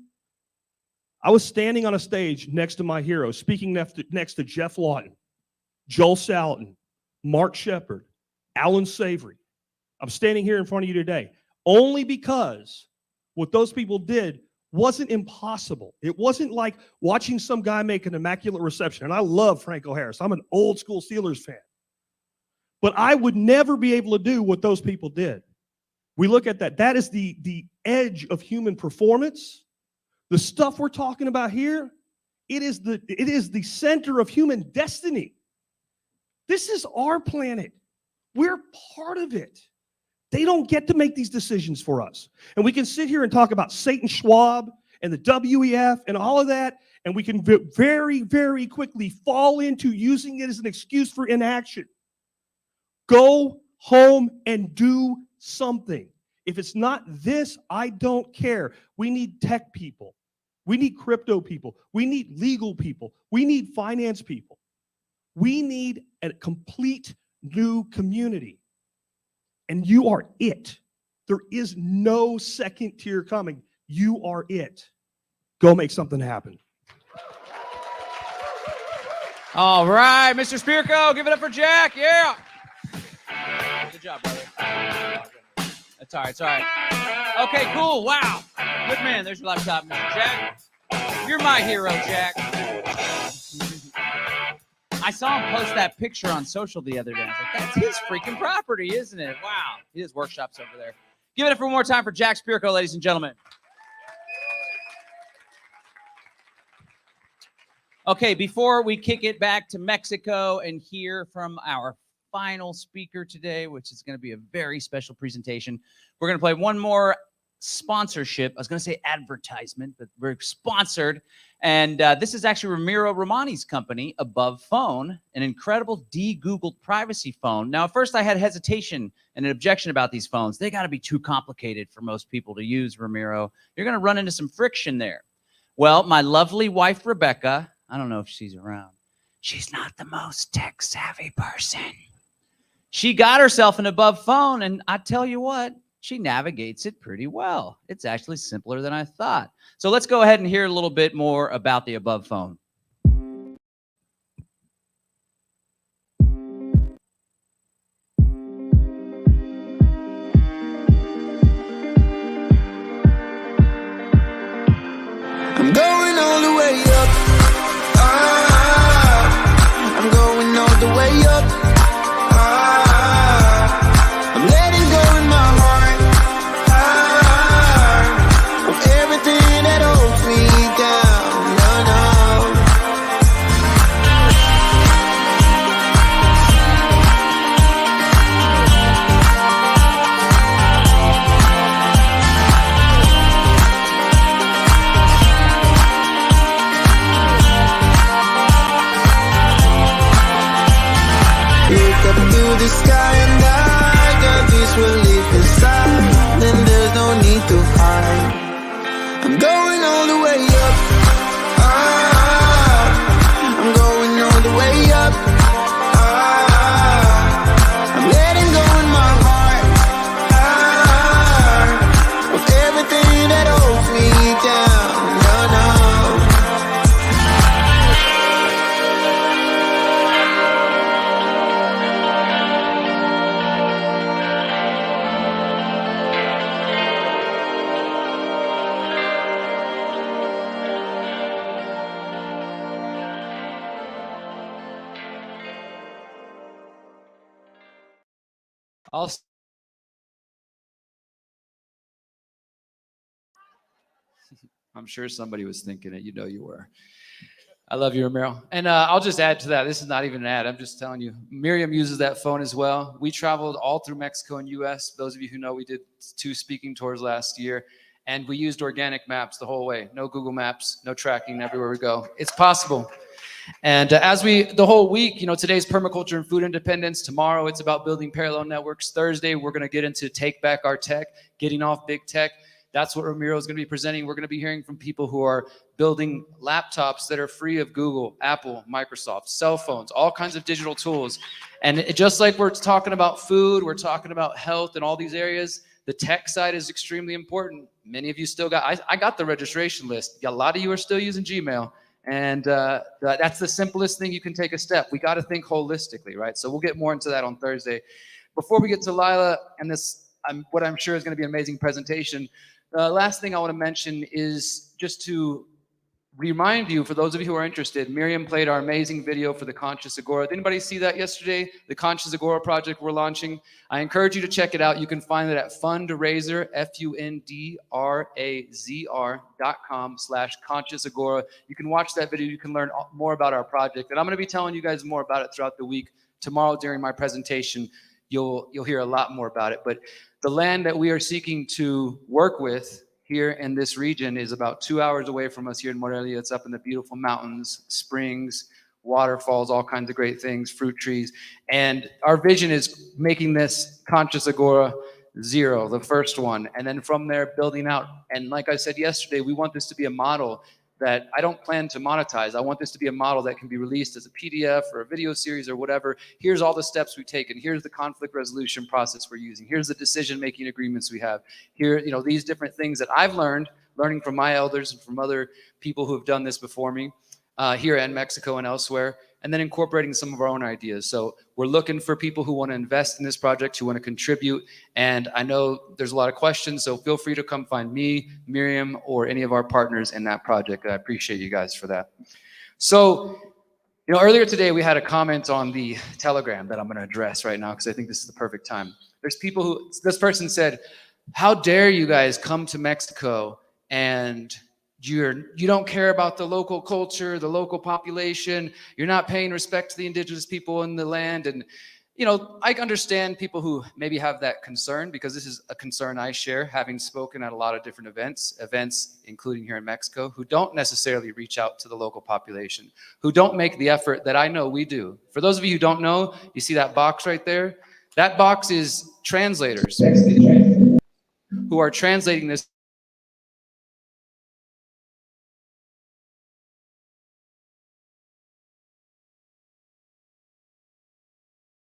I was standing on a stage next to my heroes, speaking next to Jeff Lawton, Joel Salatin, Mark Shepard, Alan Savory. I'm standing here in front of you today only because what those people did wasn't impossible. It wasn't like watching some guy make an immaculate reception. And I love Franco Harris. I'm an old school Steelers fan. But I would never be able to do what those people did. We look at that. That is the edge of human performance. The stuff we're talking about here, it is the center of human destiny. This is our planet. We're part of it. They don't get to make these decisions for us. And we can sit here and talk about Satan Schwab and the WEF and all of that, and we can very, very quickly fall into using it as an excuse for inaction. Go home and do something. If it's not this, I don't care. We need tech people. We need crypto people. We need legal people. We need finance people. We need a complete new community. And you are it. There is no second tier coming. You are it. Go make something happen. All right, Mr. Spirko, give it up for Jack. Yeah. Good job, brother. That's all right. It's all right. Okay, cool. Wow. Good man. There's your laptop, Mr. Jack. You're my hero, Jack. I saw him post that picture on social the other day. I was like, that's his freaking property, isn't it? Wow. His workshop's over there. Give it up for one more time for Jack Spirko, ladies and gentlemen. Okay, before we kick it back to Mexico and hear from our final speaker today, which is going to be a very special presentation, we're going to play one more sponsorship. I was going to say advertisement, but we're sponsored. And this is actually Ramiro Romani's company, Above Phone, an incredible de-Googled privacy phone. Now, at first I had hesitation and an objection about these phones. They got to be too complicated for most people to use, Ramiro. You're going to run into some friction there. Well, my lovely wife, Rebecca, I don't know if she's around. She's not the most tech-savvy person. She got herself an Above Phone, and I tell you what, she navigates it pretty well. It's actually simpler than I thought. So let's go ahead and hear a little bit more about the Above Phone. I'm going all the way up. I'm going all the way up. I'm letting go in my heart of everything that holds me down. No, no. I'm sure somebody was thinking it. You know you were. I love you, Ramiro. And I'll just add to that. This is not even an ad. I'm just telling you. Miriam uses that phone as well. We traveled all through Mexico and U.S. Those of you who know, we did 2 speaking tours last year. And we used organic maps the whole way. No Google Maps, no tracking everywhere we go. It's possible. And the whole week, today's permaculture and food independence. Tomorrow, it's about building parallel networks. Thursday, we're going to get into take back our tech, getting off big tech. That's what Ramiro is going to be presenting. We're going to be hearing from people who are building laptops that are free of Google, Apple, Microsoft, cell phones, all kinds of digital tools. And just like we're talking about food, we're talking about health and all these areas, the tech side is extremely important. Many of you still I got the registration list. A lot of you are still using Gmail. And that's the simplest thing you can take a step. We got to think holistically, right? So we'll get more into that on Thursday. Before we get to Lila and what I'm sure is going to be an amazing presentation, last thing I want to mention is just to remind you, for those of you who are interested, Miriam played our amazing video for the Conscious Agora. Did anybody see that yesterday? The Conscious Agora project we're launching. I encourage you to check it out. You can find it at fundraiser, fundrazr.com/Conscious Agora. You can watch that video. You can learn more about our project. And I'm going to be telling you guys more about it throughout the week. Tomorrow during my presentation, you'll hear a lot more about it. But the land that we are seeking to work with here in this region is about 2 hours away from us here in Morelia. It's up in the beautiful mountains, springs, waterfalls, all kinds of great things, fruit trees. And our vision is making this Conscious Agora 0, the first one. And then from there, building out. And like I said yesterday, we want this to be a model that I don't plan to monetize. I want this to be a model that can be released as a PDF or a video series or whatever. Here's all the steps we've taken. Here's the conflict resolution process we're using. Here's the decision-making agreements we have. Here, these different things that I've learning from my elders and from other people who have done this before me here in Mexico and elsewhere, and then incorporating some of our own ideas. So we're looking for people who want to invest in this project, who want to contribute. And I know there's a lot of questions, so feel free to come find me, Miriam, or any of our partners in that project. I appreciate you guys for that. So, earlier today we had a comment on the Telegram that I'm going to address right now because I think this is the perfect time. There's people this person said, how dare you guys come to Mexico and you don't care about the local culture, the local population. You're not paying respect to the indigenous people in the land. And, I understand people who maybe have that concern because this is a concern I share, having spoken at a lot of different events including here in Mexico, who don't necessarily reach out to the local population, who don't make the effort that I know we do. For those of you who don't know, you see that box right there? That box is translators who are translating this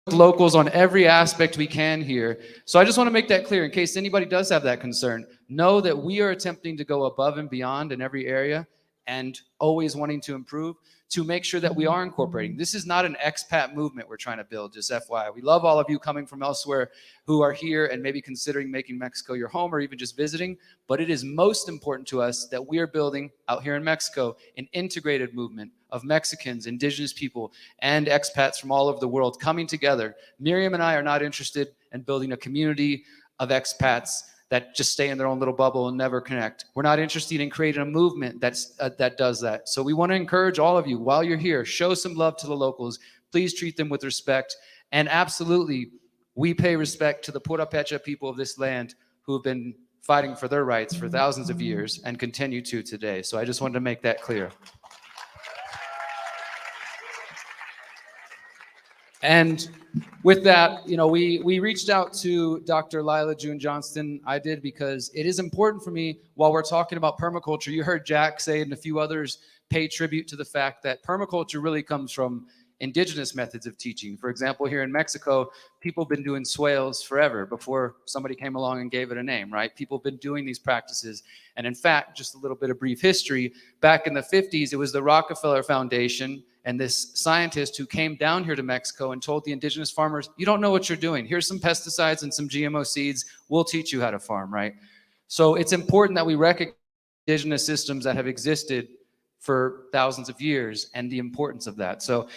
locals on every aspect we can here. So I just want to make that clear in case anybody does have that concern. Know that we are attempting to go above and beyond in every area and always wanting to improve to make sure that we are incorporating. This is not an expat movement we're trying to build, just FYI. We love all of you coming from elsewhere who are here and maybe considering making Mexico your home or even just visiting. But it is most important to us that we are building out here in Mexico an integrated movement of Mexicans, indigenous people, and expats from all over the world coming together. Miriam and I are not interested in building a community of expats that just stay in their own little bubble and never connect. We're not interested in creating a movement that does that. So we want to encourage all of you, while you're here, show some love to the locals. Please treat them with respect. And absolutely, we pay respect to the Purépecha people of this land who have been fighting for their rights for thousands of years and continue to today. So I just wanted to make that clear. And with that, we reached out to Dr. Lila June Johnston. I did because it is important for me while we're talking about permaculture. You heard Jack say and a few others pay tribute to the fact that permaculture really comes from indigenous methods of teaching. For example, here in Mexico, people have been doing swales forever before somebody came along and gave it a name, right? People have been doing these practices. And in fact, just a little bit of brief history, back in the 50s, it was the Rockefeller Foundation and this scientist who came down here to Mexico and told the indigenous farmers, you don't know what you're doing. Here's some pesticides and some GMO seeds. We'll teach you how to farm, right? So it's important that we recognize indigenous systems that have existed for thousands of years and the importance of that. So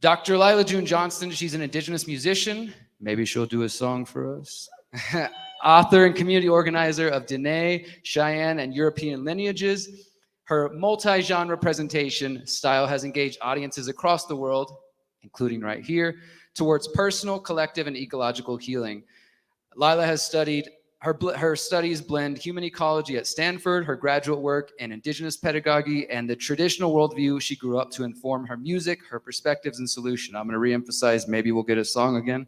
Dr. Lila June Johnston, she's an indigenous musician, Maybe she'll do a song for us. Author and community organizer of Dene, Cheyenne, and European lineages. Her multi-genre presentation style has engaged audiences across the world, including right here, towards personal, collective, and ecological healing. Lila has studied, her studies blend human ecology at Stanford, her graduate work in indigenous pedagogy, and the traditional worldview she grew up to inform her music, her perspectives, and solution. I'm going to re-emphasize, maybe we'll get a song again.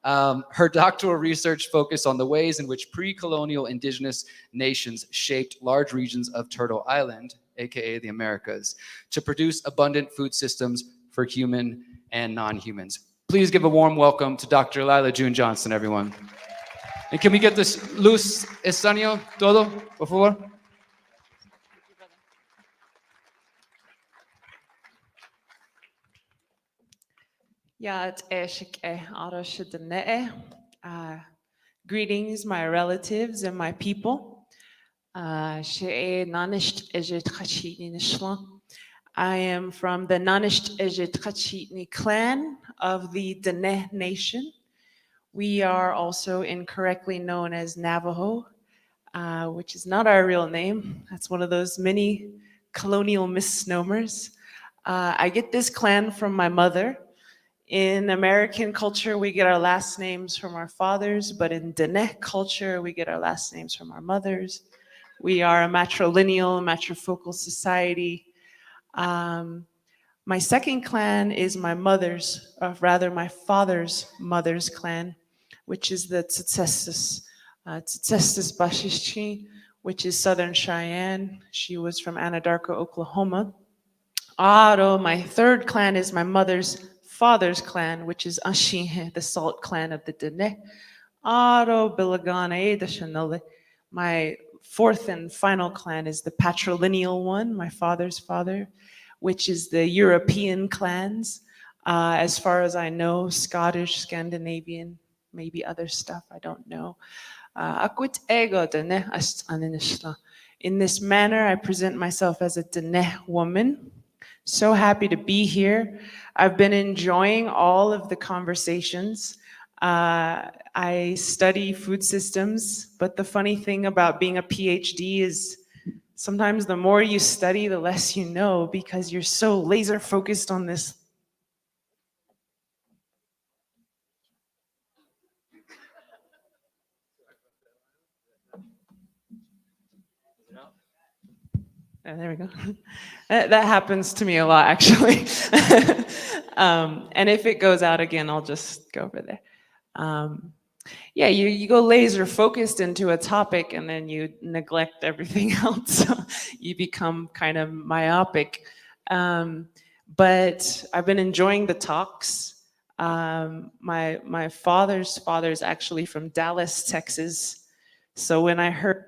Her doctoral research focused on the ways in which pre-colonial indigenous nations shaped large regions of Turtle Island, aka the Americas, to produce abundant food systems for human and non-humans. Please give a warm welcome to Dr. Lila June Johnson, everyone. And can we get this luz estaño todo, por favor? Greetings, my relatives and my people. I am from the Nanisht Ejetchachitni clan of the Dene Nation. We are also incorrectly known as Navajo, which is not our real name. That's one of those many colonial misnomers. I get this clan from my mother. In American culture, we get our last names from our fathers, but in Dene culture, we get our last names from our mothers. We are a matrilineal, matrifocal society. My second clan is my mother's, or rather my father's mother's clan, which is the Tsetestes Bashishchi, which is Southern Cheyenne. She was from Anadarko, Oklahoma. My third clan is my mother's father's clan, which is Ashihe, the Salt clan of the Dene. My fourth and final clan is the patrilineal one, my father's father, which is the European clans. As far as I know, Scottish, Scandinavian, maybe other stuff, I don't know. In this manner, I present myself as a Dene woman. So happy to be here. I've been enjoying all of the conversations. I study food systems, but the funny thing about being a PhD is sometimes the more you study, the less you know, because you're so laser focused on this. Oh, there we go. That happens to me a lot, actually. And if it goes out again, I'll just go over there. Yeah, you go laser focused into a topic and then you neglect everything else. You become kind of myopic. But I've been enjoying the talks. My father's father is actually from Dallas, Texas. So when I heard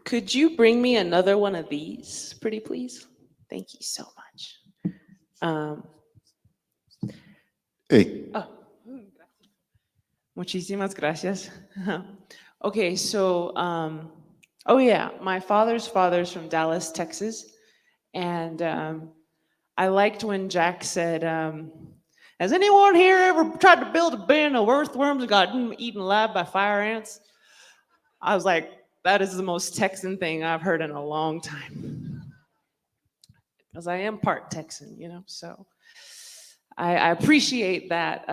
could you bring me another one of these, pretty please? Thank you so much. Muchísimas gracias. Okay, so, oh yeah, my father's father's from Dallas, Texas. And I liked when Jack said, has anyone here ever tried to build a bin of earthworms and got eaten alive by fire ants? I was like, that is the most Texan thing I've heard in a long time. Because I am part Texan, you know, so I appreciate that.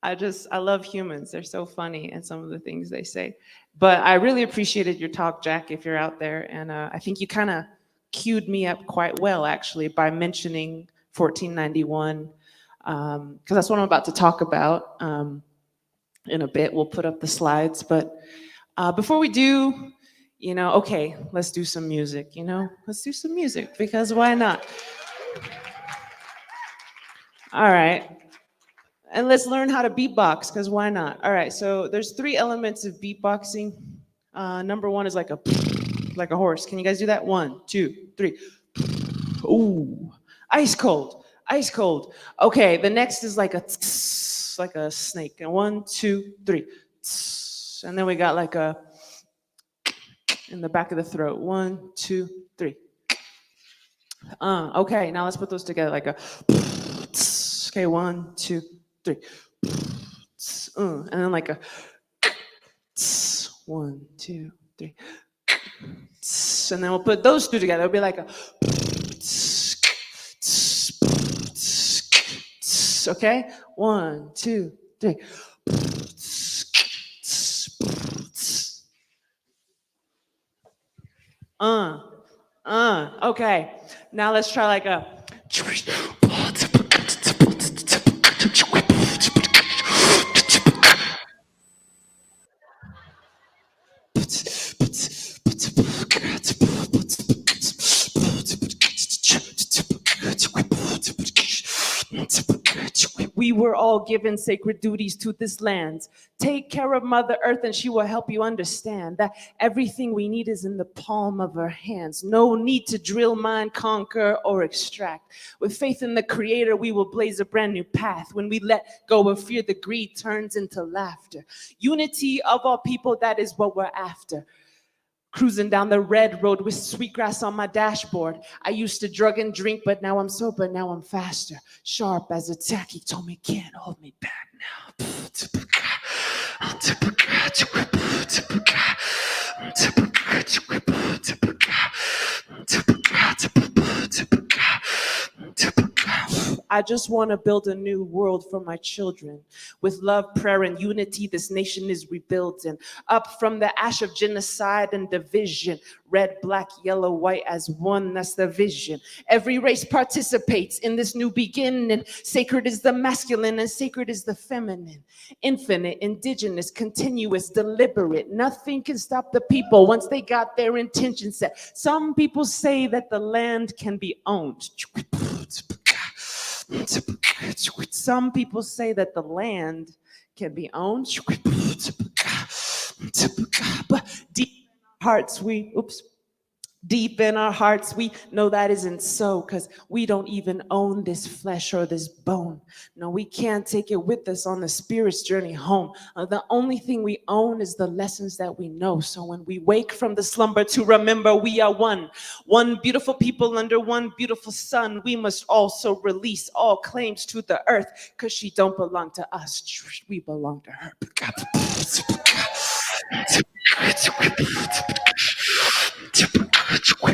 I love humans. They're so funny and some of the things they say. But I really appreciated your talk, Jack, if you're out there. And I think you kind of queued me up quite well, actually, by mentioning 1491, because that's what I'm about to talk about. In a bit, we'll put up the slides. But before we do, you know, okay, let's do some music, you know? Let's do some music, because why not? All right. And let's learn how to beatbox, because why not? All right, so there's 3 elements of beatboxing. Number 1 is like a horse. Can you guys do that? 1, 2, 3. Ooh, ice cold, ice cold. Okay, the next is like a snake. And 1, 2, 3. And then we got like a in the back of the throat. 1, 2, 3. Okay, now let's put those together like a. Okay, 1, 2, 3. And then like a. 1, 2, 3. And then we'll put those two together. It'll be like a. Okay, 1, 2, 3. Okay. Now let's try like a. We were all given sacred duties to this land. Take care of Mother Earth and she will help you understand that everything we need is in the palm of her hands. No need to drill, mine, conquer, or extract. With faith in the Creator, we will blaze a brand new path. When we let go of fear, the greed turns into laughter. Unity of all people, that is what we're after. Cruising down the red road with sweetgrass on my dashboard. I used to drug and drink, but now I'm sober, now I'm faster. Sharp as a tack, he told me can't hold me back now. I just want to build a new world for my children. With love, prayer, and unity, this nation is rebuilding. Up from the ash of genocide and division. Red, black, yellow, white as one, that's the vision. Every race participates in this new beginning. Sacred is the masculine and sacred is the feminine. Infinite, indigenous, continuous, deliberate. Nothing can stop the people once they got their intention set. Some people say that the land can be owned. Some people say that the land can be owned. But deep in our hearts, we know that isn't so, because we don't even own this flesh or this bone. No, we can't take it with us on the spirit's journey home. The only thing we own is the lessons that we know. So when we wake from the slumber to remember we are one beautiful people under one beautiful sun, we must also release all claims to the earth, because she don't belong to us, we belong to her.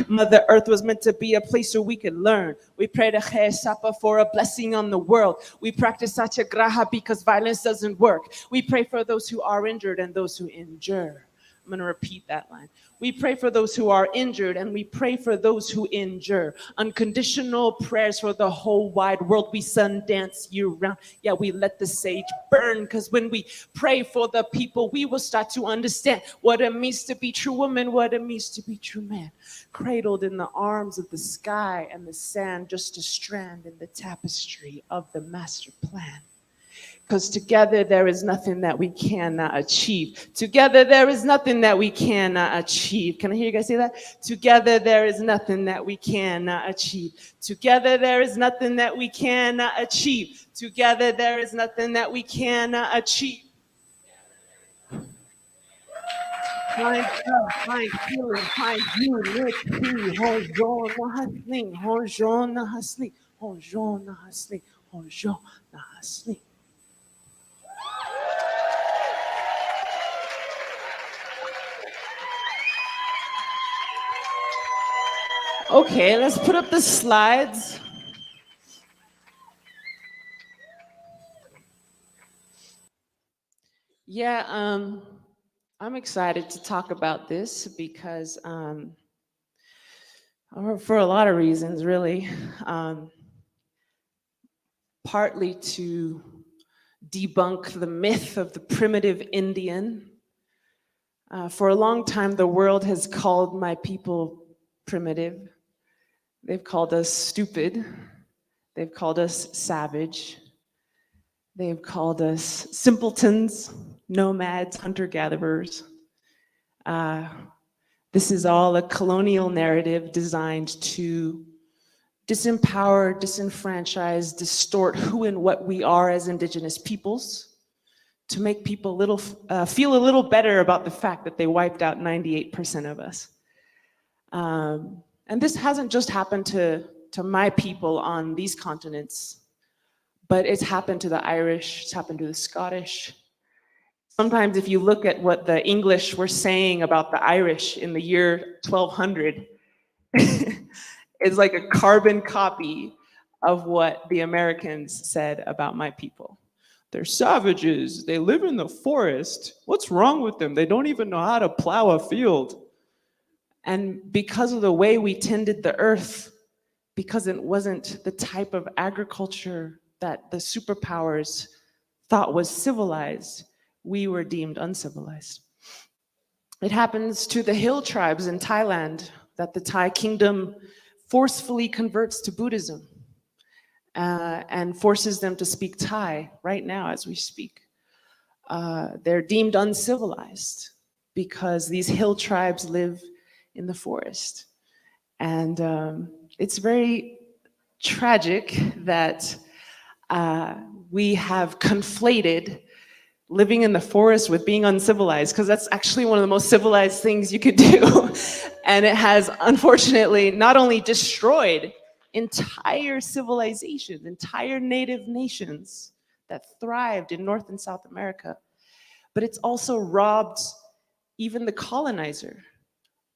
Mother Earth was meant to be a place where we could learn. We pray to Heirloom for a blessing on the world. We practice Satyagraha because violence doesn't work. We pray for those who are injured and those who endure. I'm going to repeat that line. We pray for those who are injured and we pray for those who endure. Unconditional prayers for the whole wide world. We sun dance year round. Yeah, we let the sage burn, because when we pray for the people, we will start to understand what it means to be true woman, what it means to be true man. Cradled in the arms of the sky and the sand, just a strand in the tapestry of the master plan. Because together there is nothing that we cannot achieve. Together there is nothing that we cannot achieve. Can I hear you guys say that? Together there is nothing that we cannot achieve. Together there is nothing that we cannot achieve. Together there is nothing that we cannot achieve. Find love, find healing, find unity. Honjon nahasling, honjon nahasling, honjon nahasling, honjon nahasling. Okay, let's put up the slides. Yeah, I'm excited to talk about this because for a lot of reasons, really. Partly to debunk the myth of the primitive Indian. For a long time, the world has called my people primitive. They've called us stupid. They've called us savage. They've called us simpletons, nomads, hunter-gatherers. This is all a colonial narrative designed to disempower, disenfranchise, distort who and what we are as Indigenous peoples, to make people feel a little better about the fact that they wiped out 98% of us. And this hasn't just happened to to my people on these continents, but it's happened to the Irish, it's happened to the Scottish. Sometimes if you look at what the English were saying about the Irish in the year 1200, it's like a carbon copy of what the Americans said about my people. They're savages, they live in the forest. What's wrong with them? They don't even know how to plow a field. And because of the way we tended the earth, because it wasn't the type of agriculture that the superpowers thought was civilized, we were deemed uncivilized. It happens to the hill tribes in Thailand that the Thai kingdom forcefully converts to Buddhism and forces them to speak Thai right now as we speak. They're deemed uncivilized because these hill tribes live in the forest. And it's very tragic that we have conflated living in the forest with being uncivilized, because that's actually one of the most civilized things you could do. And it has, unfortunately, not only destroyed entire civilizations, entire native nations that thrived in North and South America, but it's also robbed even the colonizer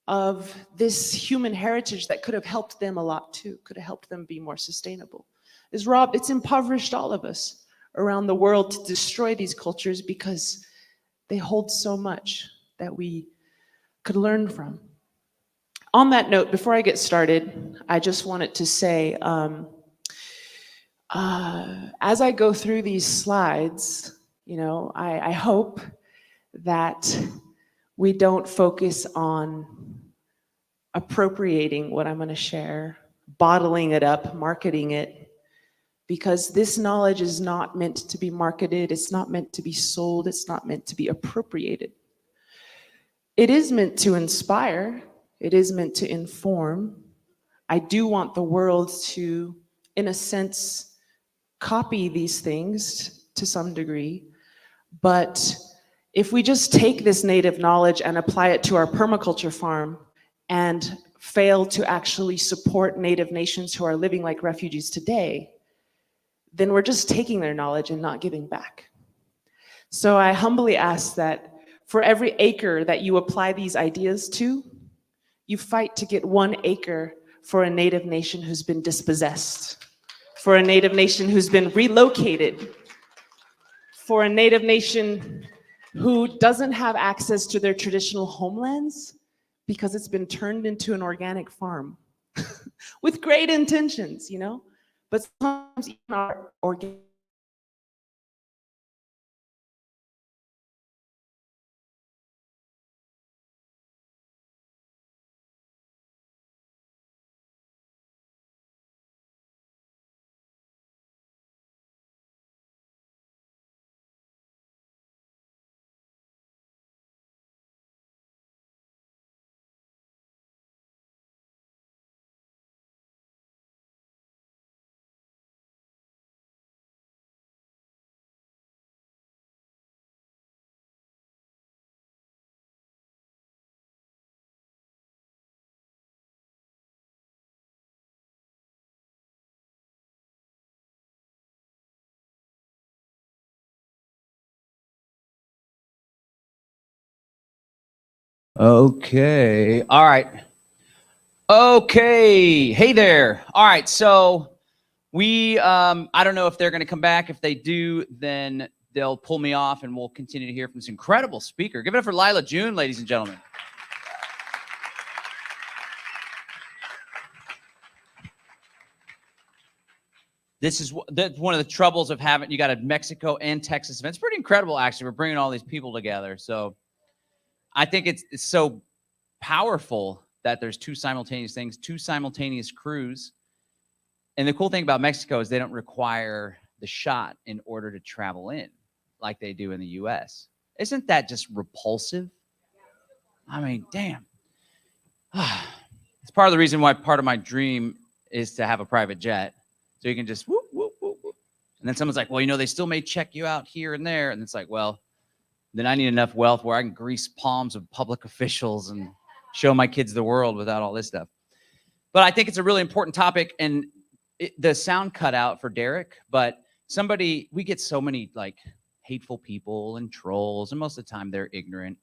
of this human heritage that could have helped them a lot too, could have helped them be more sustainable. It's impoverished all of us around the world to destroy these cultures because they hold so much that we could learn from. On that note, before I get started, I just wanted to say, as I go through these slides, I hope that we don't focus on appropriating what I'm going to share, bottling it up, marketing it, because this knowledge is not meant to be marketed, it's not meant to be sold, it's not meant to be appropriated. It is meant to inspire, it is meant to inform. I do want the world to, in a sense, copy these things to some degree, but if we just take this native knowledge and apply it to our permaculture farm and fail to actually support native nations who are living like refugees today, then we're just taking their knowledge and not giving back. So I humbly ask that for every acre that you apply these ideas to, you fight to get 1 acre for a native nation who's been dispossessed, for a native nation who's been relocated, for a native nation who doesn't have access to their traditional homelands because it's been turned into an organic farm with great intentions, but sometimes even our organic Okay. All right. Okay. Hey there. All right. So we, I don't know if they're going to come back. If they do, then they'll pull me off and we'll continue to hear from this incredible speaker. Give it up for Lila June, ladies and gentlemen. This is one of the troubles of having, you got a Mexico and Texas event. It's pretty incredible, actually. We're bringing all these people together. So I think it's so powerful that there's 2 simultaneous things, 2 simultaneous crews. And the cool thing about Mexico is they don't require the shot in order to travel in like they do in the US. Isn't that just repulsive? I mean, damn. It's part of the reason why part of my dream is to have a private jet. So you can just whoop, whoop, whoop, whoop. And then someone's like, well, they still may check you out here and there. And it's like, well, then I need enough wealth where I can grease palms of public officials and show my kids the world without all this stuff. But I think it's a really important topic, and the sound cut out for Derek, but we get so many like hateful people and trolls, and most of the time they're ignorant.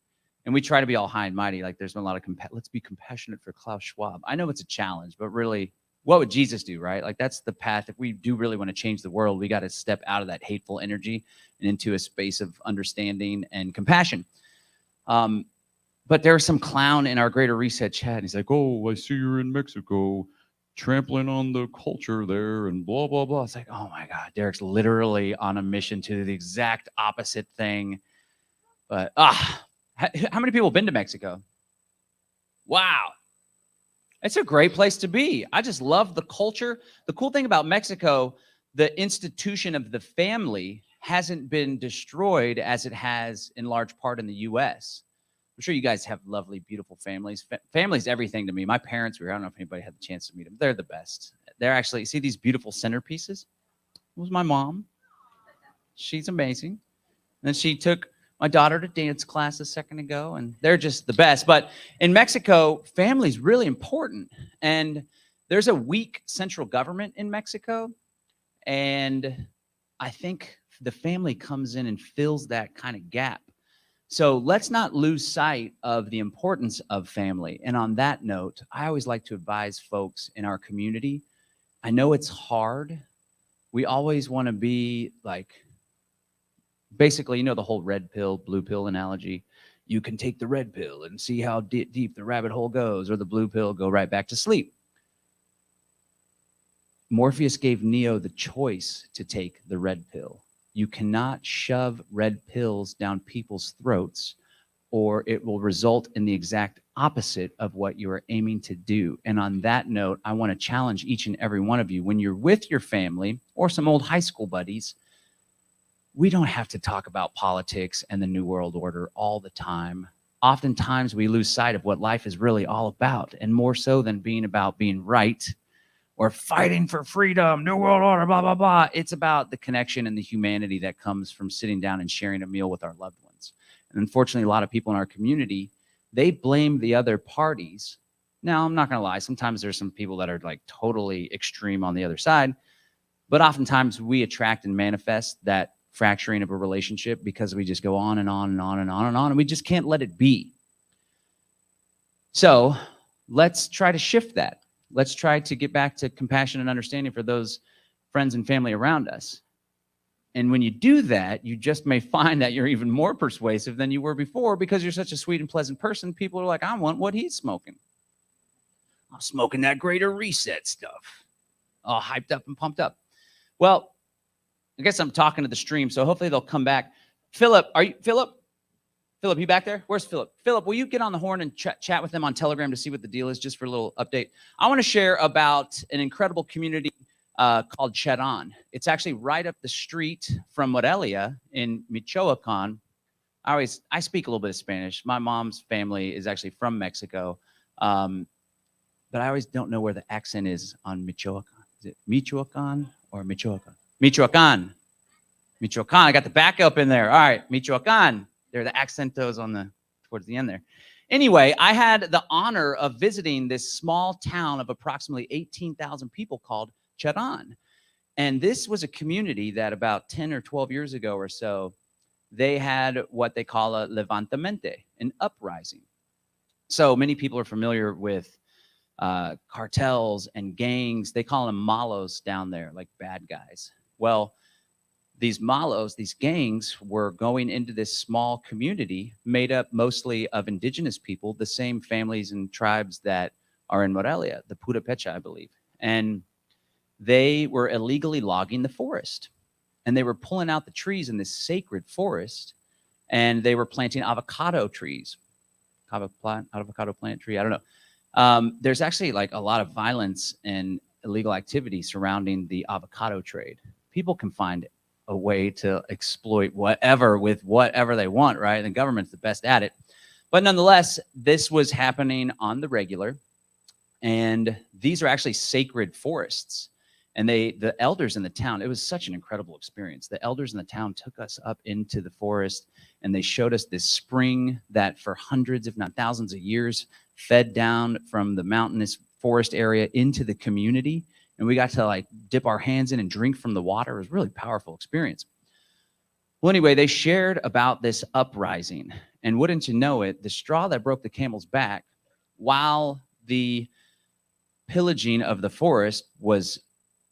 And we try to be all high and mighty. Like there's been a lot of, let's be compassionate for Klaus Schwab. I know it's a challenge, but really, what would Jesus do, right? Like that's the path. If we do really want to change the world, we got to step out of that hateful energy and into a space of understanding and compassion. But there's some clown in our Greater Reset chat. He's like, oh, I see you're in Mexico, trampling on the culture there and blah, blah, blah. It's like, oh my God, Derek's literally on a mission to do the exact opposite thing. But how many people have been to Mexico? Wow. It's a great place to be. I just love the culture. The cool thing about Mexico, the institution of the family hasn't been destroyed as it has in large part in the US. I'm sure you guys have lovely, beautiful families. Family's everything to me. My parents were, I don't know if anybody had the chance to meet them. They're the best. They're actually, see these beautiful centerpieces? It was my mom. She's amazing. And then she took my daughter to dance class a second ago, and they're just the best. But in Mexico, family's really important. And there's a weak central government in Mexico. And I think the family comes in and fills that kind of gap. So let's not lose sight of the importance of family. And on that note, I always like to advise folks in our community. I know it's hard. We always want to be like, basically, you know, the whole red pill, blue pill analogy. You can take the red pill and see how deep the rabbit hole goes, or the blue pill, go right back to sleep. Morpheus gave Neo the choice to take the red pill. You cannot shove red pills down people's throats, or it will result in the exact opposite of what you are aiming to do. And on that note, I want to challenge each and every one of you, when you're with your family or some old high school buddies, we don't have to talk about politics and the New World Order all the time. Oftentimes we lose sight of what life is really all about, and more so than being about being right or fighting for freedom, New World Order, blah, blah, blah. It's about the connection and the humanity that comes from sitting down and sharing a meal with our loved ones. And unfortunately, a lot of people in our community, they blame the other parties. Now, I'm not gonna lie, sometimes there's some people that are like totally extreme on the other side, but oftentimes we attract and manifest that fracturing of a relationship because we just go on and on and on and on and on, and we just can't let it be. So let's try to shift that. Let's try to get back to compassion and understanding for those friends and family around us. And when you do that, you just may find that you're even more persuasive than you were before, because you're such a sweet and pleasant person. People are like, I want what he's smoking. I'm smoking that Greater Reset stuff. All hyped up and pumped up. Well, I guess I'm talking to the stream, so hopefully they'll come back. Philip, Philip, you back there? Where's Philip? Philip, will you get on the horn and chat with them on Telegram to see what the deal is, just for a little update? I want to share about an incredible community called Cheran. It's actually right up the street from Morelia in Michoacan. I speak a little bit of Spanish. My mom's family is actually from Mexico, but I always don't know where the accent is on Michoacan. Is it Michoacan or Michoacan? Michoacan. Michoacan. I got the backup in there. All right, Michoacan. There are the accentos towards the end there. Anyway, I had the honor of visiting this small town of approximately 18,000 people called Cheran. And this was a community that about 10 or 12 years ago or so, they had what they call a levantamiento, an uprising. So many people are familiar with cartels and gangs. They call them malos down there, like bad guys. Well, these malos, these gangs, were going into this small community made up mostly of indigenous people, the same families and tribes that are in Morelia, the Purépecha, I believe. And they were illegally logging the forest. And they were pulling out the trees in this sacred forest, and they were planting avocado trees. Avocado plant tree, I don't know. There's actually like a lot of violence and illegal activity surrounding the avocado trade. People can find a way to exploit whatever with whatever they want, right? And the government's the best at it. But nonetheless, this was happening on the regular. And these are actually sacred forests. And the elders in the town, it was such an incredible experience. The elders in the town took us up into the forest, and they showed us this spring that for hundreds, if not thousands of years, fed down from the mountainous forest area into the community. And we got to like dip our hands in and drink from the water. It was a really powerful experience. Well, anyway, they shared about this uprising, and wouldn't you know it, the straw that broke the camel's back, while the pillaging of the forest was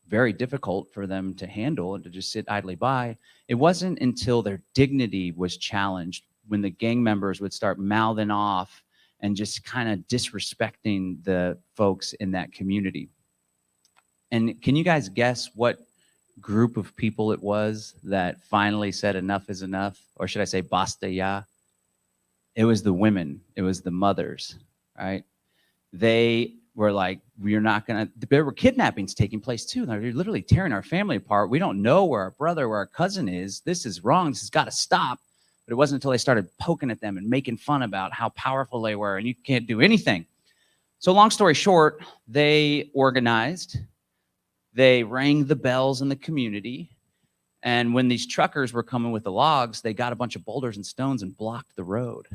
very difficult for them to handle and to just sit idly by, it wasn't until their dignity was challenged when the gang members would start mouthing off and just kind of disrespecting the folks in that community. And can you guys guess what group of people it was that finally said enough is enough? Or should I say basta ya? It was the women. It was the mothers, right? They were like, we're not going to, there were kidnappings taking place too. They're literally tearing our family apart. We don't know where our brother, where our cousin is. This is wrong. This has got to stop. But it wasn't until they started poking at them and making fun about how powerful they were and you can't do anything. So long story short, they organized. They rang the bells in the community. And when these truckers were coming with the logs, they got a bunch of boulders and stones and blocked the road.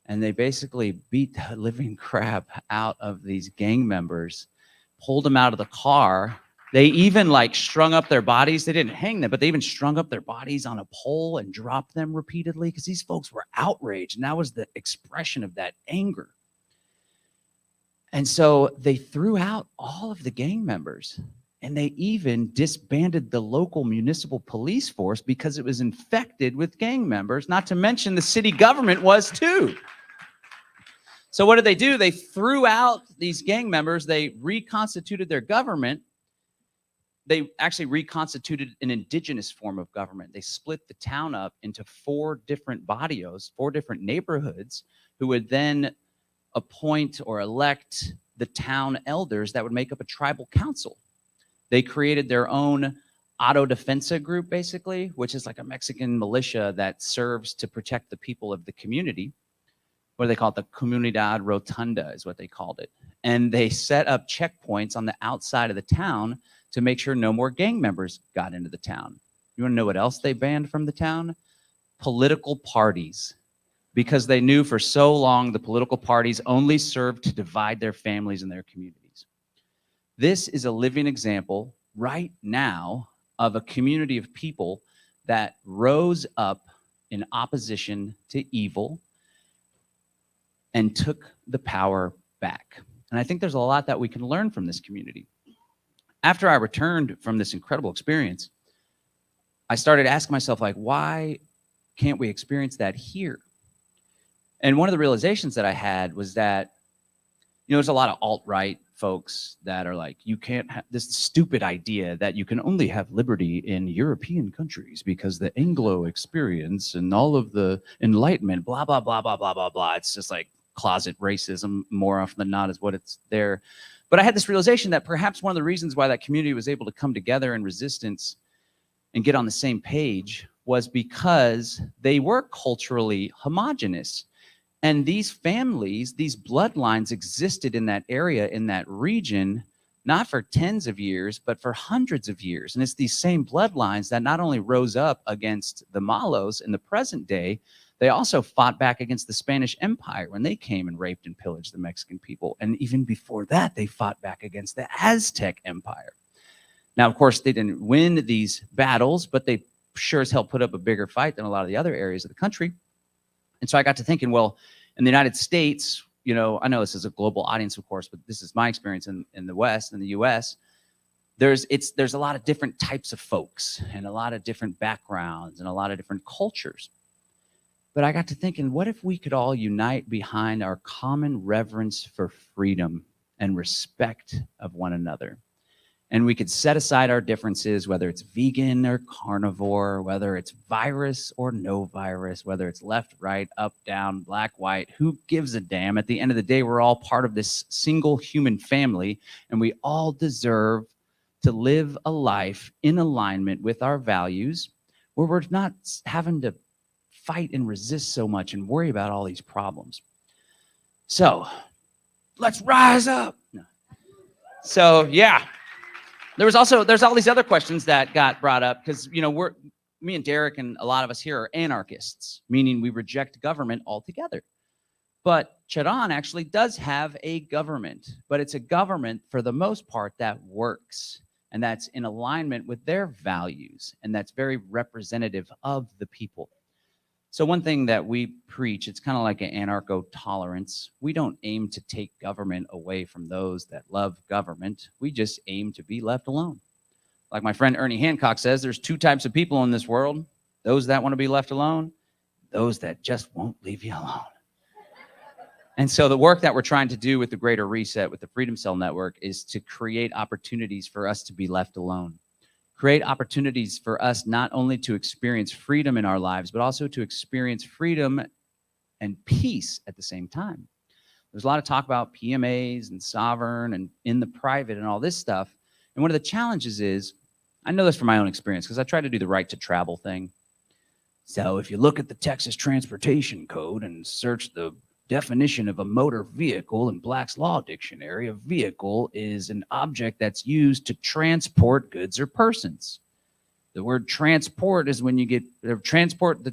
And they basically beat the living crap out of these gang members, pulled them out of the car. They even like strung up their bodies. They didn't hang them, but they even strung up their bodies on a pole and dropped them repeatedly because these folks were outraged. And that was the expression of that anger. And so they threw out all of the gang members. And they even disbanded the local municipal police force because it was infected with gang members, not to mention the city government was too. So what did they do? They threw out these gang members. They reconstituted their government. They actually reconstituted an indigenous form of government. They split the town up into 4 different barrios, 4 different neighborhoods, who would then appoint or elect the town elders that would make up a tribal council. They created their own autodefensa group, basically, which is like a Mexican militia that serves to protect the people of the community. What do they call it? The Comunidad Rotunda is what they called it. And they set up checkpoints on the outside of the town to make sure no more gang members got into the town. You want to know what else they banned from the town? Political parties. Because they knew for so long the political parties only served to divide their families and their communities. This is a living example right now of a community of people that rose up in opposition to evil and took the power back. And I think there's a lot that we can learn from this community. After I returned from this incredible experience, I started asking myself, like, why can't we experience that here? And one of the realizations that I had was that, you know, there's a lot of alt-right folks that are like, you can't have this stupid idea that you can only have liberty in European countries because the Anglo experience and all of the Enlightenment, blah, blah, blah, blah, blah, blah, blah. It's just like closet racism more often than not is what it's there. But I had this realization that perhaps one of the reasons why that community was able to come together in resistance and get on the same page was because they were culturally homogenous. And these families, these bloodlines existed in that area, in that region, not for tens of years, but for hundreds of years. And it's these same bloodlines that not only rose up against the Malos in the present day, they also fought back against the Spanish Empire when they came and raped and pillaged the Mexican people. And even before that, they fought back against the Aztec Empire. Now, of course, they didn't win these battles, but they sure as hell put up a bigger fight than a lot of the other areas of the country. And so I got to thinking, well, in the United States, you know, I know this is a global audience, of course, but this is my experience in the West, in the US, there's a lot of different types of folks and a lot of different backgrounds and a lot of different cultures. But I got to thinking, what if we could all unite behind our common reverence for freedom and respect of one another? And we could set aside our differences, whether it's vegan or carnivore, whether it's virus or no virus, whether it's left, right, up, down, black, white, who gives a damn? At the end of the day, we're all part of this single human family, and we all deserve to live a life in alignment with our values where we're not having to fight and resist so much and worry about all these problems. So let's rise up. So yeah. There's all these other questions that got brought up because, you know, me and Derek and a lot of us here are anarchists, meaning we reject government altogether. But Chadhan actually does have a government, but it's a government for the most part that works, and that's in alignment with their values, and that's very representative of the people. So one thing that we preach, it's kind of like an anarcho-tolerance. We don't aim to take government away from those that love government. We just aim to be left alone. Like my friend Ernie Hancock says, there's two types of people in this world: those that want to be left alone, those that just won't leave you alone. And so the work that we're trying to do with the Greater Reset, with the Freedom Cell Network, is to create opportunities for us to be left alone. Create opportunities for us not only to experience freedom in our lives, but also to experience freedom and peace at the same time. There's a lot of talk about PMAs and sovereign and in the private and all this stuff. And one of the challenges is, I know this from my own experience because I try to do the right to travel thing. So if you look at the Texas Transportation Code and search the definition of a motor vehicle in Black's Law Dictionary, a vehicle is an object that's used to transport goods or persons. The word transport is when you get the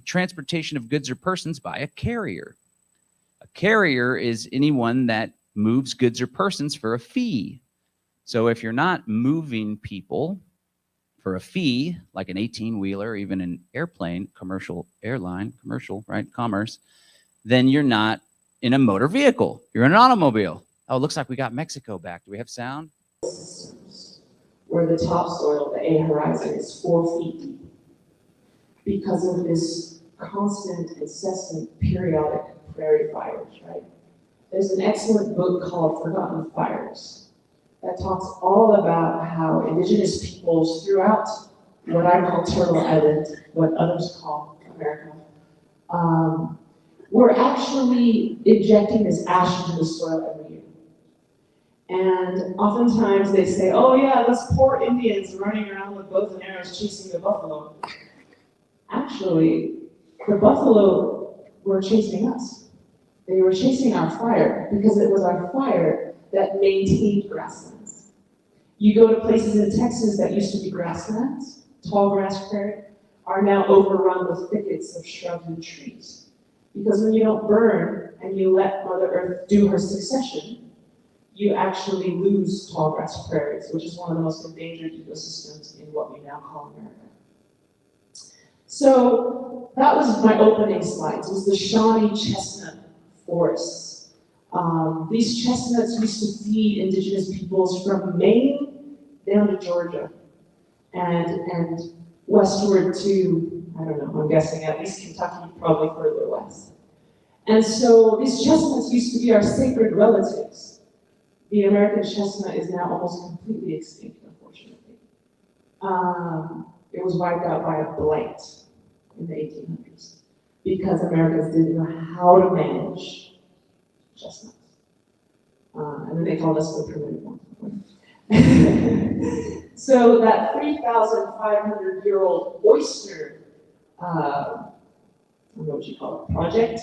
transportation of goods or persons by a carrier. A carrier is anyone that moves goods or persons for a fee. So if you're not moving people for a fee, like an 18-wheeler, even an airplane, commercial airline, commercial, right, commerce, then you're not in a motor vehicle. You're in an automobile. Oh, it looks like we got Mexico back. Do we have sound? Where the topsoil, the A horizon, is 4 feet deep because of this constant, incessant, periodic prairie fires, right? There's an excellent book called Forgotten Fires that talks all about how indigenous peoples throughout what I call Turtle Island, what others call America, we're actually injecting this ash into the soil every year. And oftentimes they say, oh yeah, those poor Indians running around with bows and arrows chasing the buffalo. Actually, the buffalo were chasing us. They were chasing our fire because it was our fire that maintained grasslands. You go to places in Texas that used to be grasslands, tall grass prairie, are now overrun with thickets of shrubs and trees. Because when you don't burn and you let Mother Earth do her succession, you actually lose tall grass prairies, which is one of the most endangered ecosystems in what we now call America. So that was my opening slides, was the Shawnee chestnut forests. These chestnuts used to feed indigenous peoples from Maine down to Georgia and westward to, I don't know, I'm guessing at least Kentucky, probably further west. And so these chestnuts used to be our sacred relatives. The American chestnut is now almost completely extinct, unfortunately. It was wiped out by a blight in the 1800s because Americans didn't know how to manage chestnuts. And then they called us the primitive one. So that 3,500-year-old oyster, I don't know what you call it, project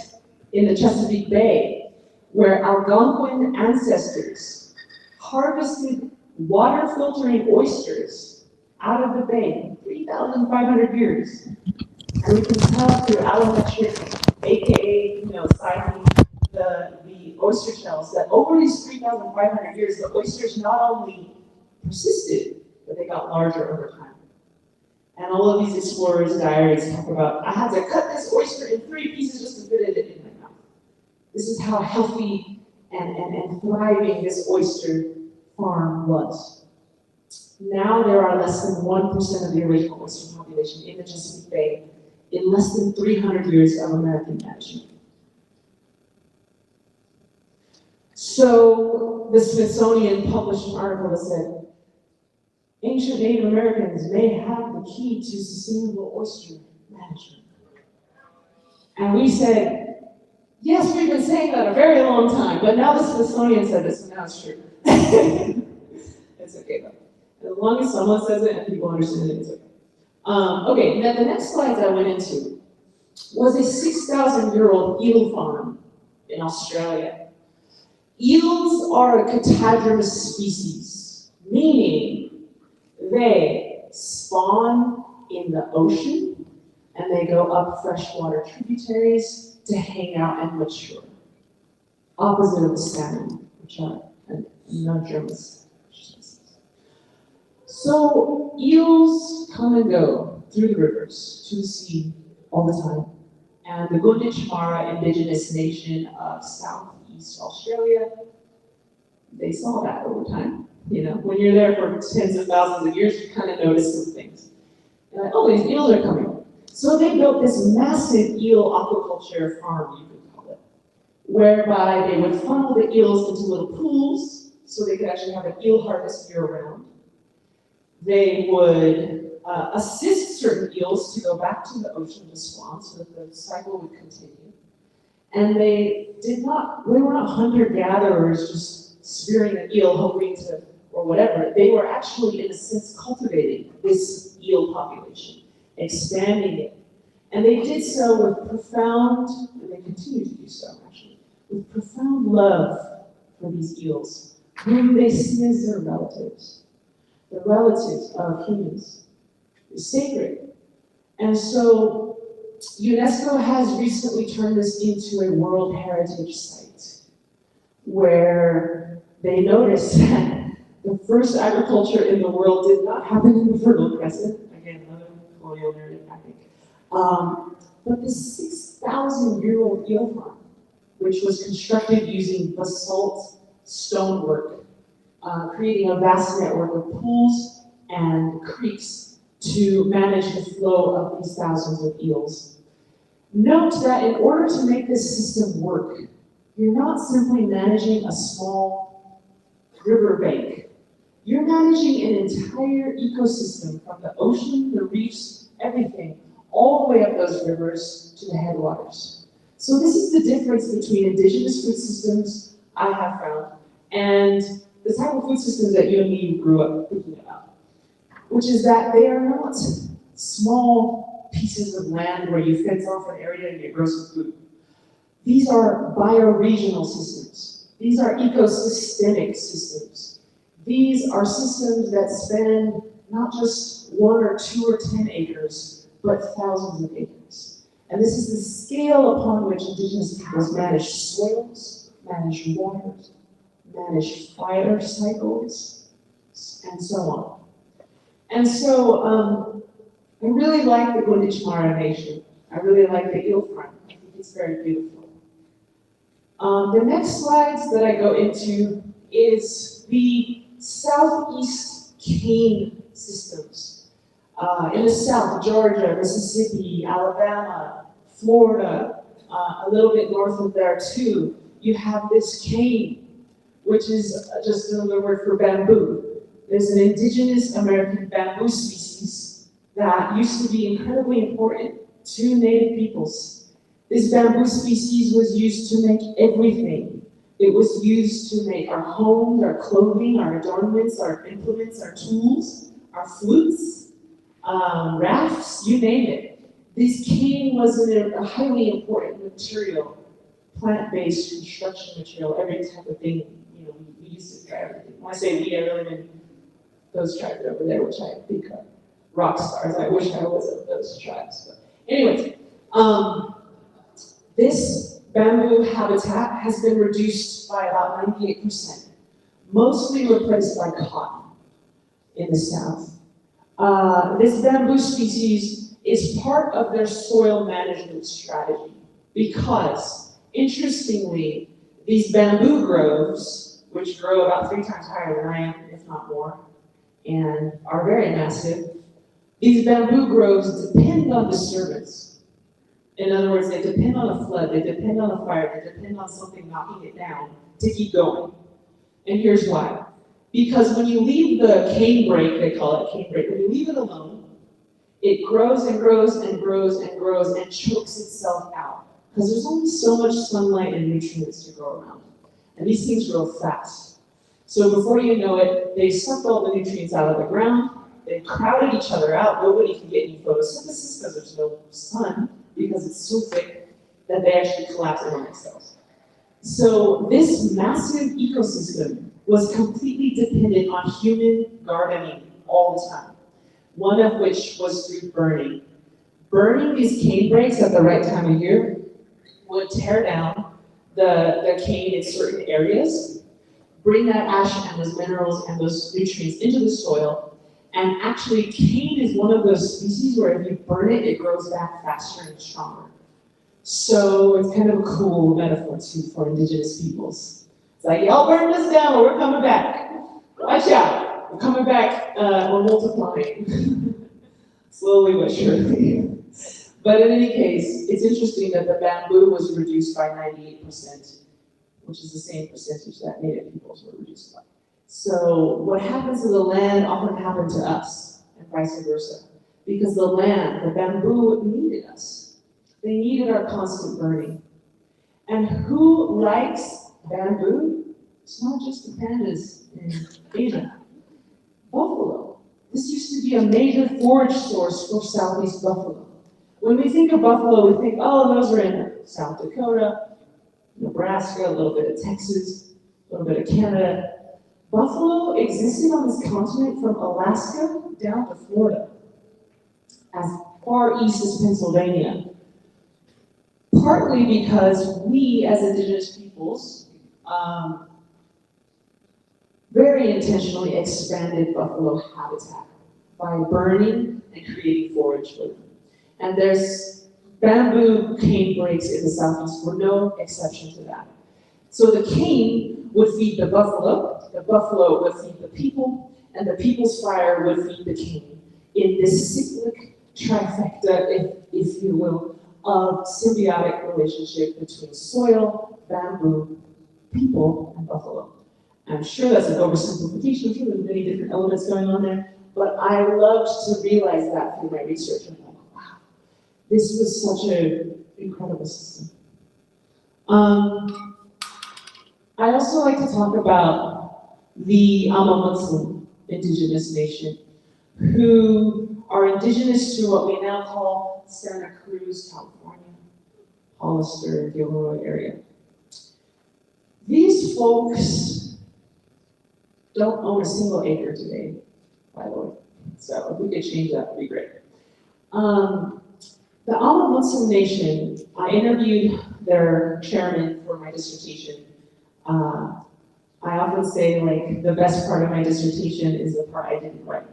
in the Chesapeake Bay, where Algonquin ancestors harvested water-filtering oysters out of the bay, 3,500 years. And we can tell through allometric, aka, sizing the oyster shells, that over these 3,500 years, the oysters not only persisted, but they got larger over time. And all of these explorers' diaries talk about, I had to cut this oyster in 3 pieces just to fit it in my mouth. This is how healthy and thriving this oyster farm was. Now there are less than 1% of the original oyster population in the Chesapeake Bay in less than 300 years of American management. So the Smithsonian published an article that said, ancient Native Americans may have the key to sustainable oyster management. And we said, yes, we've been saying that a very long time, but now the Smithsonian said this, and now it's true. It's okay though. As long as someone says it and people understand it, it's okay. Okay, now the next slide that I went into was a 6,000-year-old eel farm in Australia. Eels are a catadromous species, meaning they spawn in the ocean and they go up freshwater tributaries to hang out and mature. opposite of the salmon, which are non-German species. So eels come and go through the rivers to the sea all the time. And the Gunditjmara indigenous nation of Southeast Australia, they saw that over time. You know, when you're there for tens of thousands of years, you kind of notice some things. You're like, oh, these eels are coming. So they built this massive eel aquaculture farm, you could call it, whereby they would funnel the eels into little pools so they could actually have an eel harvest year-round. They would assist certain eels to go back to the ocean to spawn so that the cycle would continue. And they were not hunter-gatherers just spearing an eel hoping to, or whatever. They were actually, in a sense, cultivating this eel population, expanding it. And they did so with profound, and they continue to do so actually, with profound love for these eels, whom they see as their relatives, the relatives of humans. It's sacred. And so UNESCO has recently turned this into a World Heritage Site, where they noticed that the first agriculture in the world did not happen in the Fertile Crescent. Again, another colonial narrative, I think. But the 6,000-year-old eel farm, which was constructed using basalt stonework, creating a vast network of pools and creeks to manage the flow of these thousands of eels. Note that in order to make this system work, you're not simply managing a small riverbank. You're managing an entire ecosystem from the ocean, the reefs, everything, all the way up those rivers to the headwaters. So this is the difference between indigenous food systems, I have found, and the type of food systems that you and me grew up thinking about, which is that they are not small pieces of land where you fence off an area and you grow some food. These are bioregional systems. These are ecosystemic systems. These are systems that span not just 1 or 2 or 10 acres, but thousands of acres. And this is the scale upon which indigenous peoples manage soils, manage waters, manage fire cycles, and so on. And so I really like the Gunditjmara Nation. I really like the eel farm. I think it's very beautiful. The next slides that I go into is the Southeast cane systems. In the South, Georgia, Mississippi, Alabama, Florida, a little bit north of there too, you have this cane, which is just another word for bamboo. There's an indigenous American bamboo species that used to be incredibly important to Native peoples. This bamboo species was used to make everything. It was used to make our homes, our clothing, our adornments, our implements, our tools, our flutes, rafts, you name it. This cane was a highly important material, plant-based construction material, every type of thing, you know, we used to try everything. When I say we, I really mean those tribes over there, which I think are rock stars. I wish I was of those tribes. But anyways, this bamboo habitat has been reduced by about 98%, mostly replaced by cotton in the South. This bamboo species is part of their soil management strategy because, interestingly, these bamboo groves, which grow about 3 times higher than I am, if not more, and are very massive, these bamboo groves depend on disturbance. In other words, they depend on a flood, they depend on a fire, they depend on something knocking it down to keep going. And here's why. Because when you leave the cane break, they call it cane break, when you leave it alone, it grows and grows and grows and grows and chokes itself out. Because there's only so much sunlight and nutrients to grow around. And these things grow fast. So before you know it, they sucked all the nutrients out of the ground, they crowded each other out, nobody can get any photosynthesis because there's no sun, because it's so thick that they actually collapse in on themselves. So this massive ecosystem was completely dependent on human gardening all the time, one of which was through burning. Burning these cane breaks at the right time of year would tear down the cane in certain areas, bring that ash and those minerals and those nutrients into the soil. And actually, cane is one of those species where if you burn it, it grows back faster and stronger. So it's kind of a cool metaphor too for indigenous peoples. It's like, y'all burn this down, we're coming back. Watch out, we're coming back, we're multiplying. Slowly but surely. But in any case, it's interesting that the bamboo was reduced by 98%, which is the same percentage that native peoples were reduced by. So what happens to the land often happened to us, and vice versa. Because the land, the bamboo, needed us. They needed our constant burning. And who likes bamboo? It's not just the pandas in Asia. Buffalo. This used to be a major forage source for Southeast buffalo. When we think of buffalo, we think, oh, those are in South Dakota, Nebraska, a little bit of Texas, a little bit of Canada. Buffalo existed on this continent from Alaska down to Florida, as far east as Pennsylvania. Partly because we, as indigenous peoples, very intentionally expanded buffalo habitat by burning and creating forage for them. And there's bamboo cane breaks in the southeast were no exception to that. So the cane would feed the buffalo would feed the people, and the people's fire would feed the cane in this cyclic trifecta, if you will, of symbiotic relationship between soil, bamboo, people, and buffalo. I'm sure that's an oversimplification. I'm sure there's many different elements going on there, but I loved to realize that through my research. I'm like, wow, this was such an incredible system. I also like to talk about the Amamunsum indigenous nation, who are indigenous to what we now call Santa Cruz, California, Hollister, Gilroy area. These folks don't own a single acre today, by the way. So if we could change that, would be great. The Amamunsum Nation, I interviewed their chairman for my dissertation. I often say, like, the best part of my dissertation is the part I didn't write,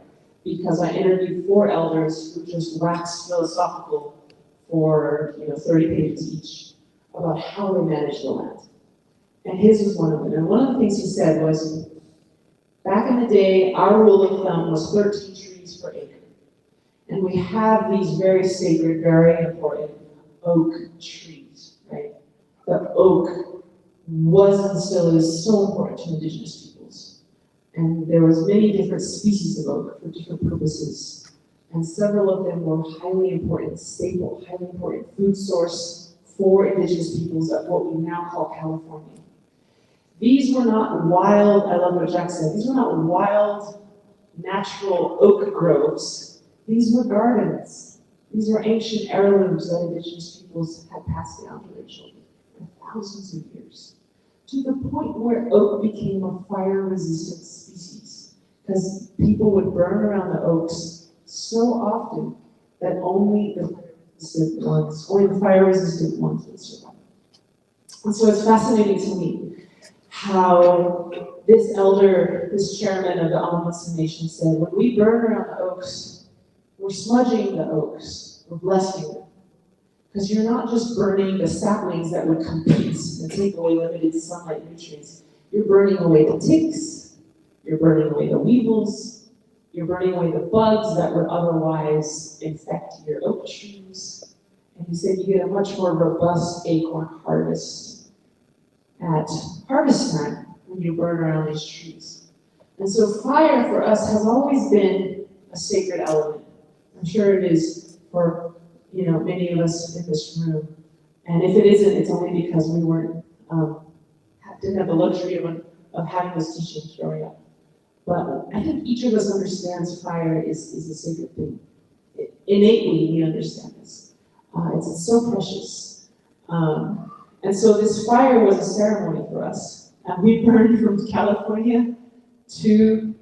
because I interviewed 4 elders who just waxed philosophical for 30 pages each about how they manage the land. And his was one of them. And one of the things he said was, back in the day, our rule of thumb was 13 trees per acre. And we have these very sacred, very important oak trees, right? The oak was and still is so important to indigenous peoples. And there was many different species of oak for different purposes. And several of them were highly important, staple, highly important food source for indigenous peoples of what we now call California. These were not wild, I love what Jack said, these were not wild, natural oak groves. These were gardens. These were ancient heirlooms that indigenous peoples had passed down to their children for thousands of years, to the point where oak became a fire-resistant species, because people would burn around the oaks so often that only the fire-resistant ones would survive. And so it's fascinating to me how this elder, this chairman of the Amamunsum Nation said, when we burn around the oaks, we're smudging the oaks, we're blessing them. Because you're not just burning the saplings that would compete and take away limited sunlight nutrients. You're burning away the ticks, you're burning away the weevils, you're burning away the bugs that would otherwise infect your oak trees. And he said you get a much more robust acorn harvest at harvest time when you burn around these trees. And so fire for us has always been a sacred element. I'm sure it is for many of us in this room. And if it isn't, it's only because we weren't didn't have the luxury of having those teachings growing up. But I think each of us understands fire is a sacred thing. Innately, we understand this. It's so precious. And so this fire was a ceremony for us. And we burned from California to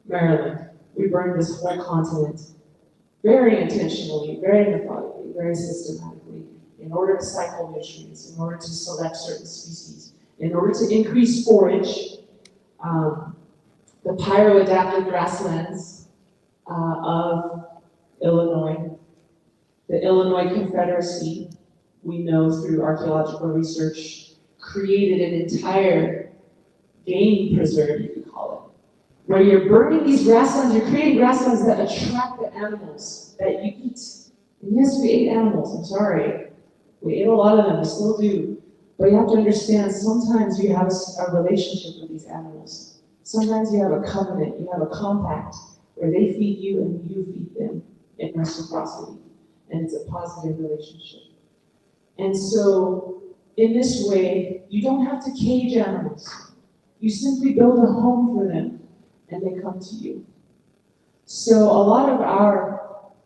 Maryland. We burned this whole continent very intentionally, very methodically, very systematically, in order to cycle nutrients, in order to select certain species, in order to increase forage. The pyro-adapted grasslands of Illinois, the Illinois Confederacy, we know through archaeological research, created an entire game preserve, you could call it, where you're burning these grasslands, you're creating grasslands that attract the animals that you eat. And yes, we ate animals, I'm sorry. We ate a lot of them, we still do. But you have to understand, sometimes you have a relationship with these animals. Sometimes you have a covenant, you have a compact, where they feed you and you feed them in reciprocity. And it's a positive relationship. And so, in this way, you don't have to cage animals. You simply build a home for them, and they come to you. So a lot of our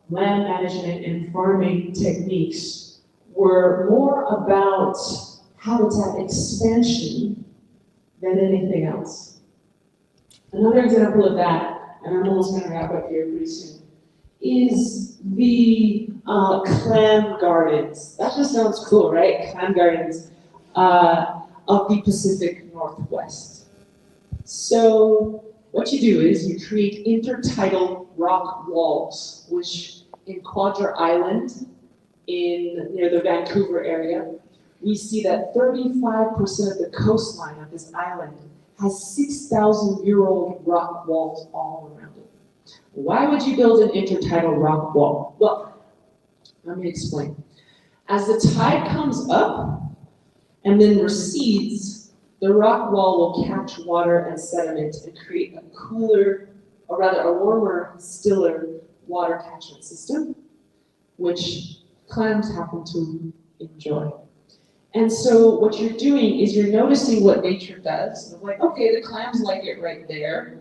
land management and farming techniques were more about habitat expansion than anything else. Another example of that, and I'm almost going to wrap up here pretty soon, is the clam gardens. That just sounds cool, right? Clam gardens of the Pacific Northwest. So what you do is you create intertidal rock walls, which in Quadra Island, near the Vancouver area, we see that 35% of the coastline of this island has 6,000-year-old rock walls all around it. Why would you build an intertidal rock wall? Well, let me explain. As the tide comes up and then recedes, the rock wall will catch water and sediment and create a cooler, or rather a warmer, stiller water catchment system, which clams happen to enjoy. And so what you're doing is you're noticing what nature does. You're like, okay, the clams like it right there.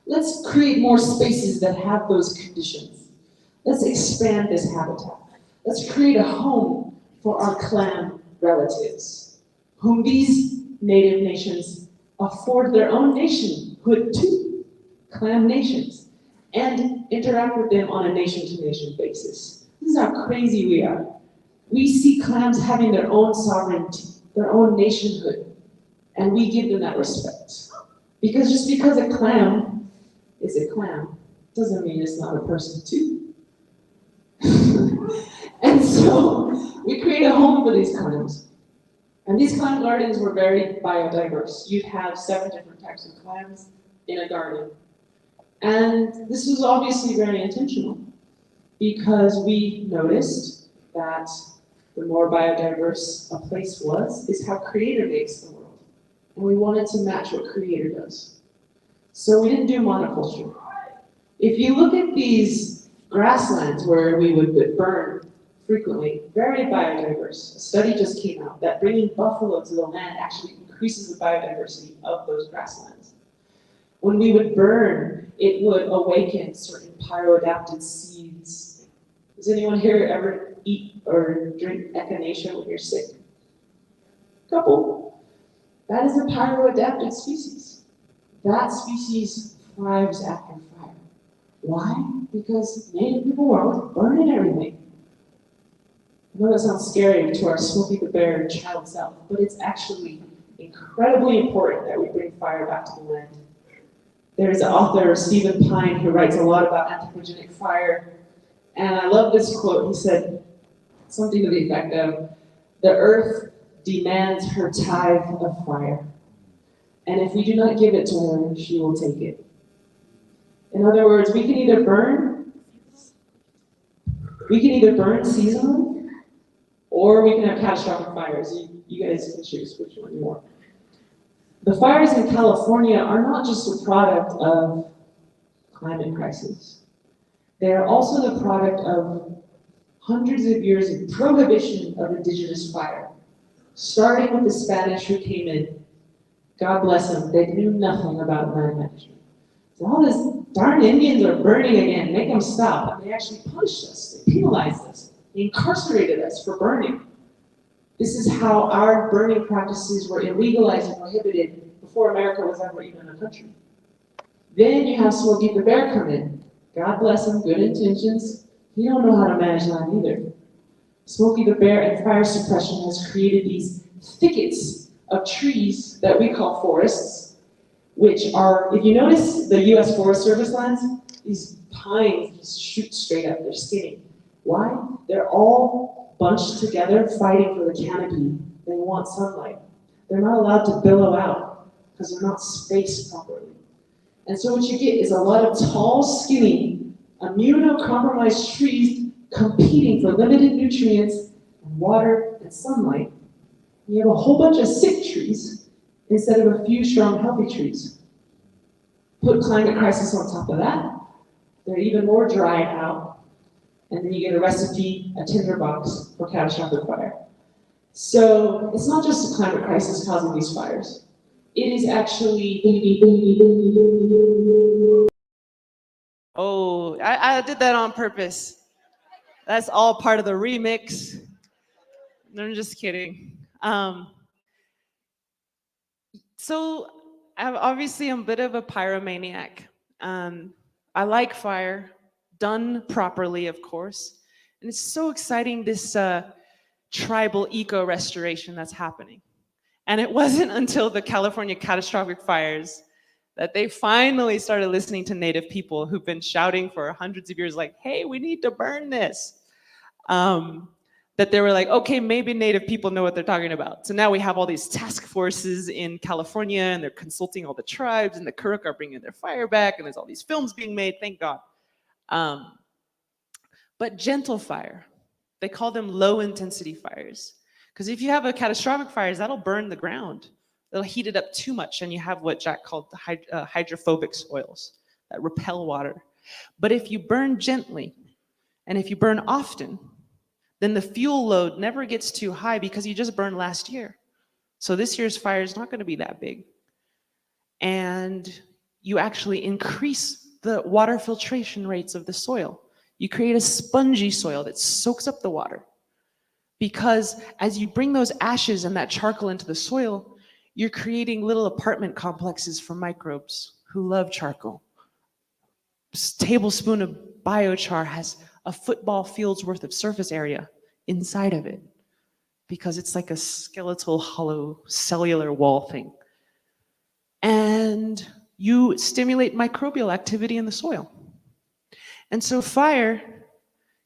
Let's create more spaces that have those conditions. Let's expand this habitat. Let's create a home for our clam relatives, whom these native nations afford their own nationhood to, clam nations, and interact with them on a nation-to-nation basis. This is how crazy we are. We see clams having their own sovereignty, their own nationhood, and we give them that respect. Because just because a clam is a clam doesn't mean it's not a person too. And so we create a home for these clams. And these clam gardens were very biodiverse. You'd have 7 different types of clams in a garden. And this was obviously very intentional because we noticed that the more biodiverse a place was, is how Creator makes the world. And we wanted to match what Creator does. So we didn't do monoculture. If you look at these grasslands where we would burn frequently, very biodiverse. A study just came out that bringing buffalo to the land actually increases the biodiversity of those grasslands. When we would burn, it would awaken certain pyro-adapted seeds. Does anyone here ever eat or drink echinacea when you're sick? Couple. That is a pyro-adapted species. That species thrives after fire. Why? Because native people were always burning everything. I know that sounds scary to our Smokey the Bear child self, but it's actually incredibly important that we bring fire back to the land. There's an author, Stephen Pine, who writes a lot about anthropogenic fire. And I love this quote. He said something to the effect of, "The earth demands her tithe of fire. And if we do not give it to her, she will take it." In other words, we can either burn seasonally, or we can have catastrophic fires. You guys can choose which one you want. The fires in California are not just a product of climate crisis. They are also the product of hundreds of years of prohibition of indigenous fire, starting with the Spanish who came in. God bless them, they knew nothing about land management. So all these darn Indians are burning again, make them stop. And they actually punished us, they penalized us, they incarcerated us for burning. This is how our burning practices were illegalized and prohibited before America was ever even a country. Then you have Smokey the Bear come in. God bless him, good intentions. He don't know how to manage land either. Smokey the Bear and fire suppression has created these thickets of trees that we call forests, which are, if you notice the US Forest Service lands, these pines just shoot straight up, they're skinny. Why? They're all bunched together fighting for the canopy. They want sunlight. They're not allowed to billow out because they're not spaced properly. And so what you get is a lot of tall, skinny, immunocompromised trees competing for limited nutrients and water and sunlight. You have a whole bunch of sick trees instead of a few strong, healthy trees. Put climate crisis on top of that, they're even more dried out, and then you get a recipe, a tinderbox for catastrophic fire. So it's not just a climate crisis causing these fires. It is actually... Oh, I did that on purpose. That's all part of the remix. No, I'm just kidding. So obviously I'm a bit of a pyromaniac. I like fire, done properly, of course. And it's so exciting, this tribal eco-restoration that's happening. And it wasn't until the California catastrophic fires that they finally started listening to Native people who've been shouting for hundreds of years, like, hey, we need to burn this. That they were like, okay, maybe Native people know what they're talking about. So now we have all these task forces in California, and they're consulting all the tribes, and the Kuruk are bringing their fire back, and there's all these films being made, thank God. But gentle fire, they call them low intensity fires. Because if you have a catastrophic fires, that'll burn the ground. It'll heat it up too much, and you have what Jack called the hydrophobic soils that repel water. But if you burn gently, and if you burn often, then the fuel load never gets too high because you just burned last year. So this year's fire is not going to be that big. And you actually increase the water filtration rates of the soil. You create a spongy soil that soaks up the water. Because as you bring those ashes and that charcoal into the soil, you're creating little apartment complexes for microbes who love charcoal. A tablespoon of biochar has a football field's worth of surface area inside of it because it's like a skeletal, hollow, cellular wall thing. And you stimulate microbial activity in the soil. And so fire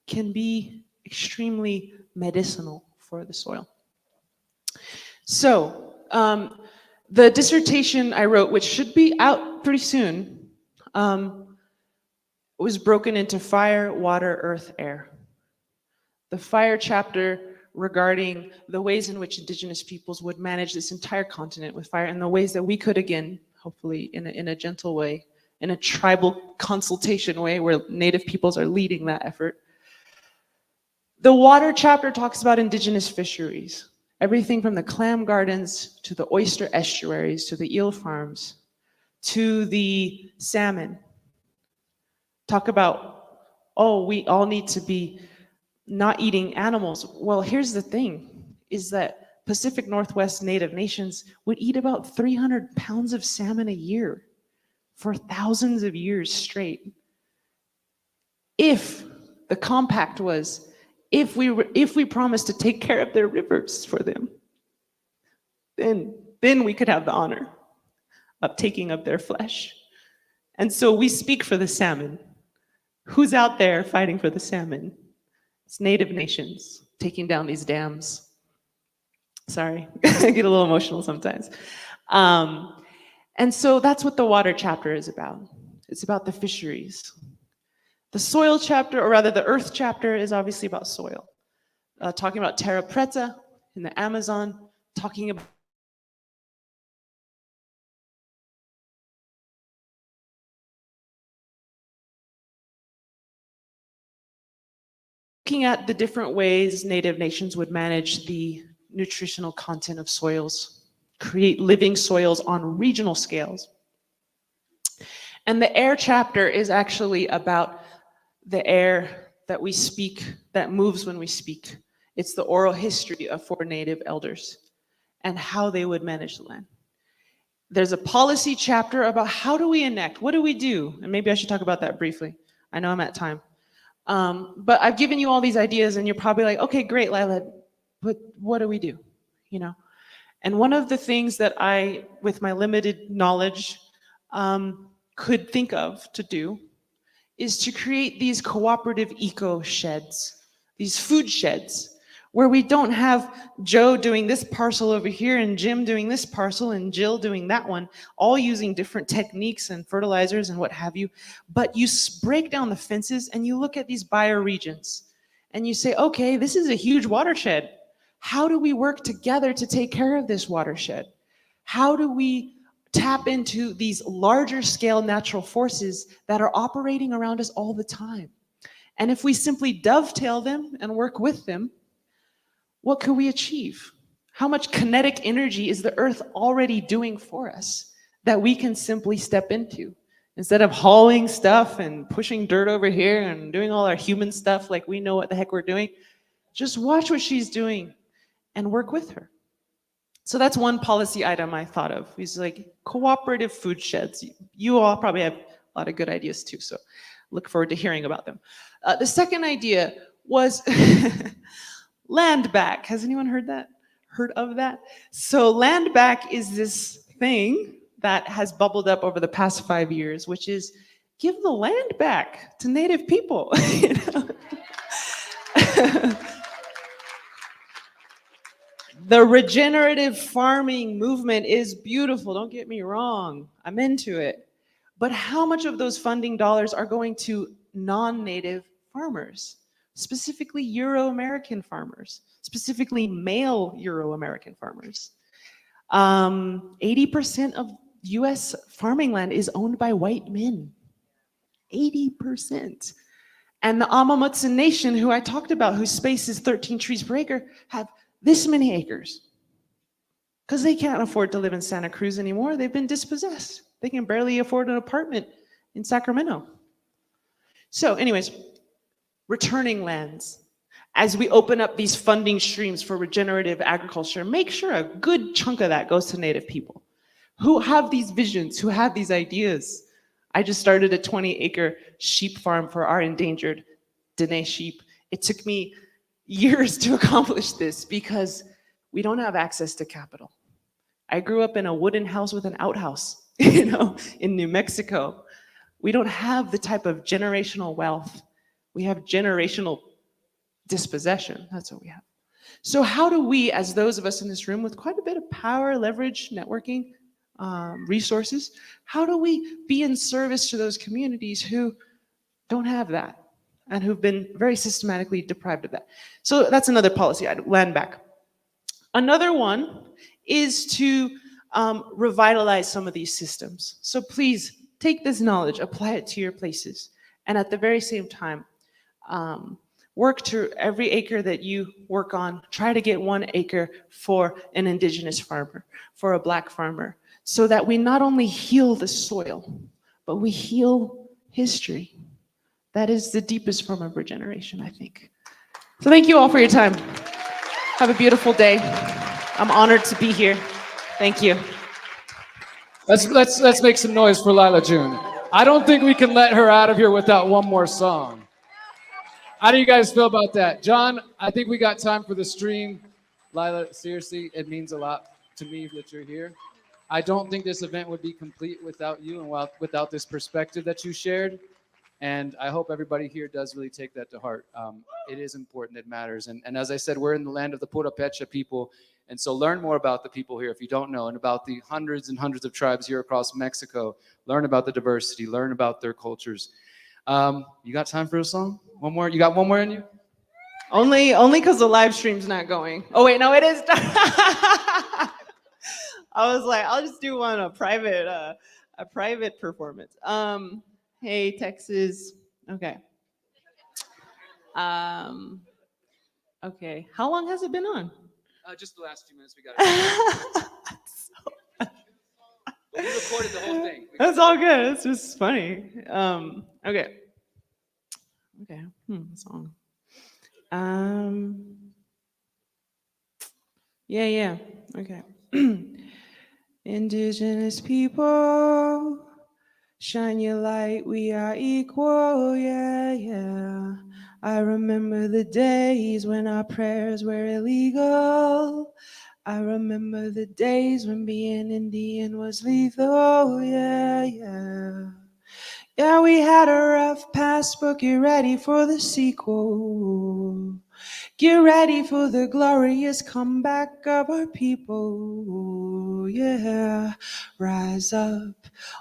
can be extremely medicinal for the soil. So the dissertation I wrote, which should be out pretty soon, was broken into fire, water, earth, air. The fire chapter regarding the ways in which indigenous peoples would manage this entire continent with fire, and the ways that we could, again, hopefully in a gentle way, in a tribal consultation way where Native peoples are leading that effort. The water chapter talks about indigenous fisheries, everything from the clam gardens to the oyster estuaries to the eel farms to the salmon. Talk about, oh, we all need to be not eating animals. Well, here's the thing, is that Pacific Northwest Native nations would eat about 300 pounds of salmon a year for thousands of years straight. If the compact was, if we promised to take care of their rivers for them, then we could have the honor of taking up their flesh. And so we speak for the salmon. Who's out there fighting for the salmon? It's Native nations taking down these dams. Sorry, I get a little emotional sometimes. And so that's what the water chapter is about. It's about the fisheries. The soil chapter, or rather the earth chapter, is obviously about soil. Talking about terra preta in the Amazon, talking about looking at the different ways Native nations would manage the nutritional content of soils, create living soils on regional scales. And the air chapter is actually about the air that we speak, that moves when we speak. It's the oral history of 4 Native elders and how they would manage the land. There's a policy chapter about how do we enact, what do we do? And maybe I should talk about that briefly. I know I'm at time. But I've given you all these ideas and you're probably like, okay, great, Lila, but what do we do? You know? And one of the things that I, with my limited knowledge, could think of to do is to create these cooperative eco sheds, these food sheds, where we don't have Joe doing this parcel over here and Jim doing this parcel and Jill doing that one, all using different techniques and fertilizers and what have you. But you break down the fences and you look at these bioregions and you say, okay, this is a huge watershed. How do we work together to take care of this watershed? How do we tap into these larger scale natural forces that are operating around us all the time? And if we simply dovetail them and work with them, what can we achieve? How much kinetic energy is the earth already doing for us that we can simply step into? Instead of hauling stuff and pushing dirt over here and doing all our human stuff like we know what the heck we're doing, just watch what she's doing and work with her. So that's one policy item I thought of. It's like cooperative food sheds. You all probably have a lot of good ideas too, so look forward to hearing about them. The second idea was land back. Has anyone heard of that? So land back is this thing that has bubbled up over the past 5 years, which is give the land back to Native people. You know? The regenerative farming movement is beautiful, don't get me wrong, I'm into it. But how much of those funding dollars are going to non-native farmers, specifically Euro-American farmers, specifically male Euro-American farmers? 80% of US farming land is owned by white men, 80%. And the Amamutsa Nation, who I talked about, whose space is 13 trees per acre, have this many acres because they can't afford to live in Santa Cruz anymore. They've been dispossessed. They can barely afford an apartment in Sacramento. So anyways, returning lands. As we open up these funding streams for regenerative agriculture, make sure a good chunk of that goes to Native people who have these visions, who have these ideas. I just started a 20-acre sheep farm for our endangered Dene sheep. It took me years to accomplish this because we don't have access to capital. I grew up in a wooden house with an outhouse, you know, in New Mexico. We don't have the type of generational wealth. We have generational dispossession. That's what we have. So how do we, as those of us in this room with quite a bit of power, leverage, networking, resources, how do we be in service to those communities who don't have that and who've been very systematically deprived of that? So that's another policy item, land back. Another one is to revitalize some of these systems. So please take this knowledge, apply it to your places, and at the very same time, work to every acre that you work on, try to get 1 acre for an indigenous farmer, for a Black farmer, so that we not only heal the soil, but we heal history. That is the deepest form of regeneration, I think. So thank you all for your time. Have a beautiful day. I'm honored to be here. Thank you. Let's make some noise for Lila June. I don't think we can let her out of here without one more song. How do you guys feel about that? John, I think we got time for the stream. Lila, seriously, it means a lot to me that you're here. I don't think this event would be complete without you and without this perspective that you shared. And I hope everybody here does really take that to heart. It is important, it matters. And as I said, we're in the land of the Purepecha people. And so learn more about the people here if you don't know, and about the hundreds and hundreds of tribes here across Mexico. Learn about the diversity, learn about their cultures. You got time for a song? One more? You got one more in you? Only because the live stream's not going. Oh wait, no, it is. I was like, I'll just do one, a private performance. Hey, Texas. Okay. Okay. How long has it been on? Just the last few minutes. We got it. We recorded the whole thing. That's all good. It's just funny. Okay. Okay. Song. Yeah. Okay. Indigenous people, shine your light. We are equal. Yeah. I remember the days when our prayers were illegal. I remember the days when being Indian was lethal. Yeah, yeah. Yeah, we had a rough past, but get ready for the sequel. Get ready for the glorious comeback of our people. Yeah, rise up,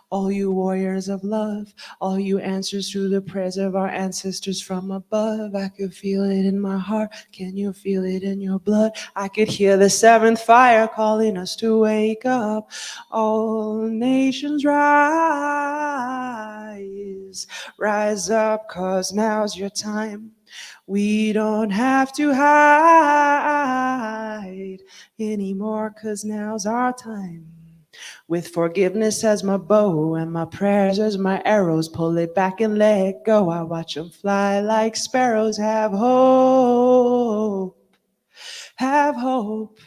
all you warriors of love, all you answers to the prayers of our ancestors from above. I could feel it in my heart. Can you feel it in your blood? I could hear the seventh fire calling us to wake up. All nations rise, rise up, 'cause now's your time. We don't have to hide anymore, 'cause now's our time. With forgiveness as my bow and my prayers as my arrows, pull it back and let go. I watch them fly like sparrows. Have hope, have hope.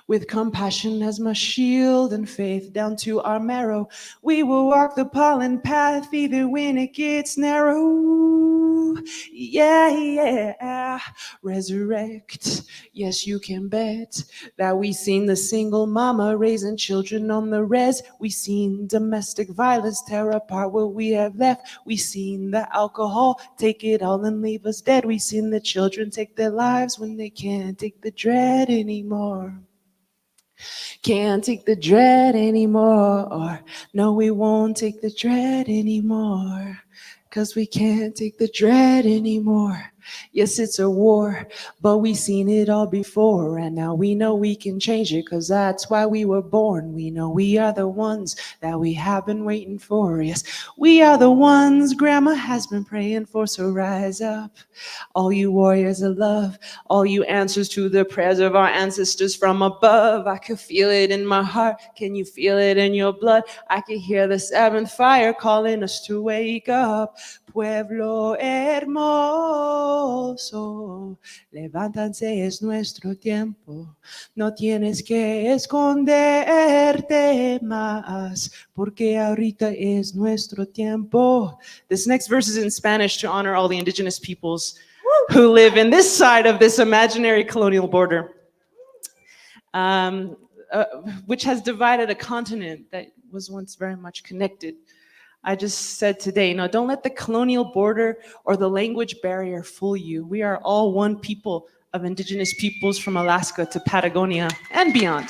With compassion as my shield and faith down to our marrow, we will walk the pollen path even when it gets narrow. Yeah, yeah. Resurrect. Yes, you can bet that we seen the single mama raising children on the res. We seen domestic violence tear apart what we have left. We seen the alcohol take it all and leave us dead. We seen the children take their lives when they can't take the dread anymore. Can't take the dread anymore. Or no, we won't take the dread anymore. 'Cause we can't take the dread anymore. Yes, it's a war, but we've seen it all before. And now we know we can change it, 'cause that's why we were born. We know we are the ones that we have been waiting for. Yes, we are the ones Grandma has been praying for. So rise up, all you warriors of love, all you answers to the prayers of our ancestors from above. I could feel it in my heart. Can you feel it in your blood? I could hear the seventh fire calling us to wake up. Pueblo hermoso, levántanse, es nuestro tiempo. No tienes que esconderte más, porque ahorita es nuestro tiempo. This next verse is in Spanish to honor all the indigenous peoples who live in this side of this imaginary colonial border, which has divided a continent that was once very much connected. I just said today, no, don't let the colonial border or the language barrier fool you. We are all one people of indigenous peoples from Alaska to Patagonia and beyond.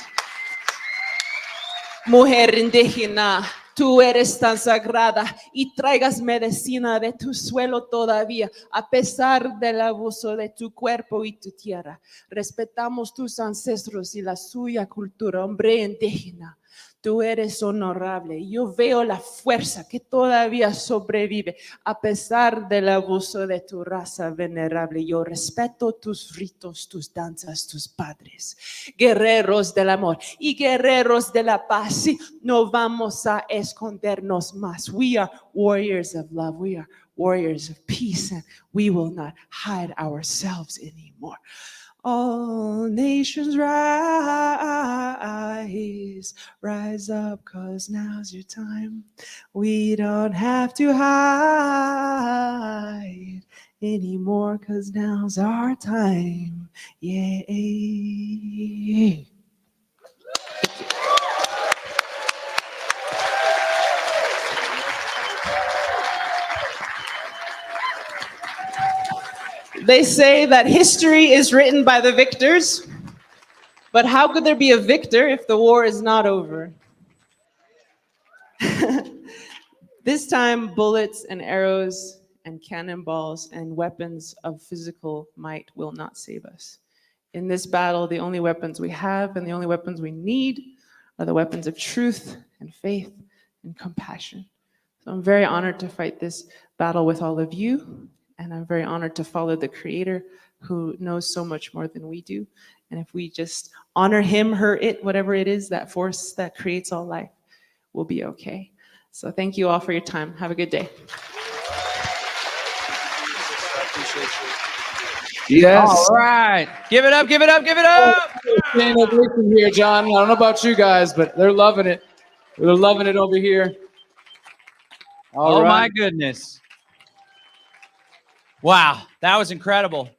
Mujer indígena, tú eres tan sagrada y traigas medicina de tu suelo todavía, a pesar del abuso de tu cuerpo y tu tierra. Respetamos tus ancestros y la suya cultura, hombre indígena. Tú eres honorable. Yo veo la fuerza que todavía sobrevive a pesar del abuso de tu raza venerable. Yo respeto tus ritos, tus danzas, tus padres. Guerreros del amor y guerreros de la paz. Sí, no vamos a escondernos más. We are warriors of love. We are warriors of peace, and we will not hide ourselves anymore. All nations rise, rise up, 'cause now's your time. We don't have to hide anymore, 'cause now's our time. Yeah. They say that history is written by the victors, but how could there be a victor if the war is not over? This time, bullets and arrows and cannonballs and weapons of physical might will not save us. In this battle, the only weapons we have and the only weapons we need are the weapons of truth and faith and compassion. So I'm very honored to fight this battle with all of you. And I'm very honored to follow the Creator who knows so much more than we do. And if we just honor him, her, it, whatever it is, that force that creates all life, we'll be okay. So thank you all for your time. Have a good day. Yes. All right. Give it up, give it up, give it up. Here, John. I don't know about you guys, but they're loving it. They're loving it over here. All right. My goodness. Wow, that was incredible.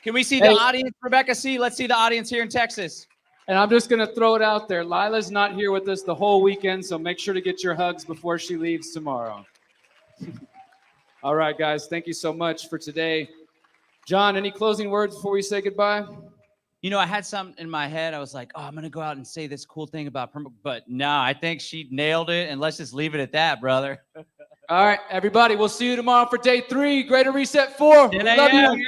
Can we see the audience, Rebecca? Let's see the audience here in Texas. And I'm just going to throw it out there. Lila's not here with us the whole weekend, so make sure to get your hugs before she leaves tomorrow. All right, guys, thank you so much for today. John, any closing words before we say goodbye? You know, I had something in my head. I was like, oh, I'm going to go out and say this cool thing about but no, I think she nailed it, and let's just leave it at that, brother. All right, everybody, we'll see you tomorrow for day 3, Greater Reset 4. Love you.